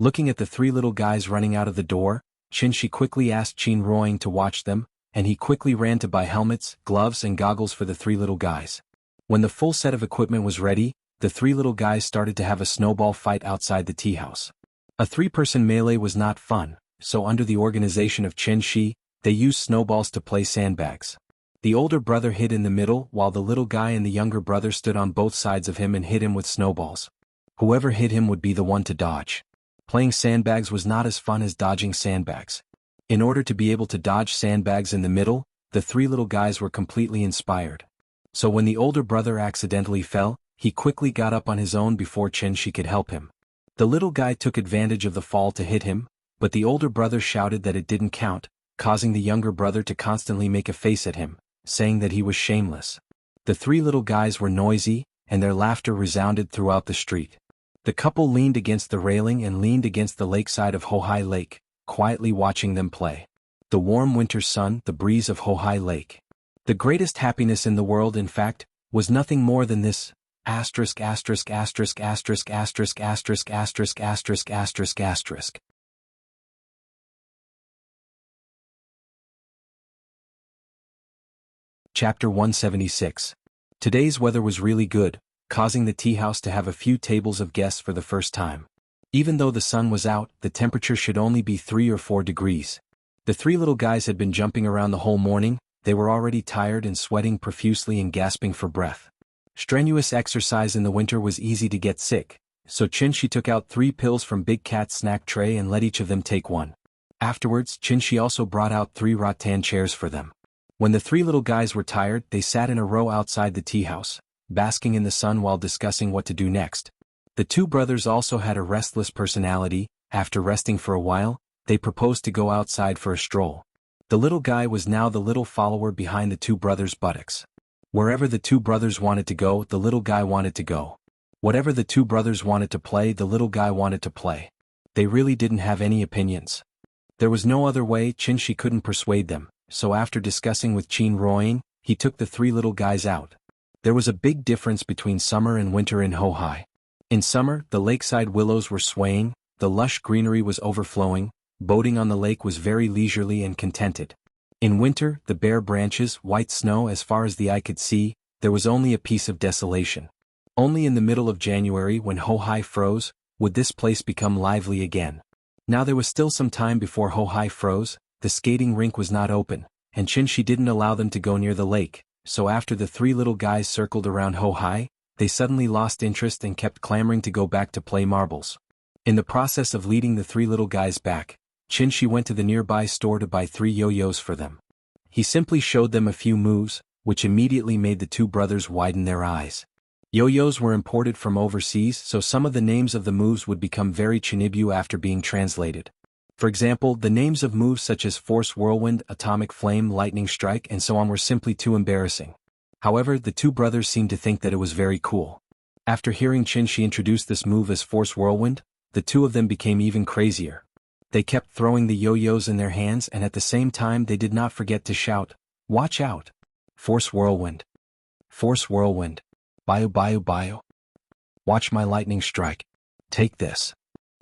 Looking at the three little guys running out of the door, Qin quickly asked Qin Ruoying to watch them, and he quickly ran to buy helmets, gloves and goggles for the three little guys. When the full set of equipment was ready, the three little guys started to have a snowball fight outside the tea house. A three-person melee was not fun, so under the organization of Qin, they used snowballs to play sandbags. The older brother hid in the middle while the little guy and the younger brother stood on both sides of him and hit him with snowballs. Whoever hit him would be the one to dodge. Playing sandbags was not as fun as dodging sandbags. In order to be able to dodge sandbags in the middle, the three little guys were completely inspired. So when the older brother accidentally fell, he quickly got up on his own before Qin could help him. The little guy took advantage of the fall to hit him, but the older brother shouted that it didn't count, causing the younger brother to constantly make a face at him, saying that he was shameless. The three little guys were noisy, and their laughter resounded throughout the street. The couple leaned against the railing and leaned against the lakeside of Hohai Lake, quietly watching them play. The warm winter sun, the breeze of Hohai Lake. The greatest happiness in the world, in fact, was nothing more than this. Asterisk asterisk asterisk asterisk asterisk asterisk asterisk asterisk asterisk asterisk. Chapter 176. Today's weather was really good, causing the tea house to have a few tables of guests for the first time. Even though the sun was out, the temperature should only be 3 or 4 degrees. The three little guys had been jumping around the whole morning. They were already tired and sweating profusely and gasping for breath. Strenuous exercise in the winter was easy to get sick, so Qin took out 3 pills from Big Cat's snack tray and let each of them take one. Afterwards, Qin also brought out 3 rattan chairs for them. When the three little guys were tired, they sat in a row outside the tea house, basking in the sun while discussing what to do next. The two brothers also had a restless personality. After resting for a while, they proposed to go outside for a stroll. The little guy was now the little follower behind the two brothers' buttocks. Wherever the two brothers wanted to go, the little guy wanted to go. Whatever the two brothers wanted to play, the little guy wanted to play. They really didn't have any opinions. There was no other way. Qin couldn't persuade them, so after discussing with Qin Ruoying, he took the three little guys out. There was a big difference between summer and winter in Hohai. In summer, the lakeside willows were swaying, the lush greenery was overflowing, boating on the lake was very leisurely and contented. In winter, the bare branches, white snow as far as the eye could see, there was only a piece of desolation. Only in the middle of January, when Hohai froze, would this place become lively again. Now there was still some time before Hohai froze, the skating rink was not open, and Qin didn't allow them to go near the lake, so after the three little guys circled around Hohai, they suddenly lost interest and kept clamoring to go back to play marbles. In the process of leading the three little guys back, Qin went to the nearby store to buy 3 yo-yos for them. He simply showed them a few moves, which immediately made the two brothers widen their eyes. Yo-yos were imported from overseas, so some of the names of the moves would become very Chinibyu after being translated. For example, the names of moves such as Force Whirlwind, Atomic Flame, Lightning Strike, and so on were simply too embarrassing. However, the two brothers seemed to think that it was very cool. After hearing Qin introduce this move as Force Whirlwind, the two of them became even crazier. They kept throwing the yo-yos in their hands, and at the same time they did not forget to shout, "Watch out! Force Whirlwind! Force Whirlwind! Bio bio bio! Watch my lightning strike! Take this!"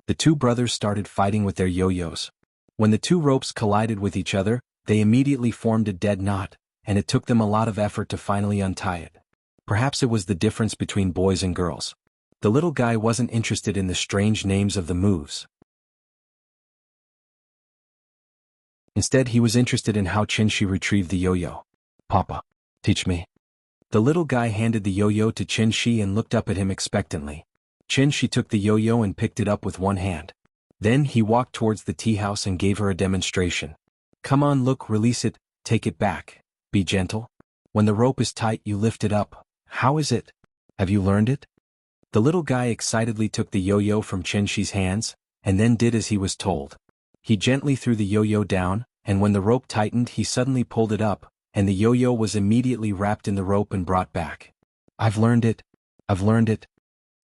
The two brothers started fighting with their yo-yos. When the two ropes collided with each other, they immediately formed a dead knot, and it took them a lot of effort to finally untie it. Perhaps it was the difference between boys and girls. The little guy wasn't interested in the strange names of the moves. Instead, he was interested in how Qin retrieved the yo-yo. "Papa, teach me." The little guy handed the yo-yo to Qin and looked up at him expectantly. Qin took the yo-yo and picked it up with one hand. Then he walked towards the tea house and gave her a demonstration. "Come on, look, release it, take it back. Be gentle. When the rope is tight, you lift it up. How is it? Have you learned it?" The little guy excitedly took the yo-yo from Qin's hands, and then did as he was told. He gently threw the yo-yo down, and when the rope tightened, he suddenly pulled it up, and the yo-yo was immediately wrapped in the rope and brought back. "I've learned it. I've learned it."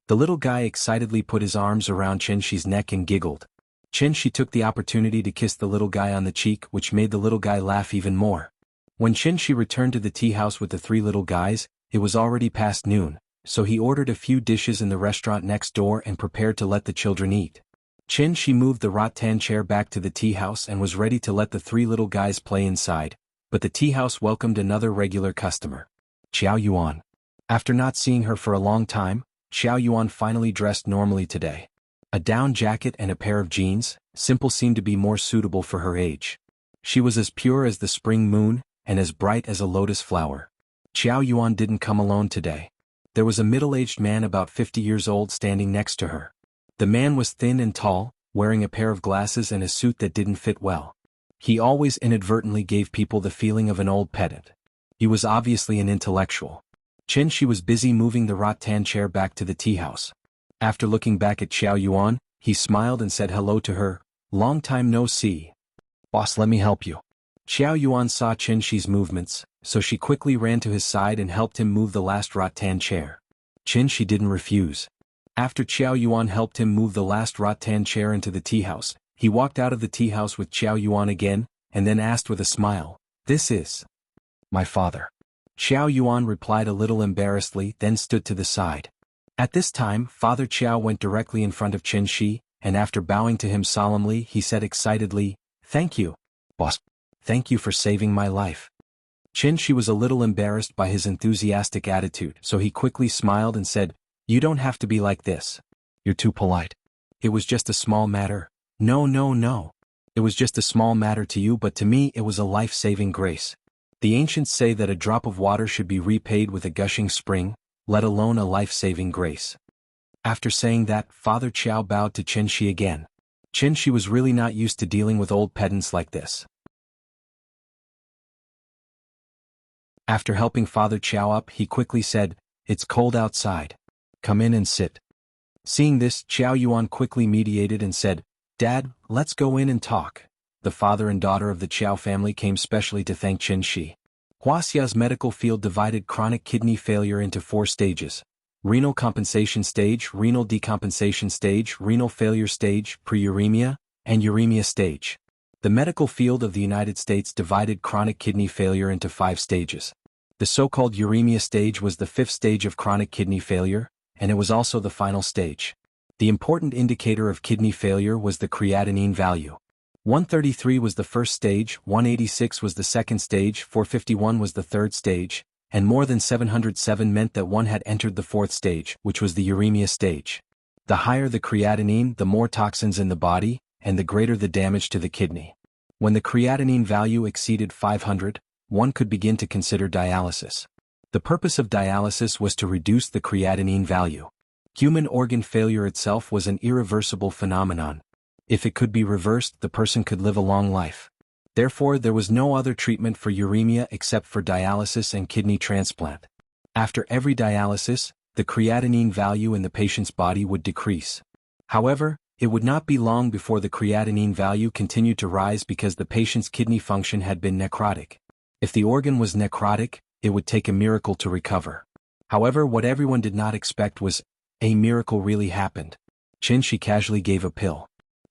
The little guy excitedly put his arms around Qin's neck and giggled. Qin took the opportunity to kiss the little guy on the cheek, which made the little guy laugh even more. When Qin returned to the tea house with the three little guys, it was already past noon, so he ordered a few dishes in the restaurant next door and prepared to let the children eat. Qin moved the rattan chair back to the tea house and was ready to let the three little guys play inside, but the tea house welcomed another regular customer. Xiao Yuan. After not seeing her for a long time, Xiao Yuan finally dressed normally today. A down jacket and a pair of jeans, simple, seemed to be more suitable for her age. She was as pure as the spring moon, and as bright as a lotus flower. Xiao Yuan didn't come alone today. There was a middle-aged man about 50 years old standing next to her. The man was thin and tall, wearing a pair of glasses and a suit that didn't fit well. He always inadvertently gave people the feeling of an old pedant. He was obviously an intellectual. Qin was busy moving the rattan chair back to the tea house. After looking back at Xiao Yuan, he smiled and said hello to her. "Long time no see. Boss, let me help you." Xiao Yuan saw Qin's movements, so she quickly ran to his side and helped him move the last rattan chair. Qin didn't refuse. After Xiao Yuan helped him move the last rattan chair into the tea house, he walked out of the tea house with Xiao Yuan again, and then asked with a smile, "This is my father." Xiao Yuan replied a little embarrassedly, then stood to the side. At this time, Father Qiao went directly in front of Qin, and after bowing to him solemnly, he said excitedly, "Thank you, boss. Thank you for saving my life." Qin was a little embarrassed by his enthusiastic attitude, so he quickly smiled and said, "You don't have to be like this. You're too polite. It was just a small matter." No. It was just a small matter to you, but to me it was a life-saving grace. The ancients say that a drop of water should be repaid with a gushing spring, let alone a life-saving grace. After saying that, Father Qiao bowed to Qin again. Qin was really not used to dealing with old pedants like this. After helping Father Qiao up, he quickly said, "It's cold outside. Come in and sit." Seeing this, Xiao Yuan quickly mediated and said, "Dad, let's go in and talk." The father and daughter of the Qiao family came specially to thank Qin. Wuxia's medical field divided chronic kidney failure into 4 stages: renal compensation stage, renal decompensation stage, renal failure stage, preuremia, and uremia stage. The medical field of the United States divided chronic kidney failure into 5 stages. The so-called uremia stage was the 5th stage of chronic kidney failure, and it was also the final stage. The important indicator of kidney failure was the creatinine value. 133 was the first stage, 186 was the second stage, 451 was the third stage, and more than 707 meant that one had entered the 4th stage, which was the uremia stage. The higher the creatinine, the more toxins in the body, and the greater the damage to the kidney. When the creatinine value exceeded 500, one could begin to consider dialysis. The purpose of dialysis was to reduce the creatinine value. Human organ failure itself was an irreversible phenomenon. If it could be reversed, the person could live a long life. Therefore, there was no other treatment for uremia except for dialysis and kidney transplant. After every dialysis, the creatinine value in the patient's body would decrease. However, it would not be long before the creatinine value continued to rise because the patient's kidney function had been necrotic. If the organ was necrotic, it would take a miracle to recover. However, what everyone did not expect was, a miracle really happened. Qin casually gave a pill.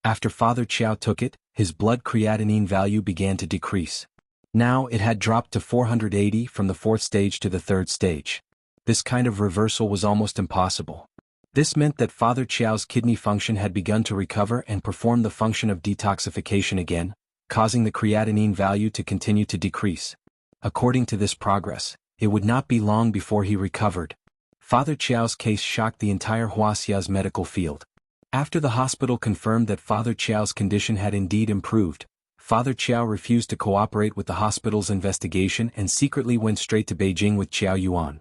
After Father Chiao took it, his blood creatinine value began to decrease. Now it had dropped to 480 from the 4th stage to the 3rd stage. This kind of reversal was almost impossible. This meant that Father Chiao's kidney function had begun to recover and perform the function of detoxification again, causing the creatinine value to continue to decrease. According to this progress, it would not be long before he recovered. Father Chiao's case shocked the entire Wuxia's medical field. After the hospital confirmed that Father Chiao's condition had indeed improved, Father Chiao refused to cooperate with the hospital's investigation and secretly went straight to Beijing with Qiao Yuan.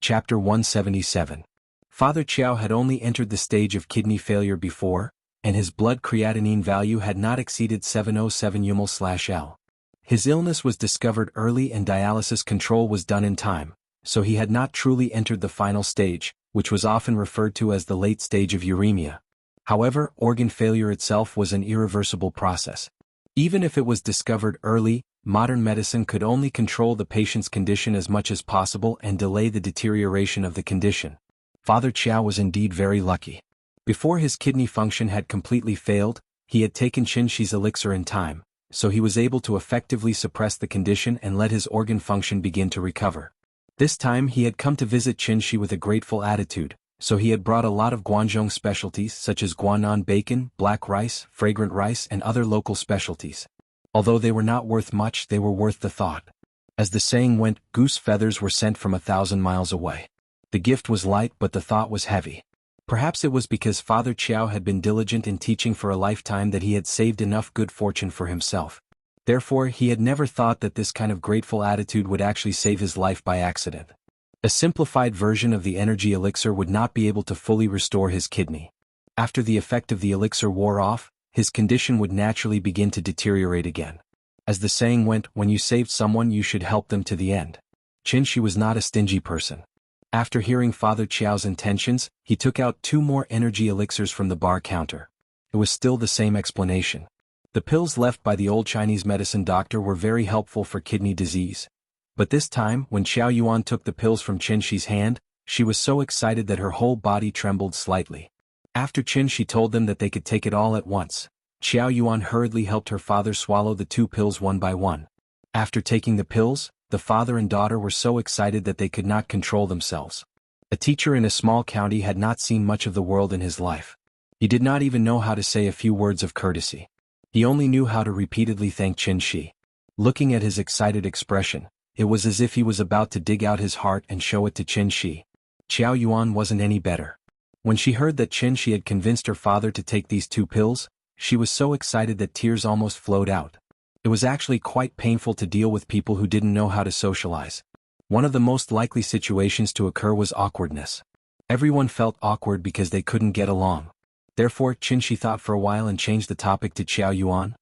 Chapter 177. Father Chiao had only entered the stage of kidney failure before, and his blood creatinine value had not exceeded 707 UML/L. His illness was discovered early and dialysis control was done in time, so he had not truly entered the final stage, which was often referred to as the late stage of uremia. However, organ failure itself was an irreversible process. Even if it was discovered early, modern medicine could only control the patient's condition as much as possible and delay the deterioration of the condition. Father Chiao was indeed very lucky. Before his kidney function had completely failed, he had taken Qin's elixir in time, so he was able to effectively suppress the condition and let his organ function begin to recover. This time he had come to visit Qin with a grateful attitude, so he had brought a lot of Guangzhou specialties such as Guanan bacon, black rice, fragrant rice and other local specialties. Although they were not worth much, they were worth the thought. As the saying went, goose feathers were sent from 1,000 miles away. The gift was light but the thought was heavy. Perhaps it was because Father Chiao had been diligent in teaching for a lifetime that he had saved enough good fortune for himself. Therefore, he had never thought that this kind of grateful attitude would actually save his life by accident. A simplified version of the energy elixir would not be able to fully restore his kidney. After the effect of the elixir wore off, his condition would naturally begin to deteriorate again. As the saying went, when you saved someone you should help them to the end. Qin was not a stingy person. After hearing Father Chiao's intentions, he took out 2 more energy elixirs from the bar counter. It was still the same explanation. The pills left by the old Chinese medicine doctor were very helpful for kidney disease. But this time, when Qiao Yuan took the pills from Qin's hand, she was so excited that her whole body trembled slightly. After Qin told them that they could take it all at once, Qiao Yuan hurriedly helped her father swallow the 2 pills one by one. After taking the pills, the father and daughter were so excited that they could not control themselves. A teacher in a small county had not seen much of the world in his life. He did not even know how to say a few words of courtesy. He only knew how to repeatedly thank Qin. Looking at his excited expression, it was as if he was about to dig out his heart and show it to Qin. Qiao Yuan wasn't any better. When she heard that Qin had convinced her father to take these 2 pills, she was so excited that tears almost flowed out. It was actually quite painful to deal with people who didn't know how to socialize. One of the most likely situations to occur was awkwardness. Everyone felt awkward because they couldn't get along. Therefore, Qin thought for a while and changed the topic to Qiao Yuan.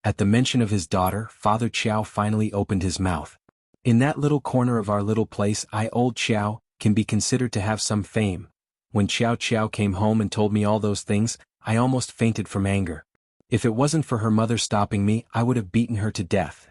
At the mention of his daughter, Father Chiao finally opened his mouth. In that little corner of our little place, old Chiao, can be considered to have some fame, When Xiao Qiao came home and told me all those things, I almost fainted from anger. If it wasn't for her mother stopping me, I would have beaten her to death.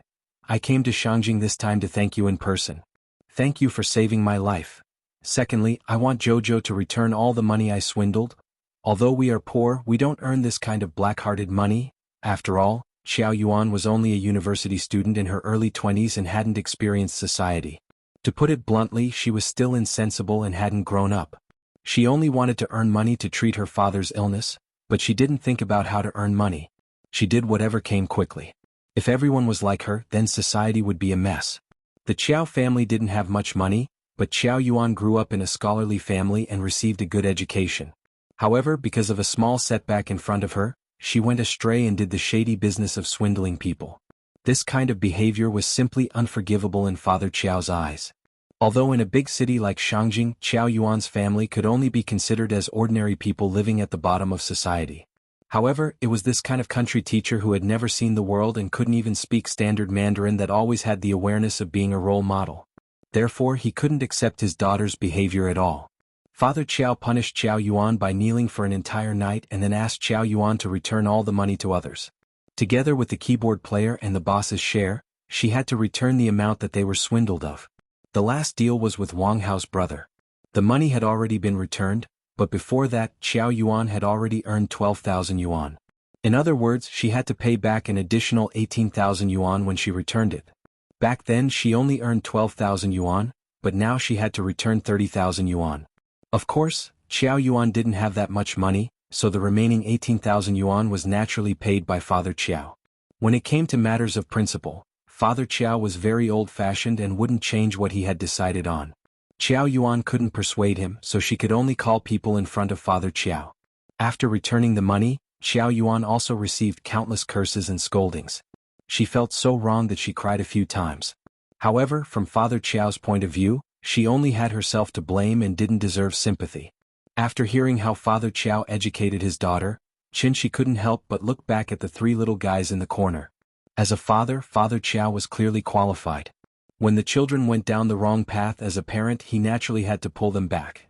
I came to Shangjing this time to thank you in person. Thank you for saving my life. Secondly, I want Jojo to return all the money I swindled. Although we are poor, we don't earn this kind of black-hearted money. After all, Xiao Yuan was only a university student in her early 20s and hadn't experienced society. To put it bluntly, she was still insensible and hadn't grown up. She only wanted to earn money to treat her father's illness, but she didn't think about how to earn money. She did whatever came quickly. If everyone was like her, then society would be a mess. The Qiao family didn't have much money, but Xiao Yuan grew up in a scholarly family and received a good education. However, because of a small setback in front of her, she went astray and did the shady business of swindling people. This kind of behavior was simply unforgivable in Father Qiao's eyes. Although in a big city like Shangjing, Xiao Yuan's family could only be considered as ordinary people living at the bottom of society. However, it was this kind of country teacher who had never seen the world and couldn't even speak standard Mandarin that always had the awareness of being a role model. Therefore, he couldn't accept his daughter's behavior at all. Father Qiao punished Xiao Yuan by kneeling for an entire night and then asked Xiao Yuan to return all the money to others. Together with the keyboard player and the boss's share, she had to return the amount that they were swindled of. The last deal was with Wang Hao's brother. The money had already been returned, but before that, Xiao Yuan had already earned 12,000 yuan. In other words, she had to pay back an additional 18,000 yuan when she returned it. Back then she only earned 12,000 yuan, but now she had to return 30,000 yuan. Of course, Xiao Yuan didn't have that much money, so the remaining 18,000 yuan was naturally paid by Father Qiao. When it came to matters of principle, Father Qiao was very old-fashioned and wouldn't change what he had decided on. Xiao Yuan couldn't persuade him, so she could only call people in front of Father Qiao. After returning the money, Xiao Yuan also received countless curses and scoldings. She felt so wrong that she cried a few times. However, from Father Qiao's point of view, she only had herself to blame and didn't deserve sympathy. After hearing how Father Qiao educated his daughter, she couldn't help but look back at the three little guys in the corner. As a father, Father Qiao was clearly qualified. When the children went down the wrong path as a parent, he naturally had to pull them back.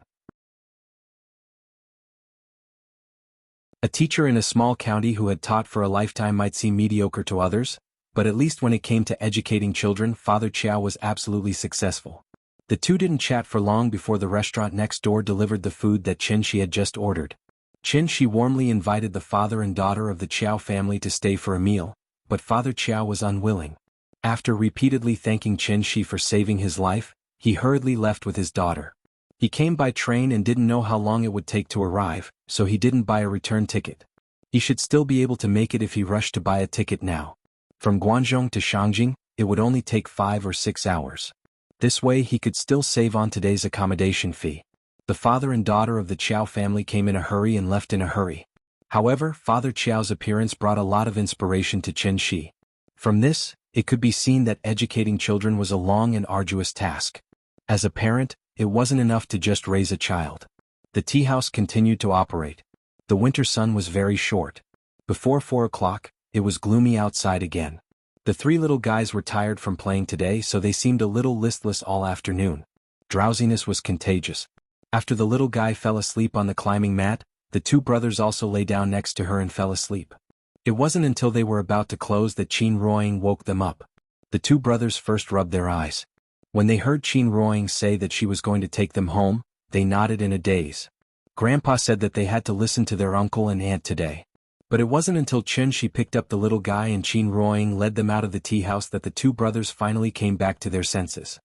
A teacher in a small county who had taught for a lifetime might seem mediocre to others, but at least when it came to educating children, Father Qiao was absolutely successful. The two didn't chat for long before the restaurant next door delivered the food that Qin had just ordered. Qin warmly invited the father and daughter of the Qiao family to stay for a meal, but Father Qiao was unwilling. After repeatedly thanking Qin for saving his life, he hurriedly left with his daughter. He came by train and didn't know how long it would take to arrive, so he didn't buy a return ticket. He should still be able to make it if he rushed to buy a ticket now. From Guangzhou to Shangjing, it would only take 5 or 6 hours. This way he could still save on today's accommodation fee. The father and daughter of the Qiao family came in a hurry and left in a hurry. However, Father Qiao's appearance brought a lot of inspiration to Qin. From this, it could be seen that educating children was a long and arduous task. As a parent, it wasn't enough to just raise a child. The tea house continued to operate. The winter sun was very short. Before 4 o'clock, it was gloomy outside again. The three little guys were tired from playing today, so they seemed a little listless all afternoon. Drowsiness was contagious. After the little guy fell asleep on the climbing mat, the two brothers also lay down next to her and fell asleep. It wasn't until they were about to close that Qin Ruoying woke them up. The two brothers first rubbed their eyes. When they heard Qin Ruoying say that she was going to take them home, they nodded in a daze. Grandpa said that they had to listen to their uncle and aunt today. But it wasn't until Qin picked up the little guy and Qin Ruoying led them out of the tea house that the two brothers finally came back to their senses.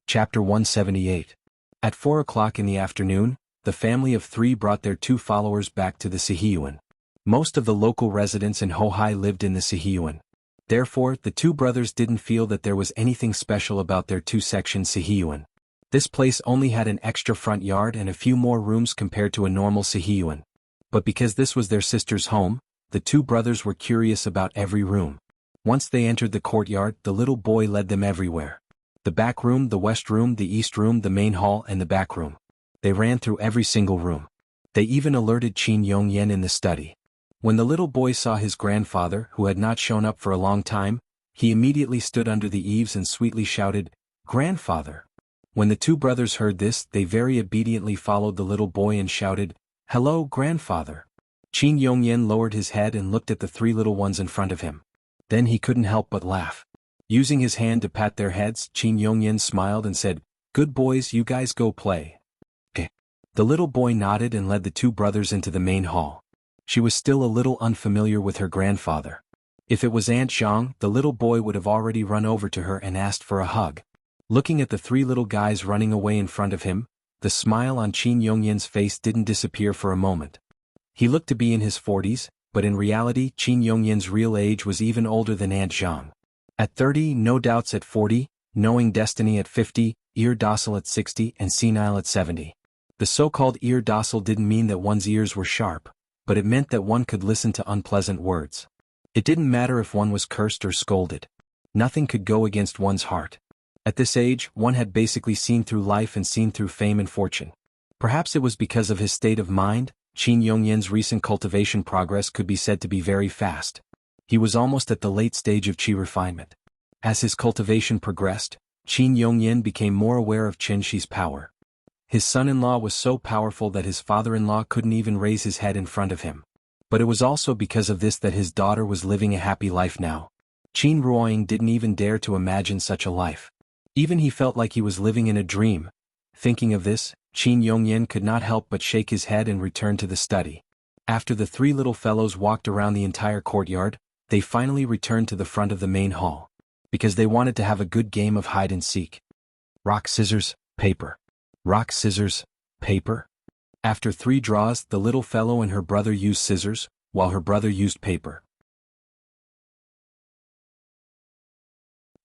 Chapter 178. At 4 o'clock in the afternoon, the family of 3 brought their 2 followers back to the Sihiyuan. Most of the local residents in Hohai lived in the Sihiyuan. Therefore, the 2 brothers didn't feel that there was anything special about their 2-section Sihiyuan. This place only had an extra front yard and a few more rooms compared to a normal Sihiyuan. But because this was their sister's home, the 2 brothers were curious about every room. Once they entered the courtyard, the little boy led them everywhere. The back room, the west room, the east room, the main hall, and the back room. They ran through every single room. They even alerted Qin Yongyan in the study. When the little boy saw his grandfather, who had not shown up for a long time, he immediately stood under the eaves and sweetly shouted, "Grandfather!" When the two brothers heard this, they very obediently followed the little boy and shouted, "Hello, grandfather!" Qin Yongyan lowered his head and looked at the three little ones in front of him. Then he couldn't help but laugh. Using his hand to pat their heads, Qin Yongyan smiled and said, "Good boys, you guys go play." Okay. The little boy nodded and led the two brothers into the main hall. She was still a little unfamiliar with her grandfather. If it was Aunt Zhang, the little boy would have already run over to her and asked for a hug. Looking at the three little guys running away in front of him, the smile on Qin Yongyan's face didn't disappear for a moment. He looked to be in his 40s, but in reality Qin Yongyan's real age was even older than Aunt Zhang. At 30, no doubts; at 40, knowing destiny; at 50, ear docile; at 60, and senile; at 70. The so-called ear docile didn't mean that one's ears were sharp, but it meant that one could listen to unpleasant words. It didn't matter if one was cursed or scolded. Nothing could go against one's heart. At this age, one had basically seen through life and seen through fame and fortune. Perhaps it was because of his state of mind. Qin Yongyan's recent cultivation progress could be said to be very fast. He was almost at the late stage of qi refinement. As his cultivation progressed, Qin Yongyan became more aware of Qin Shi's power. His son-in-law was so powerful that his father-in-law couldn't even raise his head in front of him. But it was also because of this that his daughter was living a happy life now. Qin Ruoying didn't even dare to imagine such a life. Even he felt like he was living in a dream. Thinking of this, Qin Yongyan could not help but shake his head and return to the study. After the three little fellows walked around the entire courtyard, they finally returned to the front of the main hall. Because they wanted to have a good game of hide and seek. Rock, scissors, paper. Rock, scissors, paper. After 3 draws, the little fellow and her brother used scissors, while her brother used paper.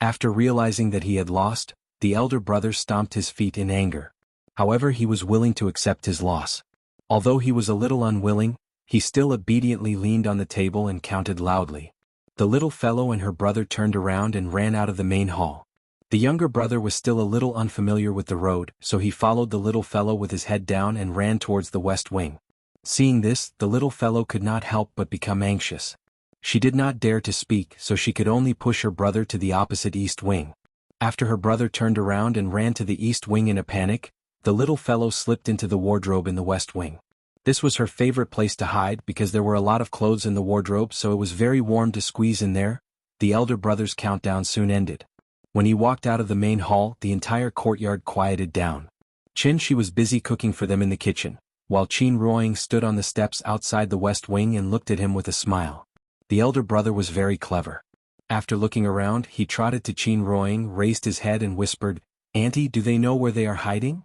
After realizing that he had lost, the elder brother stomped his feet in anger. However, he was willing to accept his loss. Although he was a little unwilling, he still obediently leaned on the table and counted loudly. The little fellow and her brother turned around and ran out of the main hall. The younger brother was still a little unfamiliar with the road, so he followed the little fellow with his head down and ran towards the west wing. Seeing this, the little fellow could not help but become anxious. She did not dare to speak, so she could only push her brother to the opposite east wing. After her brother turned around and ran to the east wing in a panic, the little fellow slipped into the wardrobe in the west wing. This was her favorite place to hide because there were a lot of clothes in the wardrobe, so it was very warm to squeeze in there. The elder brother's countdown soon ended. When he walked out of the main hall, the entire courtyard quieted down. Qin Shi was busy cooking for them in the kitchen, while Qin Ruoying stood on the steps outside the west wing and looked at him with a smile. The elder brother was very clever. After looking around, he trotted to Qin Ruoying, raised his head and whispered, "Auntie, do they know where they are hiding?"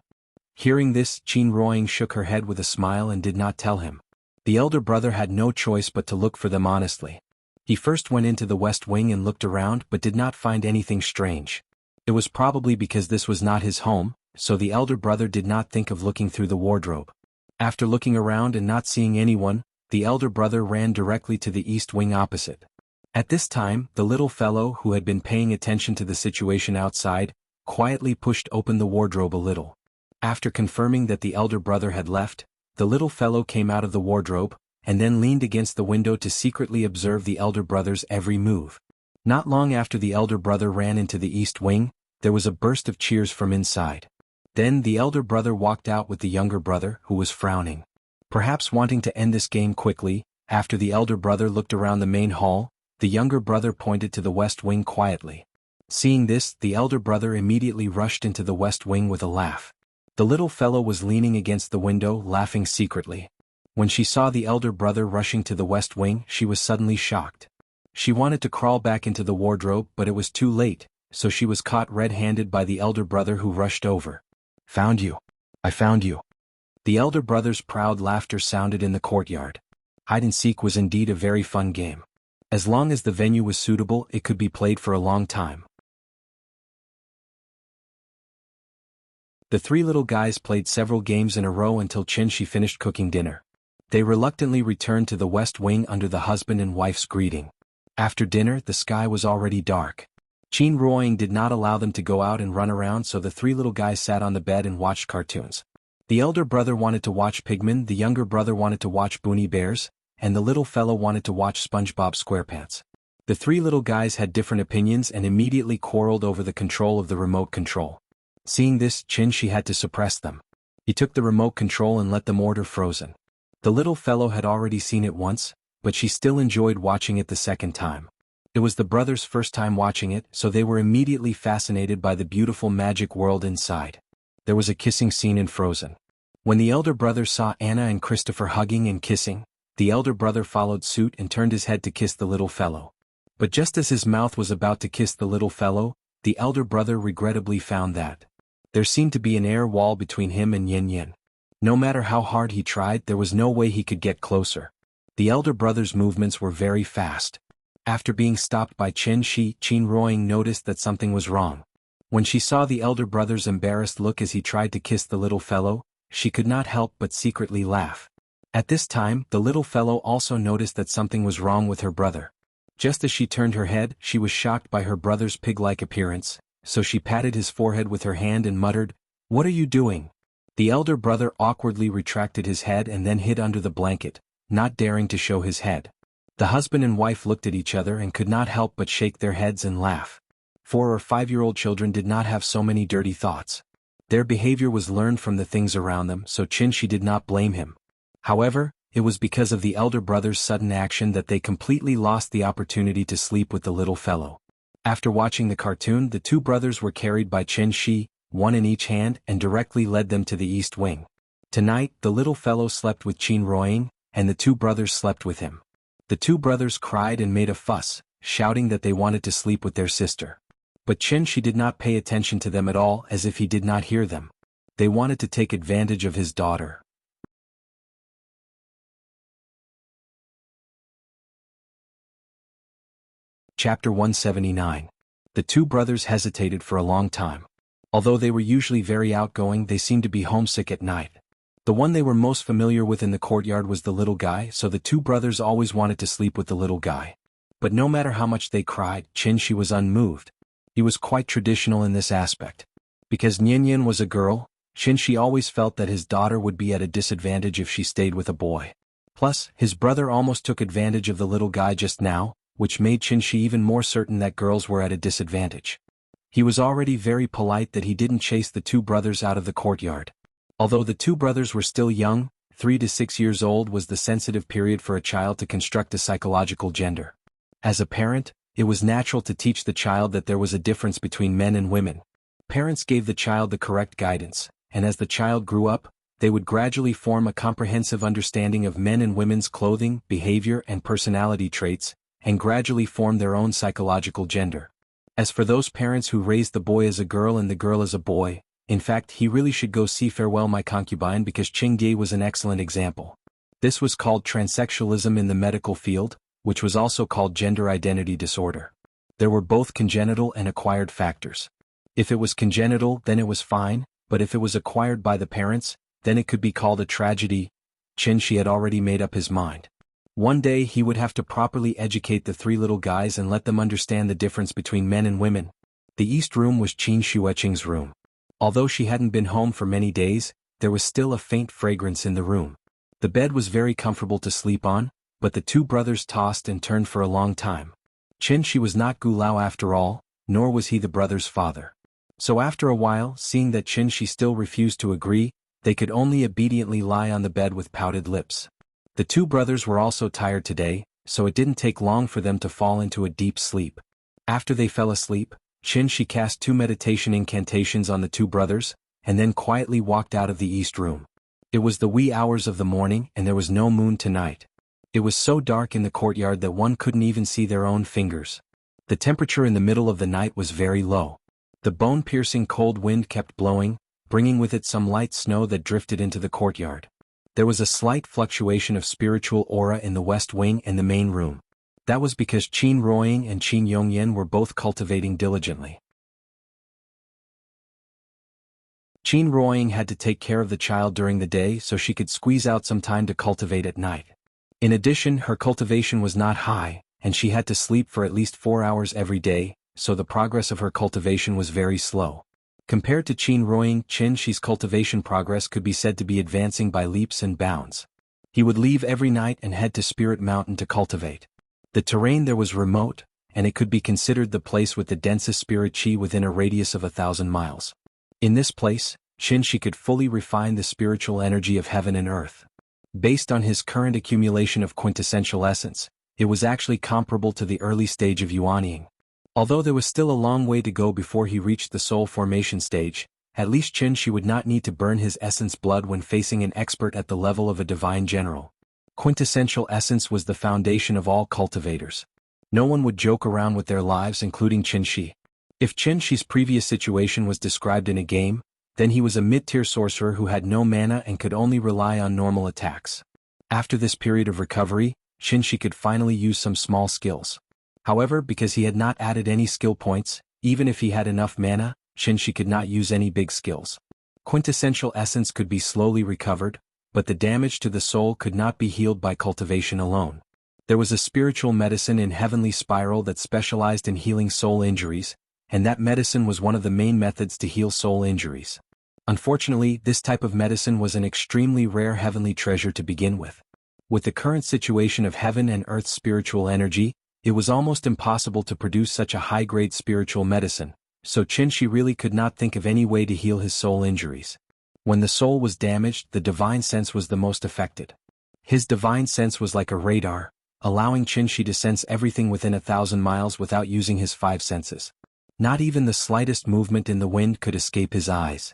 Hearing this, Qin Ruoying shook her head with a smile and did not tell him. The elder brother had no choice but to look for them honestly. He first went into the west wing and looked around but did not find anything strange. It was probably because this was not his home, so the elder brother did not think of looking through the wardrobe. After looking around and not seeing anyone, the elder brother ran directly to the east wing opposite. At this time, the little fellow who had been paying attention to the situation outside, quietly pushed open the wardrobe a little. After confirming that the elder brother had left, the little fellow came out of the wardrobe, and then leaned against the window to secretly observe the elder brother's every move. Not long after the elder brother ran into the east wing, there was a burst of cheers from inside. Then the elder brother walked out with the younger brother, who was frowning. Perhaps wanting to end this game quickly, after the elder brother looked around the main hall, the younger brother pointed to the west wing quietly. Seeing this, the elder brother immediately rushed into the west wing with a laugh. The little fellow was leaning against the window, laughing secretly. When she saw the elder brother rushing to the west wing, she was suddenly shocked. She wanted to crawl back into the wardrobe, but it was too late, so she was caught red-handed by the elder brother, who rushed over. "Found you. I found you." The elder brother's proud laughter sounded in the courtyard. Hide-and-seek was indeed a very fun game. As long as the venue was suitable, it could be played for a long time. The 3 little guys played several games in a row until Qin Shi finished cooking dinner. They reluctantly returned to the west wing under the husband and wife's greeting. After dinner, the sky was already dark. Qin Ruoying did not allow them to go out and run around, so the 3 little guys sat on the bed and watched cartoons. The elder brother wanted to watch Pigman, the younger brother wanted to watch Boonie Bears, and the little fellow wanted to watch SpongeBob SquarePants. The three little guys had different opinions and immediately quarreled over the control of the remote control. Seeing this, Qin had to suppress them. He took the remote control and let them order frozen. The little fellow had already seen it once, but she still enjoyed watching it the second time. It was the brothers' first time watching it, so they were immediately fascinated by the beautiful magic world inside. There was a kissing scene in Frozen. When the elder brother saw Anna and Christopher hugging and kissing, the elder brother followed suit and turned his head to kiss the little fellow. But just as his mouth was about to kiss the little fellow, the elder brother regrettably found that there seemed to be an air wall between him and Yin Yin. No matter how hard he tried, there was no way he could get closer. The elder brother's movements were very fast. After being stopped by Qin Ruoying noticed that something was wrong. When she saw the elder brother's embarrassed look as he tried to kiss the little fellow, she could not help but secretly laugh. At this time, the little fellow also noticed that something was wrong with her brother. Just as she turned her head, she was shocked by her brother's pig-like appearance, so she patted his forehead with her hand and muttered, "What are you doing?" The elder brother awkwardly retracted his head and then hid under the blanket, not daring to show his head. The husband and wife looked at each other and could not help but shake their heads and laugh. 4 or 5-year-old children did not have so many dirty thoughts. Their behavior was learned from the things around them, so Qin did not blame him. However, it was because of the elder brother's sudden action that they completely lost the opportunity to sleep with the little fellow. After watching the cartoon, the two brothers were carried by Qin, one in each hand, and directly led them to the east wing. Tonight, the little fellow slept with Qin Ruoying, and the two brothers slept with him. The two brothers cried and made a fuss, shouting that they wanted to sleep with their sister. But Qin did not pay attention to them at all, as if he did not hear them. They wanted to take advantage of his daughter. Chapter 179. The two brothers hesitated for a long time. Although they were usually very outgoing, they seemed to be homesick at night. The one they were most familiar with in the courtyard was the little guy, so the two brothers always wanted to sleep with the little guy. But no matter how much they cried, Qin was unmoved. He was quite traditional in this aspect. Because Yin was a girl, Qin always felt that his daughter would be at a disadvantage if she stayed with a boy. Plus, his brother almost took advantage of the little guy just now, which made Qin even more certain that girls were at a disadvantage. He was already very polite that he didn't chase the two brothers out of the courtyard. Although the two brothers were still young, 3 to 6 years old was the sensitive period for a child to construct a psychological gender. As a parent, it was natural to teach the child that there was a difference between men and women. Parents gave the child the correct guidance, and as the child grew up, they would gradually form a comprehensive understanding of men and women's clothing, behavior, and personality traits, and gradually form their own psychological gender. As for those parents who raised the boy as a girl and the girl as a boy, in fact, he really should go see Farewell My Concubine, because Qing was an excellent example. This was called transsexualism in the medical field, which was also called gender identity disorder. There were both congenital and acquired factors. If it was congenital, then it was fine, but if it was acquired by the parents, then it could be called a tragedy. Qin had already made up his mind. One day he would have to properly educate the three little guys and let them understand the difference between men and women. The east room was Qin Xueqing's room. Although she hadn't been home for many days, there was still a faint fragrance in the room. The bed was very comfortable to sleep on, but the two brothers tossed and turned for a long time. Qin was not Gulao after all, nor was he the brother's father. So after a while, seeing that Qin still refused to agree, they could only obediently lie on the bed with pouted lips. The two brothers were also tired today, so it didn't take long for them to fall into a deep sleep. After they fell asleep, Qin cast 2 meditation incantations on the two brothers, and then quietly walked out of the east room. It was the wee hours of the morning and there was no moon tonight. It was so dark in the courtyard that one couldn't even see their own fingers. The temperature in the middle of the night was very low. The bone-piercing cold wind kept blowing, bringing with it some light snow that drifted into the courtyard. There was a slight fluctuation of spiritual aura in the west wing and the main room. That was because Qin Ruoying and Qin Yongyan were both cultivating diligently. Qin Ruoying had to take care of the child during the day so she could squeeze out some time to cultivate at night. In addition, her cultivation was not high, and she had to sleep for at least 4 hours every day, so the progress of her cultivation was very slow. Compared to Qin Ruoying, Qin's cultivation progress could be said to be advancing by leaps and bounds. He would leave every night and head to Spirit Mountain to cultivate. The terrain there was remote, and it could be considered the place with the densest spirit qi within a radius of 1,000 miles. In this place, Qin could fully refine the spiritual energy of heaven and earth. Based on his current accumulation of quintessential essence, it was actually comparable to the early stage of Yuanying. Although there was still a long way to go before he reached the soul formation stage, at least Qin would not need to burn his essence blood when facing an expert at the level of a divine general. Quintessential essence was the foundation of all cultivators. No one would joke around with their lives, including Qin. If Qin previous situation was described in a game, then he was a mid-tier sorcerer who had no mana and could only rely on normal attacks. After this period of recovery, Qin could finally use some small skills. However, because he had not added any skill points, even if he had enough mana, Qin could not use any big skills. Quintessential essence could be slowly recovered, but the damage to the soul could not be healed by cultivation alone. There was a spiritual medicine in Heavenly Spiral that specialized in healing soul injuries, and that medicine was one of the main methods to heal soul injuries. Unfortunately, this type of medicine was an extremely rare heavenly treasure to begin with. With the current situation of heaven and earth's spiritual energy, it was almost impossible to produce such a high-grade spiritual medicine, so Qin really could not think of any way to heal his soul injuries. When the soul was damaged, the divine sense was the most affected. His divine sense was like a radar, allowing Qin to sense everything within 1,000 miles without using his 5 senses. Not even the slightest movement in the wind could escape his eyes.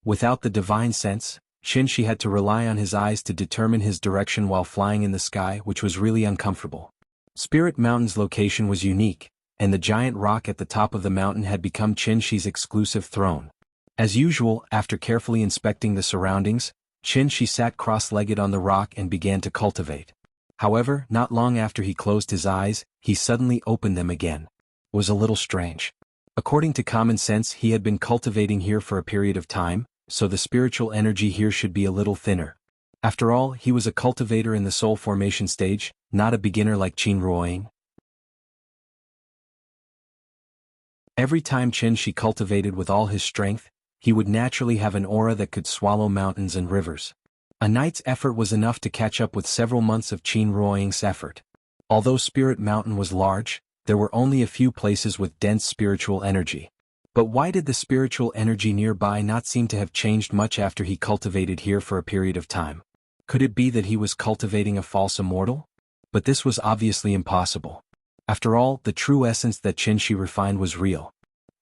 Without the divine sense, Qin had to rely on his eyes to determine his direction while flying in the sky, which was really uncomfortable. Spirit Mountain's location was unique, and the giant rock at the top of the mountain had become Qin's exclusive throne. As usual, after carefully inspecting the surroundings, Qin sat cross-legged on the rock and began to cultivate. However, not long after he closed his eyes, he suddenly opened them again. It was a little strange. According to common sense, he had been cultivating here for a period of time, so the spiritual energy here should be a little thinner. After all, he was a cultivator in the soul formation stage, not a beginner like Qin Ruoying. Every time Qin cultivated with all his strength, he would naturally have an aura that could swallow mountains and rivers. A night's effort was enough to catch up with several months of Qin Ruoying's effort. Although Spirit Mountain was large, there were only a few places with dense spiritual energy. But why did the spiritual energy nearby not seem to have changed much after he cultivated here for a period of time? Could it be that he was cultivating a false immortal? But this was obviously impossible. After all, the true essence that Qin refined was real.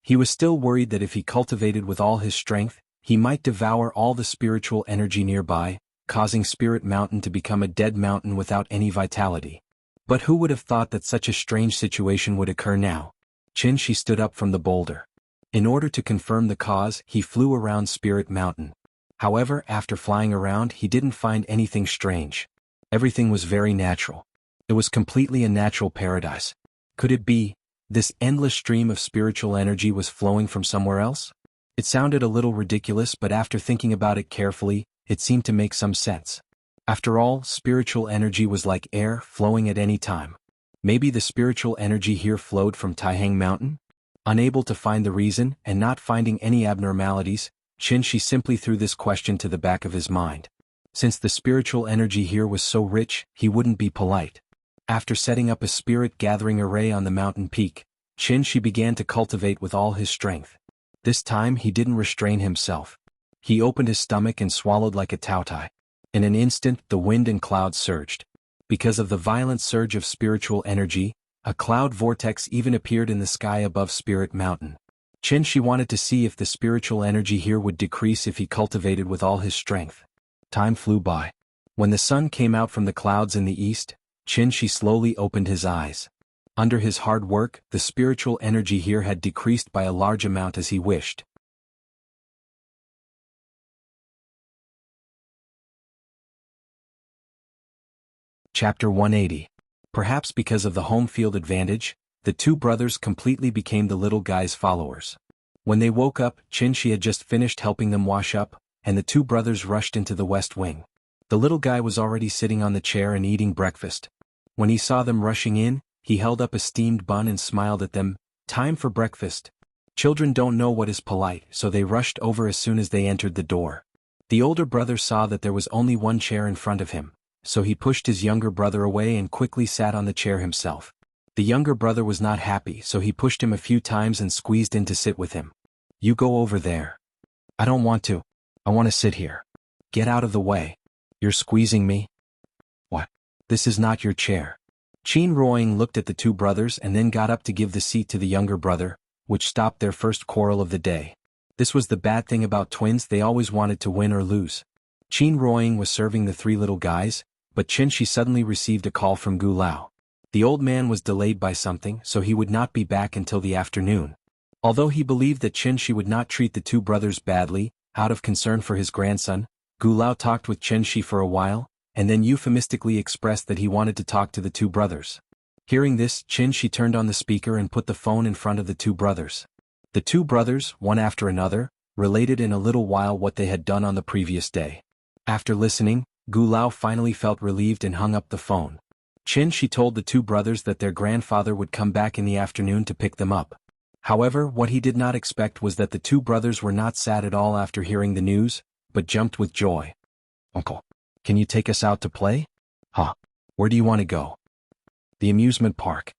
He was still worried that if he cultivated with all his strength, he might devour all the spiritual energy nearby, causing Spirit Mountain to become a dead mountain without any vitality. But who would have thought that such a strange situation would occur now? Qin stood up from the boulder. In order to confirm the cause, he flew around Spirit Mountain. However, after flying around, he didn't find anything strange. Everything was very natural. It was completely a natural paradise. Could it be this endless stream of spiritual energy was flowing from somewhere else? It sounded a little ridiculous, but after thinking about it carefully, it seemed to make some sense. After all, spiritual energy was like air flowing at any time. Maybe the spiritual energy here flowed from Taihang Mountain? Unable to find the reason and not finding any abnormalities, Qin simply threw this question to the back of his mind. Since the spiritual energy here was so rich, he wouldn't be polite. After setting up a spirit gathering array on the mountain peak, Qin began to cultivate with all his strength. This time he didn't restrain himself. He opened his stomach and swallowed like a tautai. In an instant, the wind and clouds surged. Because of the violent surge of spiritual energy, a cloud vortex even appeared in the sky above Spirit Mountain. Qin wanted to see if the spiritual energy here would decrease if he cultivated with all his strength. Time flew by. When the sun came out from the clouds in the east, Qin slowly opened his eyes. Under his hard work, the spiritual energy here had decreased by a large amount as he wished. Chapter 180. Perhaps because of the home field advantage, the two brothers completely became the little guy's followers. When they woke up, Qin had just finished helping them wash up, and the two brothers rushed into the west wing. The little guy was already sitting on the chair and eating breakfast. When he saw them rushing in, he held up a steamed bun and smiled at them. Time for breakfast. Children don't know what is polite, so they rushed over as soon as they entered the door. The older brother saw that there was only one chair in front of him, so he pushed his younger brother away and quickly sat on the chair himself. The younger brother was not happy, so he pushed him a few times and squeezed in to sit with him. You go over there. I don't want to. I want to sit here. Get out of the way. You're squeezing me? What? This is not your chair. Qin Ruoying looked at the two brothers and then got up to give the seat to the younger brother, which stopped their first quarrel of the day. This was the bad thing about twins, they always wanted to win or lose. Qin Ruoying was serving the three little guys, but Qin suddenly received a call from Gu Lao. The old man was delayed by something, so he would not be back until the afternoon. Although he believed that Qin would not treat the two brothers badly, out of concern for his grandson, Gu Lao talked with Qin for a while, and then euphemistically expressed that he wanted to talk to the two brothers. Hearing this, Qin turned on the speaker and put the phone in front of the two brothers. The two brothers, one after another, related in a little while what they had done on the previous day. After listening, Gu Lao finally felt relieved and hung up the phone. Qin told the two brothers that their grandfather would come back in the afternoon to pick them up. However, what he did not expect was that the two brothers were not sad at all after hearing the news, but jumped with joy. Uncle, can you take us out to play? Huh? Where do you want to go? The amusement park.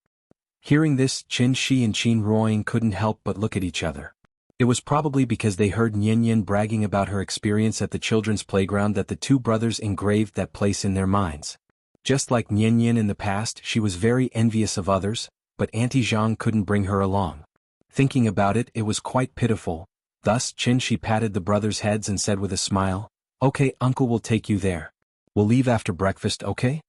Hearing this, Qin and Qin Ruoying couldn't help but look at each other. It was probably because they heard Nian bragging about her experience at the children's playground that the two brothers engraved that place in their minds. Just like Nian in the past, she was very envious of others, but Auntie Zhang couldn't bring her along. Thinking about it, it was quite pitiful. Thus, Qin patted the brothers' heads and said with a smile, "Okay, Uncle will take you there. We'll leave after breakfast, okay?"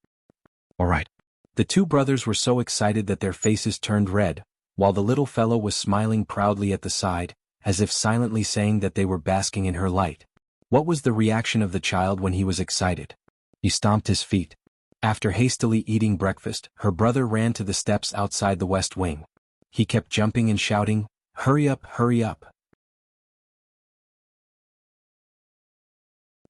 "All right." The two brothers were so excited that their faces turned red, while the little fellow was smiling proudly at the side, as if silently saying that they were basking in her light. What was the reaction of the child when he was excited? He stomped his feet. After hastily eating breakfast, her brother ran to the steps outside the west wing. He kept jumping and shouting, "Hurry up, hurry up."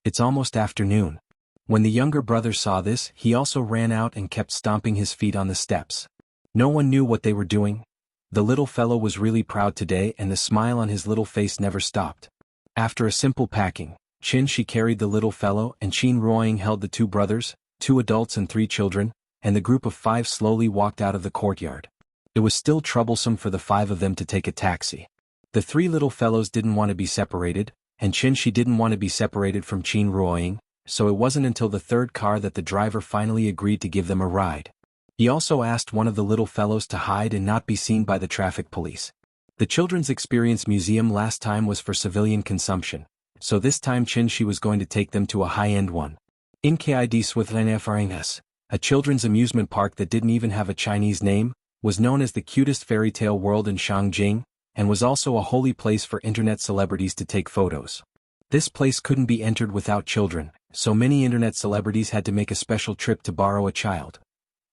It's almost afternoon. When the younger brother saw this, he also ran out and kept stomping his feet on the steps. No one knew what they were doing. The little fellow was really proud today and the smile on his little face never stopped. After a simple packing, Qin carried the little fellow and Qin Ruoying held the two brothers, 2 adults and 3 children, and the group of 5 slowly walked out of the courtyard. It was still troublesome for the 5 of them to take a taxi. The 3 little fellows didn't want to be separated, and Qin didn't want to be separated from Qin Ruoying, so it wasn't until the 3rd car that the driver finally agreed to give them a ride. He also asked one of the little fellows to hide and not be seen by the traffic police. The Children's Experience Museum last time was for civilian consumption, so this time Qin was going to take them to a high-end one. In Kid Swithlanafringus, a children's amusement park that didn't even have a Chinese name, was known as the cutest fairy tale world in Shangjing, and was also a holy place for internet celebrities to take photos. This place couldn't be entered without children, so many internet celebrities had to make a special trip to borrow a child.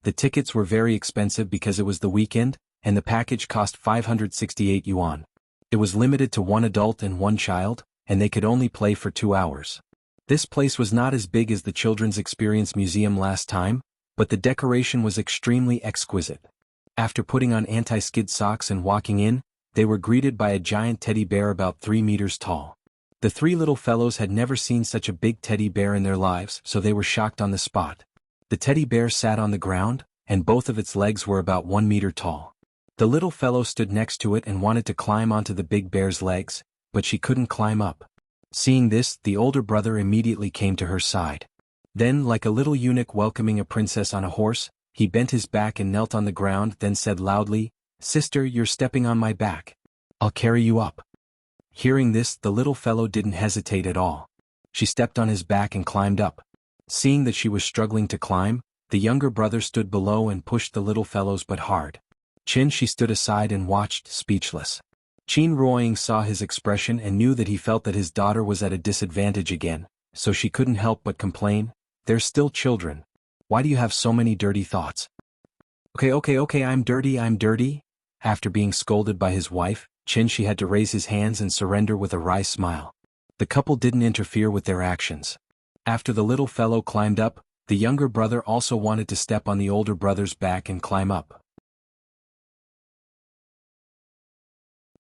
The tickets were very expensive because it was the weekend, and the package cost 568 yuan. It was limited to 1 adult and 1 child, and they could only play for 2 hours. This place was not as big as the Children's Experience Museum last time, but the decoration was extremely exquisite. After putting on anti-skid socks and walking in, they were greeted by a giant teddy bear about 3 meters tall. The 3 little fellows had never seen such a big teddy bear in their lives, so they were shocked on the spot. The teddy bear sat on the ground, and both of its legs were about 1 meter tall. The little fellow stood next to it and wanted to climb onto the big bear's legs, but she couldn't climb up. Seeing this, the older brother immediately came to her side. Then, like a little eunuch welcoming a princess on a horse, he bent his back and knelt on the ground, then said loudly, "Sister, you're stepping on my back. I'll carry you up." Hearing this, the little fellow didn't hesitate at all. She stepped on his back and climbed up. Seeing that she was struggling to climb, the younger brother stood below and pushed the little fellows but hard. Qin stood aside and watched, speechless. Qin Ruoying saw his expression and knew that he felt that his daughter was at a disadvantage again, so she couldn't help but complain, "They're still children. Why do you have so many dirty thoughts?" Okay, I'm dirty. After being scolded by his wife, Qin had to raise his hands and surrender with a wry smile. The couple didn't interfere with their actions. After the little fellow climbed up, the younger brother also wanted to step on the older brother's back and climb up.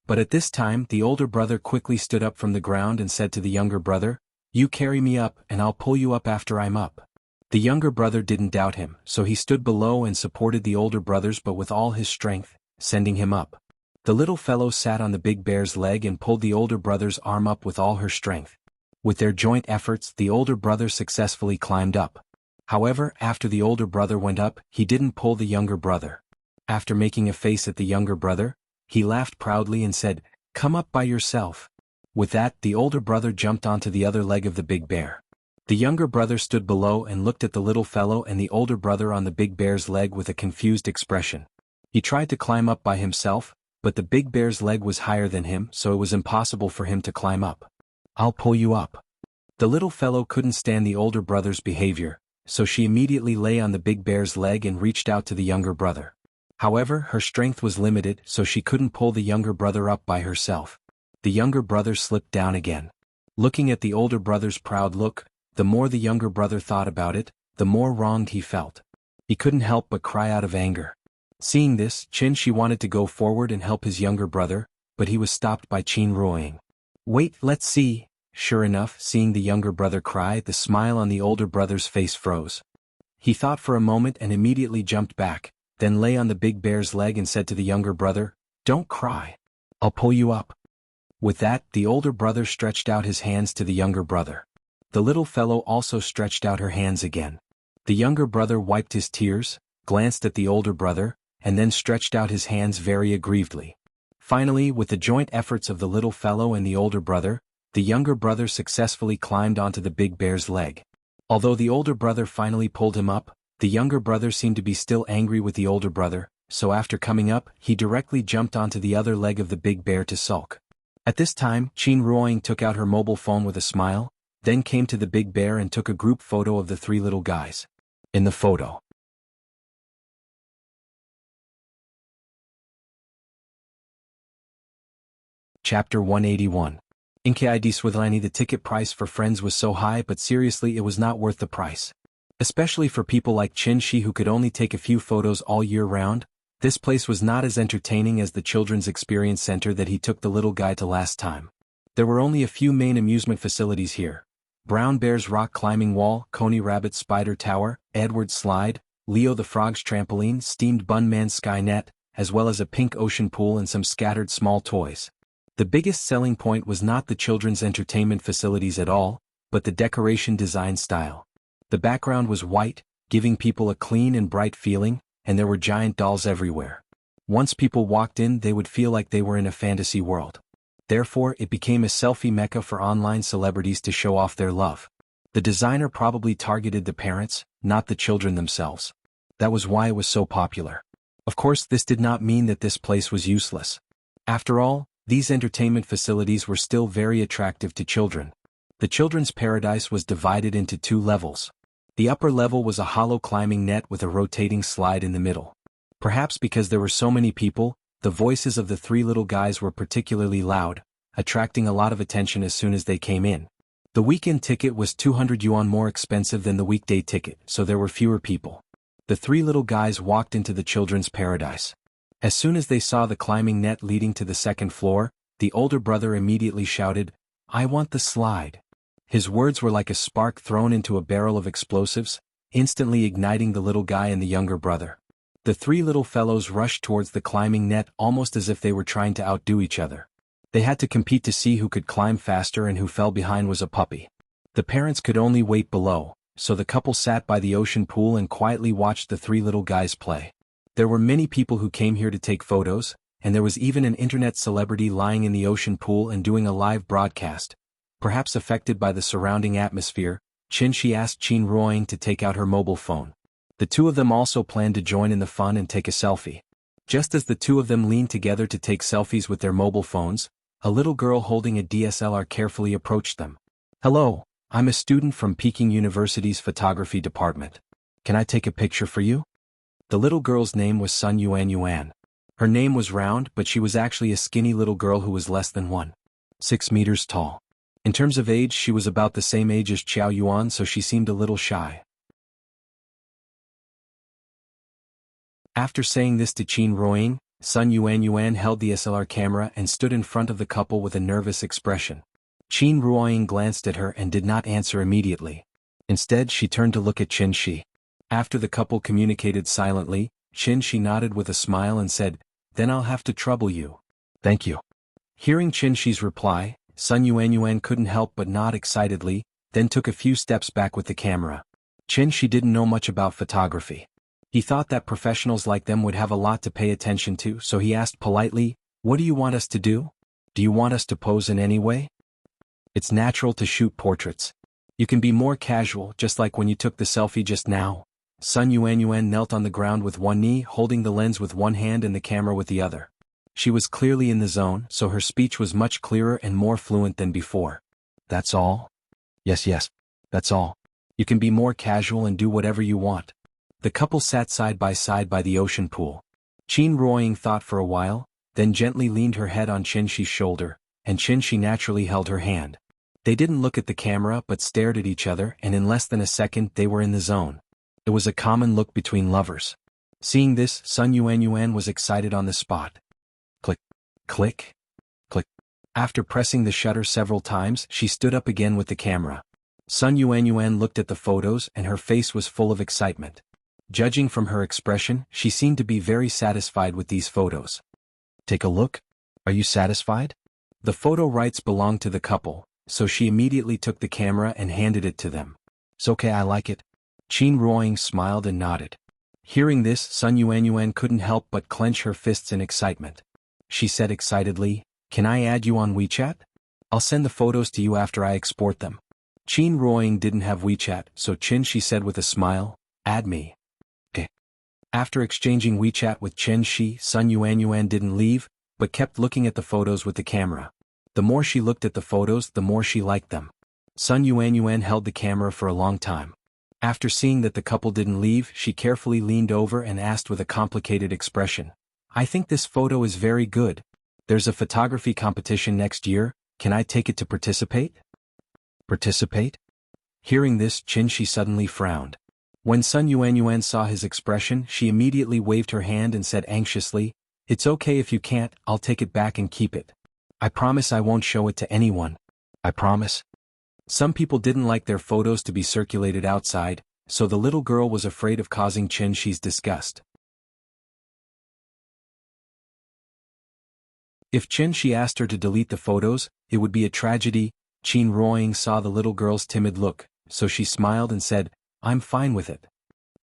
But at this time, the older brother quickly stood up from the ground and said to the younger brother, "You carry me up and I'll pull you up after I'm up." The younger brother didn't doubt him, so he stood below and supported the older brothers but with all his strength, sending him up. The little fellow sat on the big bear's leg and pulled the older brother's arm up with all her strength. With their joint efforts, the older brother successfully climbed up. However, after the older brother went up, he didn't pull the younger brother. After making a face at the younger brother, he laughed proudly and said, "Come up by yourself." With that, the older brother jumped onto the other leg of the big bear. The younger brother stood below and looked at the little fellow and the older brother on the big bear's leg with a confused expression. He tried to climb up by himself, but the big bear's leg was higher than him, so it was impossible for him to climb up. "I'll pull you up." The little fellow couldn't stand the older brother's behavior, so she immediately lay on the big bear's leg and reached out to the younger brother. However, her strength was limited, so she couldn't pull the younger brother up by herself. The younger brother slipped down again. Looking at the older brother's proud look, the more the younger brother thought about it, the more wronged he felt. He couldn't help but cry out of anger. Seeing this, Shi wanted to go forward and help his younger brother, but he was stopped by Qin Ruoying. "Wait, let's see." Sure enough, seeing the younger brother cry, the smile on the older brother's face froze. He thought for a moment and immediately jumped back, then lay on the big bear's leg and said to the younger brother, "Don't cry. I'll pull you up." With that, the older brother stretched out his hands to the younger brother. The little fellow also stretched out her hands again. The younger brother wiped his tears, glanced at the older brother, and then stretched out his hands very aggrievedly. Finally, with the joint efforts of the little fellow and the older brother, the younger brother successfully climbed onto the big bear's leg. Although the older brother finally pulled him up, the younger brother seemed to be still angry with the older brother, so after coming up, he directly jumped onto the other leg of the big bear to sulk. At this time, Qin Ruoying took out her mobile phone with a smile, then came to the big bear and took a group photo of the three little guys. In the photo, Chapter 181. Inkid Swithlani. The ticket price for Friends was so high, but seriously it was not worth the price. Especially for people like Qin Shi who could only take a few photos all year round, this place was not as entertaining as the Children's Experience Center that he took the little guy to last time. There were only a few main amusement facilities here. Brown Bear's rock climbing wall, Coney Rabbit's spider tower, Edward's slide, Leo the Frog's trampoline, Steamed Bun Man's sky net, as well as a pink ocean pool and some scattered small toys. The biggest selling point was not the children's entertainment facilities at all, but the decoration design style. The background was white, giving people a clean and bright feeling, and there were giant dolls everywhere. Once people walked in, they would feel like they were in a fantasy world. Therefore, it became a selfie mecca for online celebrities to show off their love. The designer probably targeted the parents, not the children themselves. That was why it was so popular. Of course, this did not mean that this place was useless. After all, these entertainment facilities were still very attractive to children. The children's paradise was divided into two levels. The upper level was a hollow climbing net with a rotating slide in the middle. Perhaps because there were so many people, the voices of the three little guys were particularly loud, attracting a lot of attention as soon as they came in. The weekend ticket was 200 yuan more expensive than the weekday ticket, so there were fewer people. The three little guys walked into the children's paradise. As soon as they saw the climbing net leading to the second floor, the older brother immediately shouted, "I want the slide." His words were like a spark thrown into a barrel of explosives, instantly igniting the little guy and the younger brother. The three little fellows rushed towards the climbing net almost as if they were trying to outdo each other. They had to compete to see who could climb faster, and who fell behind was a puppy. The parents could only wait below, so the couple sat by the ocean pool and quietly watched the three little guys play. There were many people who came here to take photos, and there was even an internet celebrity lying in the ocean pool and doing a live broadcast. Perhaps affected by the surrounding atmosphere, Qin Shi asked Qin Ruoying to take out her mobile phone. The two of them also planned to join in the fun and take a selfie. Just as the two of them leaned together to take selfies with their mobile phones, a little girl holding a DSLR carefully approached them. "Hello, I'm a student from Peking University's photography department. Can I take a picture for you?" The little girl's name was Sun Yuan. Her name was round, but she was actually a skinny little girl who was less than 1.6 meters tall. In terms of age, she was about the same age as Qiao Yuan, so she seemed a little shy. After saying this to Qin Ruoying, Sun Yuan held the SLR camera and stood in front of the couple with a nervous expression. Qin Ruoying glanced at her and did not answer immediately. Instead she turned to look at Qin Shi. After the couple communicated silently, Qin Shi nodded with a smile and said, "Then I'll have to trouble you." "Thank you." Hearing Qin Shi's reply, Sun Yuanyuan couldn't help but nod excitedly, then took a few steps back with the camera. Qin Shi didn't know much about photography. He thought that professionals like them would have a lot to pay attention to, so he asked politely, "What do you want us to do? Do you want us to pose in any way?" "It's natural to shoot portraits. You can be more casual, just like when you took the selfie just now." Sun Yuanyuan knelt on the ground with one knee, holding the lens with one hand and the camera with the other. She was clearly in the zone, so her speech was much clearer and more fluent than before. "That's all?" Yes, that's all. You can be more casual and do whatever you want." The couple sat side by the ocean pool. Qin Ruoying thought for a while, then gently leaned her head on Qin Shi's shoulder, and Qin Shi naturally held her hand. They didn't look at the camera but stared at each other, and in less than a second they were in the zone. It was a common look between lovers. Seeing this, Sun Yuanyuan was excited on the spot. Click, click, click. After pressing the shutter several times, she stood up again with the camera. Sun Yuanyuan looked at the photos and her face was full of excitement. Judging from her expression, she seemed to be very satisfied with these photos. "Take a look. Are you satisfied?" The photo rights belonged to the couple, so she immediately took the camera and handed it to them. "It's okay, I like it." Qin Ruoying smiled and nodded. Hearing this, Sun Yuanyuan couldn't help but clench her fists in excitement. She said excitedly, "Can I add you on WeChat? I'll send the photos to you after I export them." Qin Ruoying didn't have WeChat, so Qin Shi said with a smile, "Add me." "Okay." After exchanging WeChat with Qin Shi, Sun Yuanyuan didn't leave, but kept looking at the photos with the camera. The more she looked at the photos, the more she liked them. Sun Yuanyuan held the camera for a long time. After seeing that the couple didn't leave, she carefully leaned over and asked with a complicated expression, "I think this photo is very good. There's a photography competition next year, can I take it to participate?" "Participate?" Hearing this, Qin Shi suddenly frowned. When Sun Yuanyuan saw his expression, she immediately waved her hand and said anxiously, "It's okay if you can't, I'll take it back and keep it. I promise I won't show it to anyone. I promise." Some people didn't like their photos to be circulated outside, so the little girl was afraid of causing Qin Shi's disgust. If Qin Shi asked her to delete the photos, it would be a tragedy. Qin Ruoying saw the little girl's timid look, so she smiled and said, "I'm fine with it."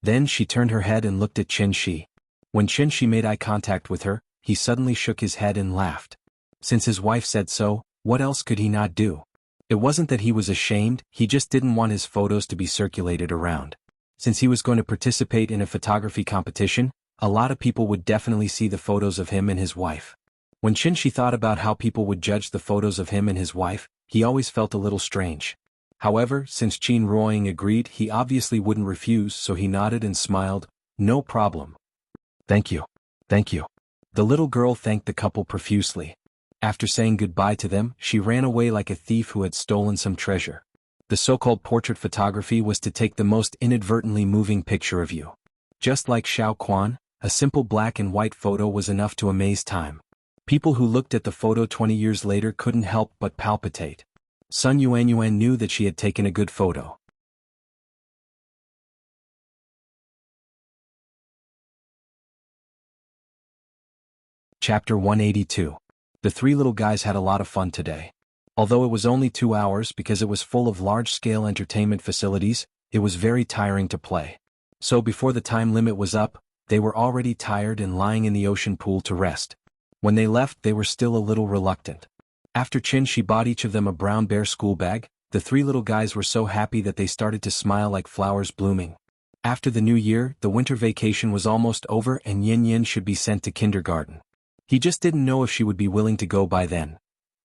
Then she turned her head and looked at Qin Shi. When Qin Shi made eye contact with her, he suddenly shook his head and laughed. Since his wife said so, what else could he not do? It wasn't that he was ashamed, he just didn't want his photos to be circulated around. Since he was going to participate in a photography competition, a lot of people would definitely see the photos of him and his wife. When Qin Shi thought about how people would judge the photos of him and his wife, he always felt a little strange. However, since Qin Ruoying agreed, he obviously wouldn't refuse, so he nodded and smiled, "No problem." Thank you. Thank you." The little girl thanked the couple profusely. After saying goodbye to them, she ran away like a thief who had stolen some treasure. The so-called portrait photography was to take the most inadvertently moving picture of you. Just like Xiao Quan, a simple black and white photo was enough to amaze time. People who looked at the photo 20 years later couldn't help but palpitate. Sun Yuanyuan knew that she had taken a good photo. Chapter 182. The three little guys had a lot of fun today. Although it was only 2 hours because it was full of large-scale entertainment facilities, it was very tiring to play. So before the time limit was up, they were already tired and lying in the ocean pool to rest. When they left, they were still a little reluctant. After Qin Shi bought each of them a brown bear school bag, the three little guys were so happy that they started to smile like flowers blooming. After the new year, the winter vacation was almost over and Yin Yin should be sent to kindergarten. He just didn't know if she would be willing to go by then.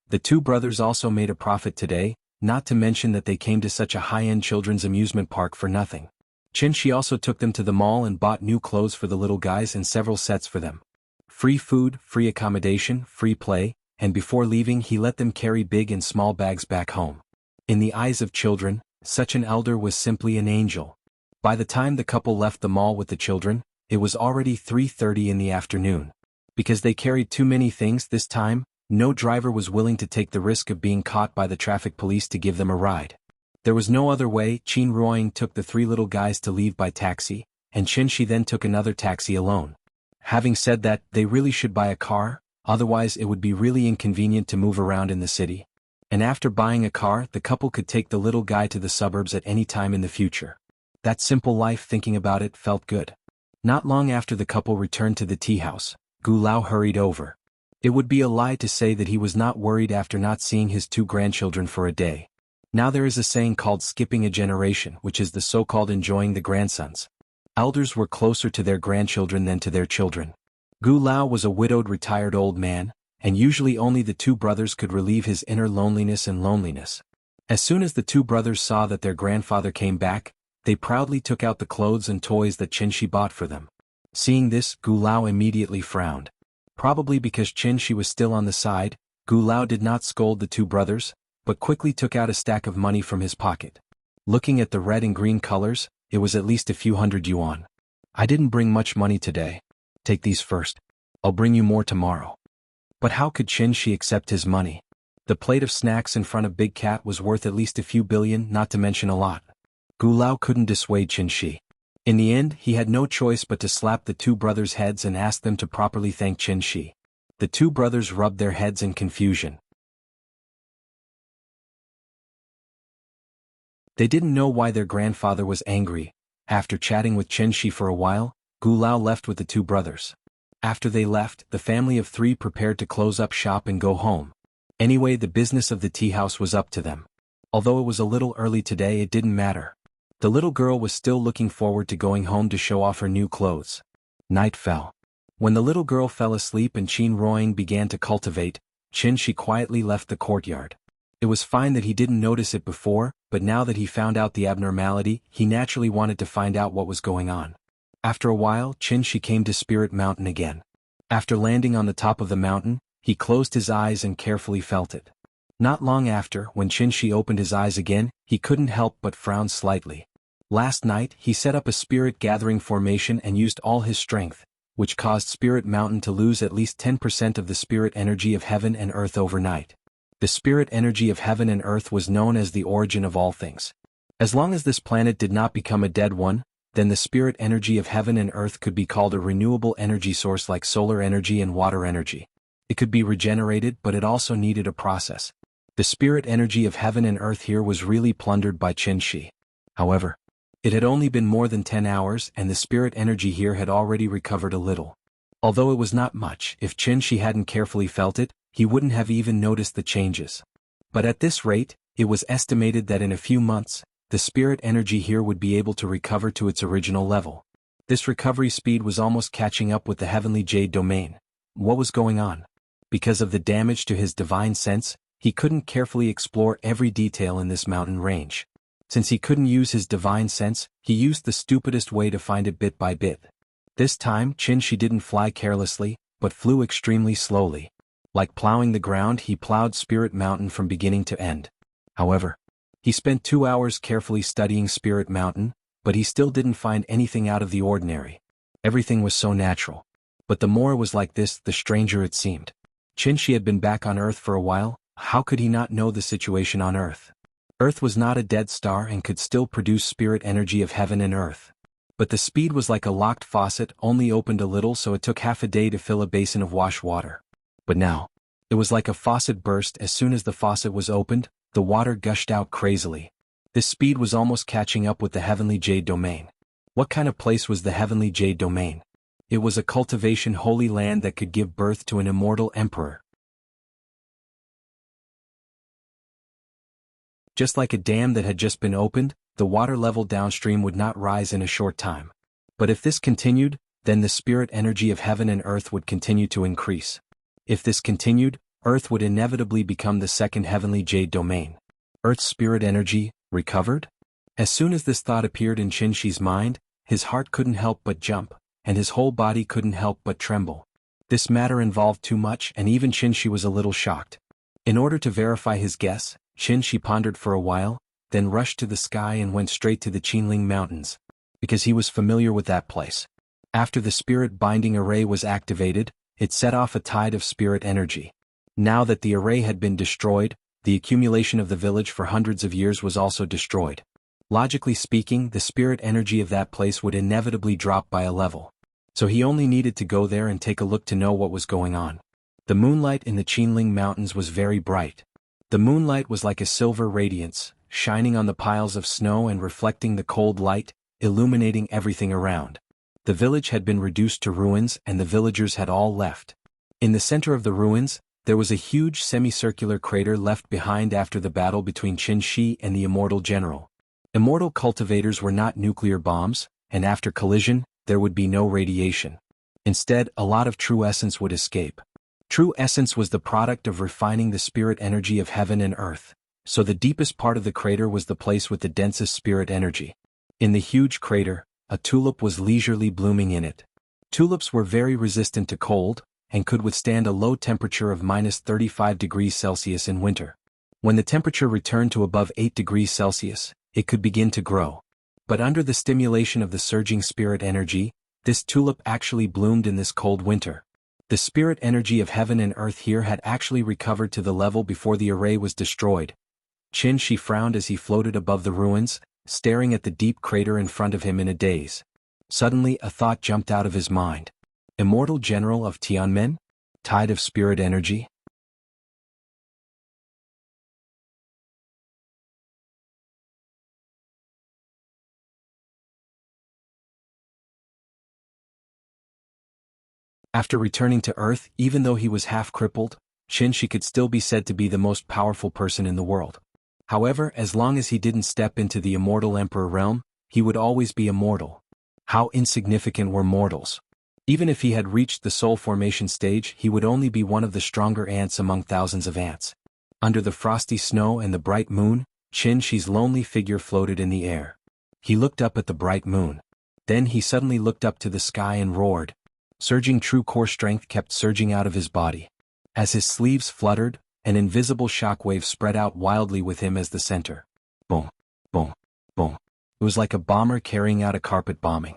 The two brothers also made a profit today, not to mention that they came to such a high-end children's amusement park for nothing. Qin Shi also took them to the mall and bought new clothes for the little guys and several sets for them. Free food, free accommodation, free play, and before leaving he let them carry big and small bags back home. In the eyes of children, such an elder was simply an angel. By the time the couple left the mall with the children, it was already 3:30 in the afternoon. Because they carried too many things this time, no driver was willing to take the risk of being caught by the traffic police to give them a ride. There was no other way. Qin Ruoying took the three little guys to leave by taxi, and Qin Shi then took another taxi alone. Having said that, they really should buy a car, otherwise it would be really inconvenient to move around in the city. And after buying a car, the couple could take the little guy to the suburbs at any time in the future. That simple life, thinking about it, felt good. Not long after the couple returned to the tea house, Gu Lao hurried over. It would be a lie to say that he was not worried after not seeing his two grandchildren for a day. Now there is a saying called skipping a generation, which is the so-called enjoying the grandsons. Elders were closer to their grandchildren than to their children. Gu Lao was a widowed retired old man, and usually only the two brothers could relieve his inner loneliness and loneliness. As soon as the two brothers saw that their grandfather came back, they proudly took out the clothes and toys that Qin Shi bought for them. Seeing this, Gu Lao immediately frowned. Probably because Qin Shi was still on the side, Gu Lao did not scold the two brothers, but quickly took out a stack of money from his pocket. Looking at the red and green colors, it was at least a few hundred yuan. I didn't bring much money today. Take these first. I'll bring you more tomorrow. But how could Qin Shi accept his money? The plate of snacks in front of Big Cat was worth at least a few billion, not to mention a lot. Gu Lao couldn't dissuade Qin Shi. In the end, he had no choice but to slap the two brothers' heads and ask them to properly thank Qin Shi. The two brothers rubbed their heads in confusion. They didn't know why their grandfather was angry. After chatting with Qin Shi for a while, Gu Lao left with the two brothers. After they left, the family of three prepared to close up shop and go home. Anyway, the business of the tea house was up to them. Although it was a little early today, it didn't matter. The little girl was still looking forward to going home to show off her new clothes. Night fell. When the little girl fell asleep and Qin Ruoying began to cultivate, Qin Shi quietly left the courtyard. It was fine that he didn't notice it before, but now that he found out the abnormality, he naturally wanted to find out what was going on. After a while, Qin Shi came to Spirit Mountain again. After landing on the top of the mountain, he closed his eyes and carefully felt it. Not long after, when Qin Shi opened his eyes again, he couldn't help but frown slightly. Last night, he set up a spirit gathering formation and used all his strength, which caused Spirit Mountain to lose at least 10% of the spirit energy of heaven and earth overnight. The spirit energy of heaven and earth was known as the origin of all things. As long as this planet did not become a dead one, then the spirit energy of heaven and earth could be called a renewable energy source like solar energy and water energy. It could be regenerated, but it also needed a process. The spirit energy of heaven and earth here was really plundered by Qin Shi. However, it had only been more than 10 hours and the spirit energy here had already recovered a little. Although it was not much, if Qin Shi hadn't carefully felt it, he wouldn't have even noticed the changes. But at this rate, it was estimated that in a few months, the spirit energy here would be able to recover to its original level. This recovery speed was almost catching up with the heavenly jade domain. What was going on? Because of the damage to his divine sense, he couldn't carefully explore every detail in this mountain range. Since he couldn't use his divine sense, he used the stupidest way to find it bit by bit. This time, Qin Shi didn't fly carelessly, but flew extremely slowly. Like plowing the ground, he plowed Spirit Mountain from beginning to end. However, he spent 2 hours carefully studying Spirit Mountain, but he still didn't find anything out of the ordinary. Everything was so natural. But the more it was like this, the stranger it seemed. Qin Shi had been back on Earth for a while. How could he not know the situation on Earth? Earth was not a dead star and could still produce spirit energy of heaven and earth. But the speed was like a locked faucet, only opened a little, so it took half a day to fill a basin of wash water. But now, it was like a faucet burst. As soon as the faucet was opened, the water gushed out crazily. This speed was almost catching up with the heavenly jade domain. What kind of place was the heavenly jade domain? It was a cultivation holy land that could give birth to an immortal emperor. Just like a dam that had just been opened, the water level downstream would not rise in a short time. But if this continued, then the spirit energy of heaven and earth would continue to increase. If this continued, Earth would inevitably become the second heavenly jade domain. Earth's spirit energy, recovered? As soon as this thought appeared in Qin Shi's mind, his heart couldn't help but jump, and his whole body couldn't help but tremble. This matter involved too much, and even Qin Shi was a little shocked. In order to verify his guess, Qin Shi pondered for a while, then rushed to the sky and went straight to the Qinling Mountains, because he was familiar with that place. After the spirit binding array was activated, it set off a tide of spirit energy. Now that the array had been destroyed, the accumulation of the village for hundreds of years was also destroyed. Logically speaking, the spirit energy of that place would inevitably drop by a level. So he only needed to go there and take a look to know what was going on. The moonlight in the Qinling Mountains was very bright. The moonlight was like a silver radiance, shining on the piles of snow and reflecting the cold light, illuminating everything around. The village had been reduced to ruins and the villagers had all left. In the center of the ruins, there was a huge semicircular crater left behind after the battle between Qin Shi and the Immortal General. Immortal cultivators were not nuclear bombs, and after collision, there would be no radiation. Instead, a lot of true essence would escape. True essence was the product of refining the spirit energy of heaven and earth, so the deepest part of the crater was the place with the densest spirit energy. In the huge crater, a tulip was leisurely blooming in it. Tulips were very resistant to cold, and could withstand a low temperature of -35 degrees Celsius in winter. When the temperature returned to above 8 degrees Celsius, it could begin to grow. But under the stimulation of the surging spirit energy, this tulip actually bloomed in this cold winter. The spirit energy of heaven and earth here had actually recovered to the level before the array was destroyed. Qin Shi frowned as he floated above the ruins, staring at the deep crater in front of him in a daze. Suddenly a thought jumped out of his mind. Immortal General of Tianmen? Tide of spirit energy? After returning to Earth, even though he was half-crippled, Qin Shi could still be said to be the most powerful person in the world. However, as long as he didn't step into the Immortal Emperor realm, he would always be immortal. How insignificant were mortals! Even if he had reached the soul formation stage, he would only be one of the stronger ants among thousands of ants. Under the frosty snow and the bright moon, Qin Shi's lonely figure floated in the air. He looked up at the bright moon. Then he suddenly looked up to the sky and roared. Surging true core strength kept surging out of his body. As his sleeves fluttered, an invisible shockwave spread out wildly with him as the center. Boom, boom, boom. It was like a bomber carrying out a carpet bombing.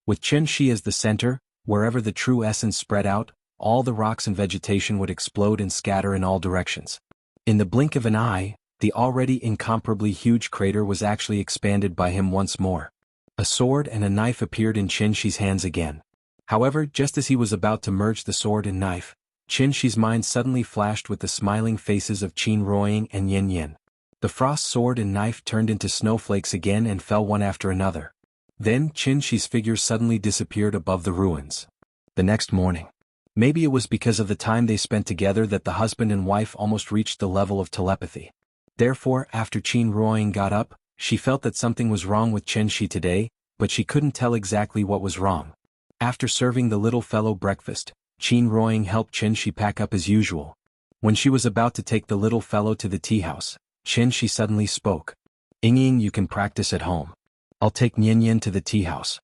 With Qin Shi as the center, wherever the true essence spread out, all the rocks and vegetation would explode and scatter in all directions. In the blink of an eye, the already incomparably huge crater was actually expanded by him once more. A sword and a knife appeared in Qin Shi's hands again. However, just as he was about to merge the sword and knife, Qin Shi's mind suddenly flashed with the smiling faces of Qin Ruoying and Yin Yin. The frost sword and knife turned into snowflakes again and fell one after another. Then Qin Shi's figure suddenly disappeared above the ruins. The next morning. Maybe it was because of the time they spent together that the husband and wife almost reached the level of telepathy. Therefore, after Qin Ruoying got up, she felt that something was wrong with Qin Shi today, but she couldn't tell exactly what was wrong. After serving the little fellow breakfast, Qin Ruoying helped Qin Shi pack up as usual. When she was about to take the little fellow to the tea house, Qin Shi suddenly spoke. "Ying, you can practice at home. I'll take Yin Yin to the tea house."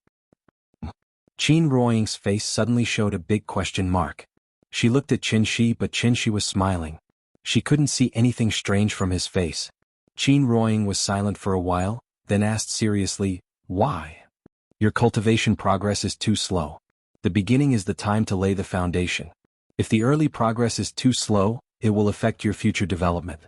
Qin Ruoying's face suddenly showed a big question mark. She looked at Qin Shi, but Qin Shi was smiling. She couldn't see anything strange from his face. Qin Ruoying was silent for a while, then asked seriously, "Why? Your cultivation progress is too slow. The beginning is the time to lay the foundation. If the early progress is too slow, it will affect your future development."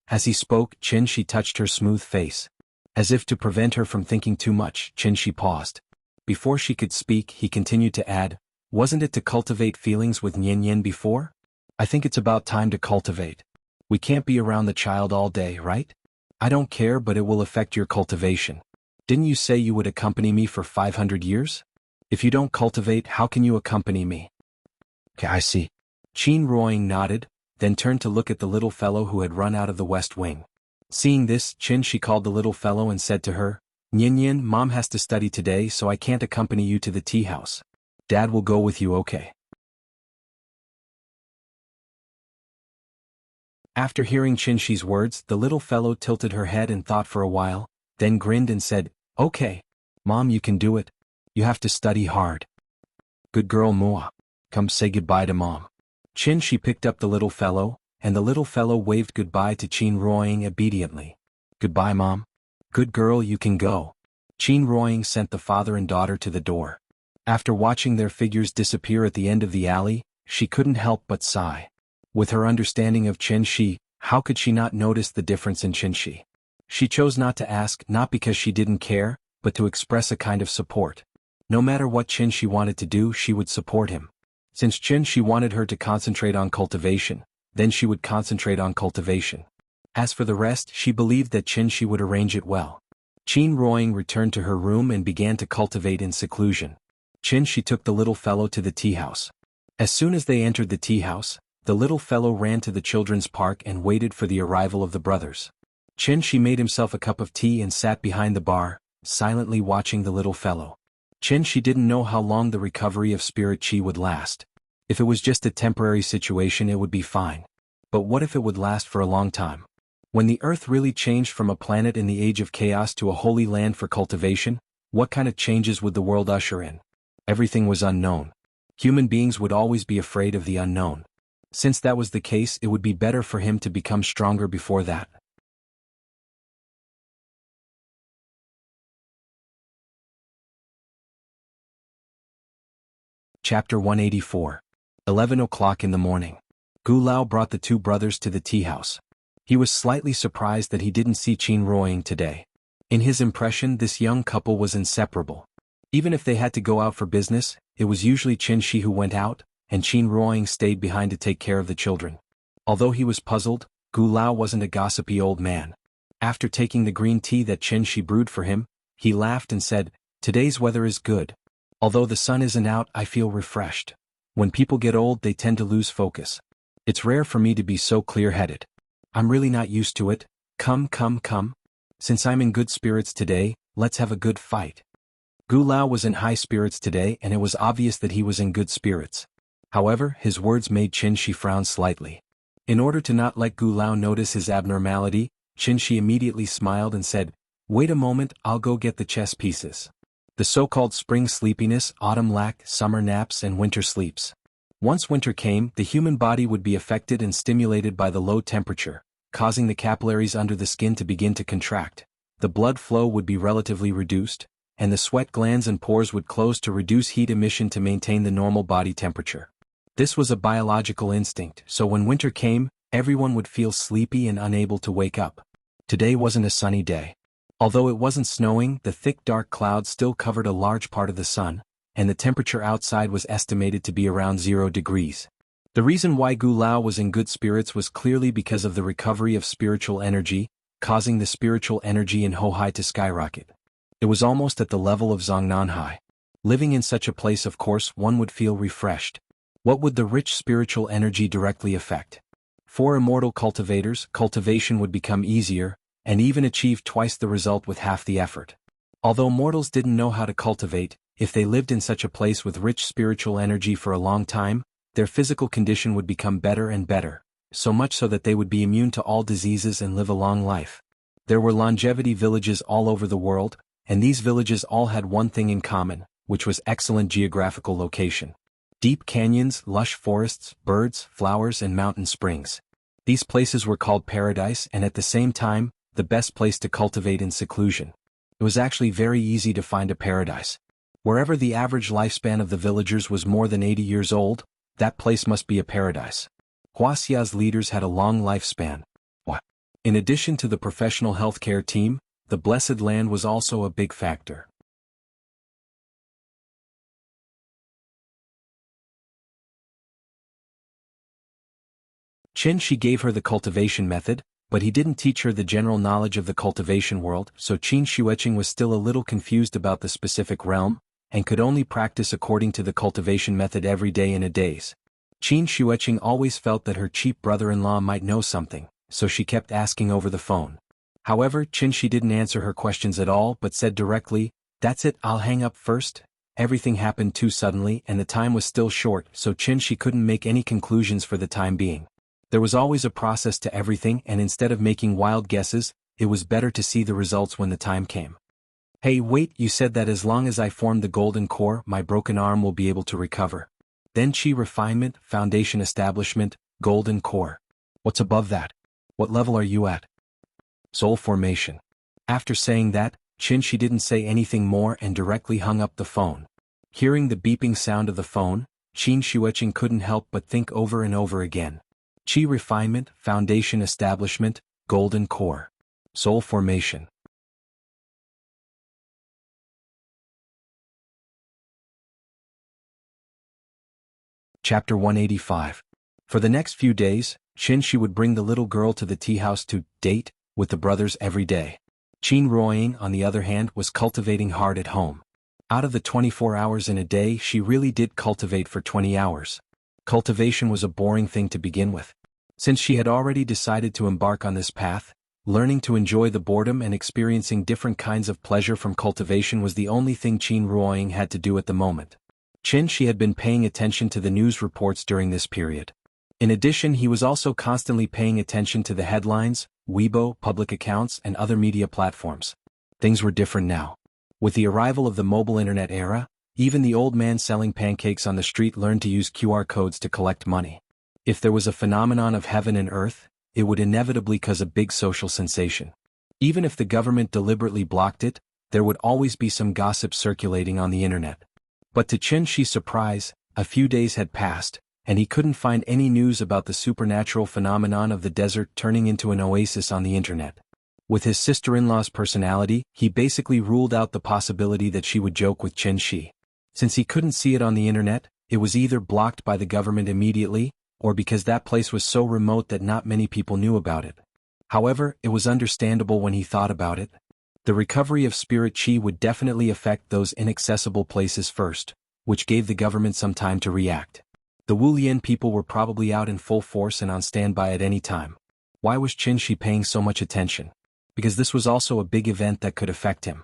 As he spoke, Qin Shi touched her smooth face. As if to prevent her from thinking too much, Qin Shi paused. Before she could speak, he continued to add, "Wasn't it to cultivate feelings with Yin Yin before? I think it's about time to cultivate. We can't be around the child all day, right? I don't care, but it will affect your cultivation. Didn't you say you would accompany me for 500 years? If you don't cultivate, how can you accompany me?" "Okay, I see." Qin Ruoying nodded, then turned to look at the little fellow who had run out of the west wing. Seeing this, Qin Shi called the little fellow and said to her, "Yin Yin, Mom has to study today, so I can't accompany you to the tea house. Dad will go with you, okay?" After hearing Qin Shi's words, the little fellow tilted her head and thought for a while, then grinned and said, "Okay. Mom, you can do it. You have to study hard. Good girl, Mua. Come say goodbye to Mom." Qin Shi picked up the little fellow, and the little fellow waved goodbye to Qin Ruoying obediently. "Goodbye, Mom. Good girl, you can go." Qin Ruoying sent the father and daughter to the door. After watching their figures disappear at the end of the alley, she couldn't help but sigh. With her understanding of Qin Shi, How could she not notice the difference in Qinshi? She chose not to ask, not because she didn't care, but to express a kind of support. No matter what Qinshi wanted to do, she would support him. Since Qinshi wanted her to concentrate on cultivation, then she would concentrate on cultivation. As for the rest, she believed that Qinshi would arrange it well. Qin Ruoying returned to her room and began to cultivate in seclusion. Qinshi took the little fellow to the tea house. As soon as they entered the tea house, the little fellow ran to the children's park and waited for the arrival of the brothers. Qinshi made himself a cup of tea and sat behind the bar, silently watching the little fellow. Qinshi didn't know how long the recovery of spirit qi would last. If it was just a temporary situation, it would be fine. But what if it would last for a long time? When the earth really changed from a planet in the age of chaos to a holy land for cultivation, what kind of changes would the world usher in? Everything was unknown. Human beings would always be afraid of the unknown. Since that was the case, it would be better for him to become stronger before that. Chapter 184. 11 o'clock in the morning. Gu Lao brought the two brothers to the tea house. He was slightly surprised that he didn't see Qin Ruoying today. In his impression, this young couple was inseparable. Even if they had to go out for business, it was usually Qinshi who went out, and Qin Ruoying stayed behind to take care of the children. Although he was puzzled, Gu Lao wasn't a gossipy old man. After taking the green tea that Qinshi brewed for him, he laughed and said, "Today's weather is good. Although the sun isn't out, I feel refreshed. When people get old, they tend to lose focus. It's rare for me to be so clear-headed. I'm really not used to it. Come. Since I'm in good spirits today, let's have a good fight." Gu Lao was in high spirits today, and it was obvious that he was in good spirits. However, his words made Qinshi frown slightly. In order to not let Gu Lao notice his abnormality, Qinshi immediately smiled and said, "Wait a moment, I'll go get the chess pieces." The so-called spring sleepiness, autumn lack, summer naps, and winter sleeps. Once winter came, the human body would be affected and stimulated by the low temperature, causing the capillaries under the skin to begin to contract. The blood flow would be relatively reduced, and the sweat glands and pores would close to reduce heat emission to maintain the normal body temperature. This was a biological instinct, so when winter came, everyone would feel sleepy and unable to wake up. Today wasn't a sunny day. Although it wasn't snowing, the thick dark clouds still covered a large part of the sun, and the temperature outside was estimated to be around 0 degrees. The reason why Gu Lao was in good spirits was clearly because of the recovery of spiritual energy, causing the spiritual energy in Hohai to skyrocket. It was almost at the level of Zongnanhai. Living in such a place, of course, one would feel refreshed. What would the rich spiritual energy directly affect? For immortal cultivators, cultivation would become easier, and even achieve twice the result with half the effort. Although mortals didn't know how to cultivate, if they lived in such a place with rich spiritual energy for a long time, their physical condition would become better and better, so much so that they would be immune to all diseases and live a long life. There were longevity villages all over the world, and these villages all had one thing in common, which was excellent geographical location. Deep canyons, lush forests, birds, flowers, and mountain springs. These places were called paradise, and at the same time, the best place to cultivate in seclusion. It was actually very easy to find a paradise. Wherever the average lifespan of the villagers was more than 80 years old, that place must be a paradise. Wuxia's leaders had a long lifespan. In addition to the professional healthcare team, the blessed land was also a big factor. Qinshi gave her the cultivation method, but he didn't teach her the general knowledge of the cultivation world, so Qin Shueqing was still a little confused about the specific realm, and could only practice according to the cultivation method every day in a daze. Qin Shueqing always felt that her cheap brother-in-law might know something, so she kept asking over the phone. However, Qinshi didn't answer her questions at all but said directly, "That's it, I'll hang up first." Everything happened too suddenly and the time was still short, so Qinshi couldn't make any conclusions for the time being. There was always a process to everything, and instead of making wild guesses, it was better to see the results when the time came. "Hey, wait, you said that as long as I form the golden core, my broken arm will be able to recover. Then Qi refinement, foundation establishment, golden core. What's above that? What level are you at?" "Soul formation." After saying that, Qinshi didn't say anything more and directly hung up the phone. Hearing the beeping sound of the phone, Qin Shueqing couldn't help but think over and over again. Qi refinement, foundation establishment, golden core. Soul formation. Chapter 185. For the next few days, Qin would bring the little girl to the tea house to date with the brothers every day. Qin Ruoying, on the other hand, was cultivating hard at home. Out of the 24 hours in a day, she really did cultivate for 20 hours. Cultivation was a boring thing to begin with. Since she had already decided to embark on this path, learning to enjoy the boredom and experiencing different kinds of pleasure from cultivation was the only thing Qin Ruoying had to do at the moment. She had been paying attention to the news reports during this period. In addition, he was also constantly paying attention to the headlines, Weibo, public accounts, and other media platforms. Things were different now. With the arrival of the mobile internet era, even the old man selling pancakes on the street learned to use QR codes to collect money. If there was a phenomenon of heaven and earth, it would inevitably cause a big social sensation. Even if the government deliberately blocked it, there would always be some gossip circulating on the internet. But to Qi's surprise, a few days had passed, and he couldn't find any news about the supernatural phenomenon of the desert turning into an oasis on the internet. With his sister-in-law's personality, he basically ruled out the possibility that she would joke with Qin. Since he couldn't see it on the internet, it was either blocked by the government immediately, or because that place was so remote that not many people knew about it. However, it was understandable when he thought about it. The recovery of spirit qi would definitely affect those inaccessible places first, which gave the government some time to react. The Wulian people were probably out in full force and on standby at any time. Why was Qin paying so much attention? Because this was also a big event that could affect him.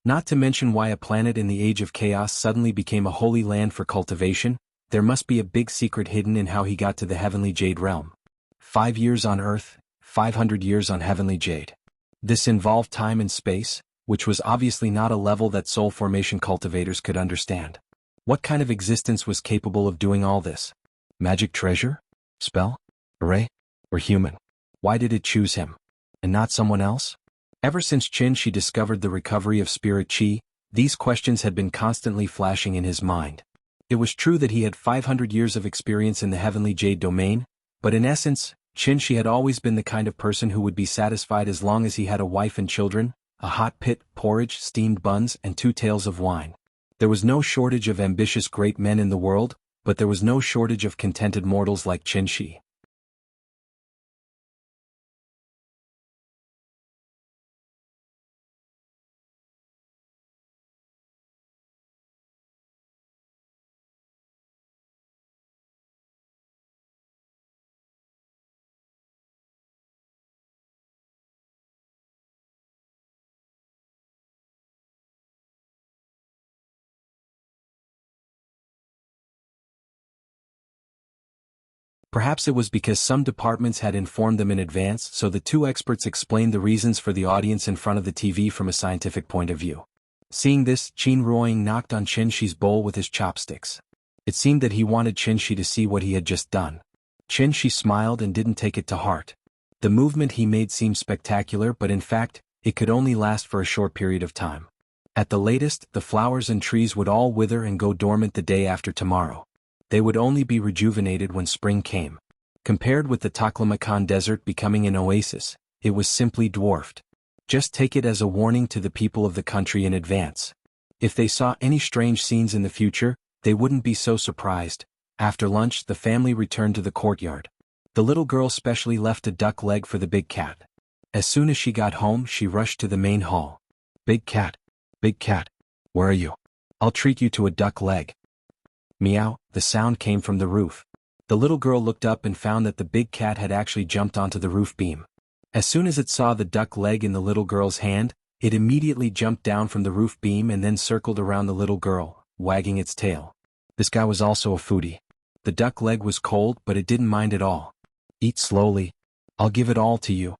Not to mention why a planet in the age of chaos suddenly became a holy land for cultivation. There must be a big secret hidden in how he got to the heavenly jade realm. 5 years on Earth, 500 years on heavenly jade. This involved time and space, which was obviously not a level that soul formation cultivators could understand. What kind of existence was capable of doing all this? Magic treasure? Spell? Array? Or human? Why did it choose him? And not someone else? Ever since Qin discovered the recovery of spirit qi, these questions had been constantly flashing in his mind. It was true that he had 500 years of experience in the heavenly jade domain, but in essence, Qin had always been the kind of person who would be satisfied as long as he had a wife and children, a hot pit, porridge, steamed buns, and 2 tails of wine. There was no shortage of ambitious great men in the world, but there was no shortage of contented mortals like Qin. Perhaps it was because some departments had informed them in advance, so the 2 experts explained the reasons for the audience in front of the TV from a scientific point of view. Seeing this, Qin Ruoying knocked on Qin's bowl with his chopsticks. It seemed that he wanted Qin to see what he had just done. Qin smiled and didn't take it to heart. The movement he made seemed spectacular, but in fact, it could only last for a short period of time. At the latest, the flowers and trees would all wither and go dormant the day after tomorrow. They would only be rejuvenated when spring came. Compared with the Taklamakan Desert becoming an oasis, it was simply dwarfed. Just take it as a warning to the people of the country in advance. If they saw any strange scenes in the future, they wouldn't be so surprised. After lunch, the family returned to the courtyard. The little girl specially left a duck leg for the big cat. As soon as she got home, she rushed to the main hall. Big cat, where are you? I'll treat you to a duck leg. Meow, the sound came from the roof. The little girl looked up and found that the big cat had actually jumped onto the roof beam. As soon as it saw the duck leg in the little girl's hand, it immediately jumped down from the roof beam and then circled around the little girl, wagging its tail. This guy was also a foodie. The duck leg was cold, but it didn't mind at all. Eat slowly. I'll give it all to you.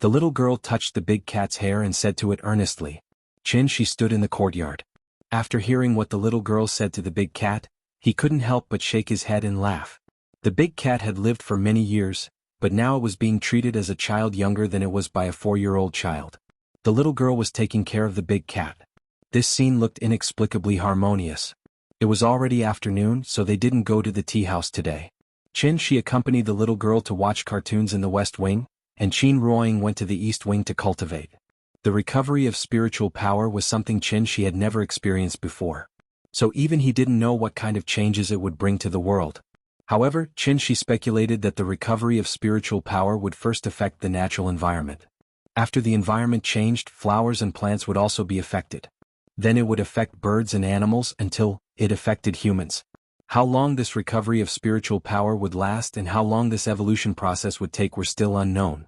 The little girl touched the big cat's hair and said to it earnestly. Qin stood in the courtyard. After hearing what the little girl said to the big cat, he couldn't help but shake his head and laugh. The big cat had lived for many years, but now it was being treated as a child younger than it was by a 4-year-old child. The little girl was taking care of the big cat. This scene looked inexplicably harmonious. It was already afternoon, so they didn't go to the tea house today. Qin Shi accompanied the little girl to watch cartoons in the West Wing, and Qin Ruoying went to the East Wing to cultivate. The recovery of spiritual power was something Qin Shi had never experienced before. So even he didn't know what kind of changes it would bring to the world. However, Qin Shi speculated that the recovery of spiritual power would first affect the natural environment. After the environment changed, flowers and plants would also be affected. Then it would affect birds and animals until it affected humans. How long this recovery of spiritual power would last and how long this evolution process would take were still unknown.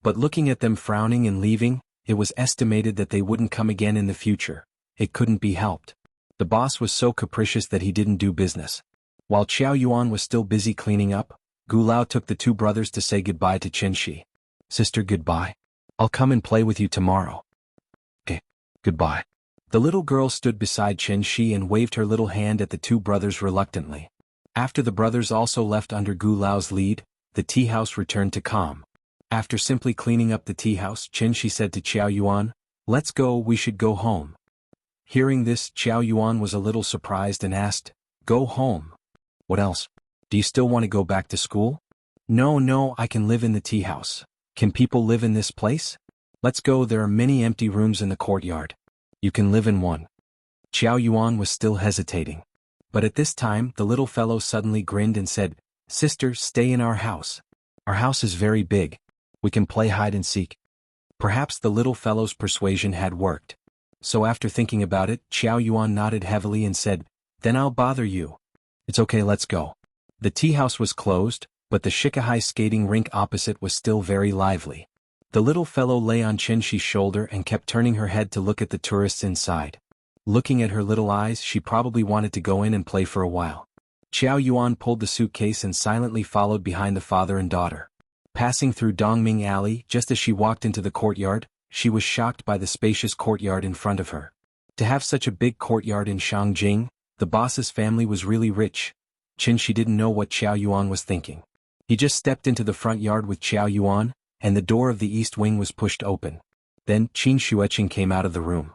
But looking at them frowning and leaving, it was estimated that they wouldn't come again in the future. It couldn't be helped. The boss was so capricious that he didn't do business. While Qiao Yuan was still busy cleaning up, Gu Lao took the two brothers to say goodbye to Qin Shi. Sister, goodbye. I'll come and play with you tomorrow. Goodbye. The little girl stood beside Qin Shi and waved her little hand at the two brothers reluctantly. After the brothers also left under Gu Lao's lead, the tea house returned to calm. After simply cleaning up the tea house, Qin Shi said to Qiao Yuan, "Let's go, we should go home." Hearing this, Qiao Yuan was a little surprised and asked, "Go home? What else? Do you still want to go back to school?" No, I can live in the tea house. Can people live in this place? Let's go, there are many empty rooms in the courtyard. You can live in one. Qiao Yuan was still hesitating. But at this time, the little fellow suddenly grinned and said, "Sister, stay in our house. Our house is very big. We can play hide and seek." Perhaps the little fellow's persuasion had worked. So after thinking about it, Qiao Yuan nodded heavily and said, "Then I'll bother you." "It's okay, let's go." The tea house was closed, but the Shikahai skating rink opposite was still very lively. The little fellow lay on Qin Shi's shoulder and kept turning her head to look at the tourists inside. Looking at her little eyes, she probably wanted to go in and play for a while. Qiao Yuan pulled the suitcase and silently followed behind the father and daughter. Passing through Dongming Alley, just as she walked into the courtyard, she was shocked by the spacious courtyard in front of her. To have such a big courtyard in Shangjing, the boss's family was really rich. Qin Shi didn't know what Qiao Yuan was thinking. He just stepped into the front yard with Qiao Yuan, and the door of the east wing was pushed open. Then, Qin Shueqing came out of the room.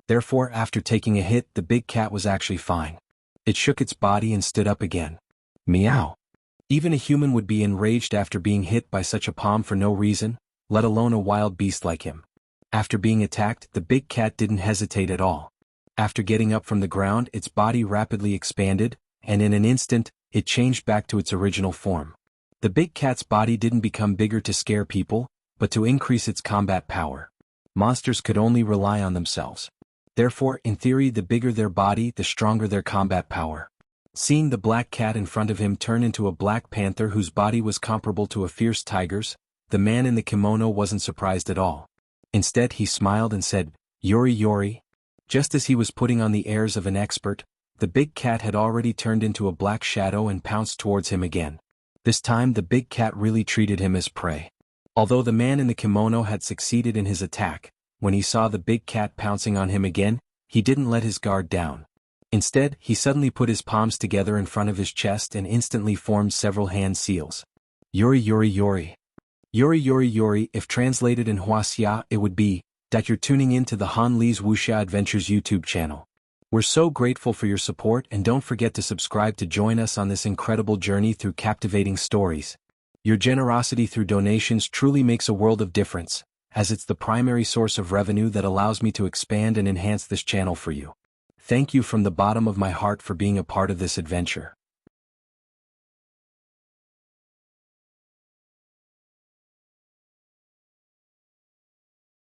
Therefore, after taking a hit, the big cat was actually fine. It shook its body and stood up again. Meow. Even a human would be enraged after being hit by such a palm for no reason, let alone a wild beast like him. After being attacked, the big cat didn't hesitate at all. After getting up from the ground, its body rapidly expanded, and in an instant, it changed back to its original form. The big cat's body didn't become bigger to scare people, but to increase its combat power. Monsters could only rely on themselves. Therefore, in theory, the bigger their body, the stronger their combat power. Seeing the black cat in front of him turn into a black panther whose body was comparable to a fierce tiger's, the man in the kimono wasn't surprised at all. Instead he smiled and said, "Yori Yori." Just as he was putting on the airs of an expert, the big cat had already turned into a black shadow and pounced towards him again. This time the big cat really treated him as prey. Although the man in the kimono had succeeded in his attack, when he saw the big cat pouncing on him again, he didn't let his guard down. Instead, he suddenly put his palms together in front of his chest and instantly formed several hand seals. Yori Yori Yori. Yori Yori Yori, if translated in Wuxia, it would be, that you're tuning in to the Han Li's Wuxia Adventures YouTube channel. We're so grateful for your support, and don't forget to subscribe to join us on this incredible journey through captivating stories. Your generosity through donations truly makes a world of difference, as it's the primary source of revenue that allows me to expand and enhance this channel for you. Thank you from the bottom of my heart for being a part of this adventure.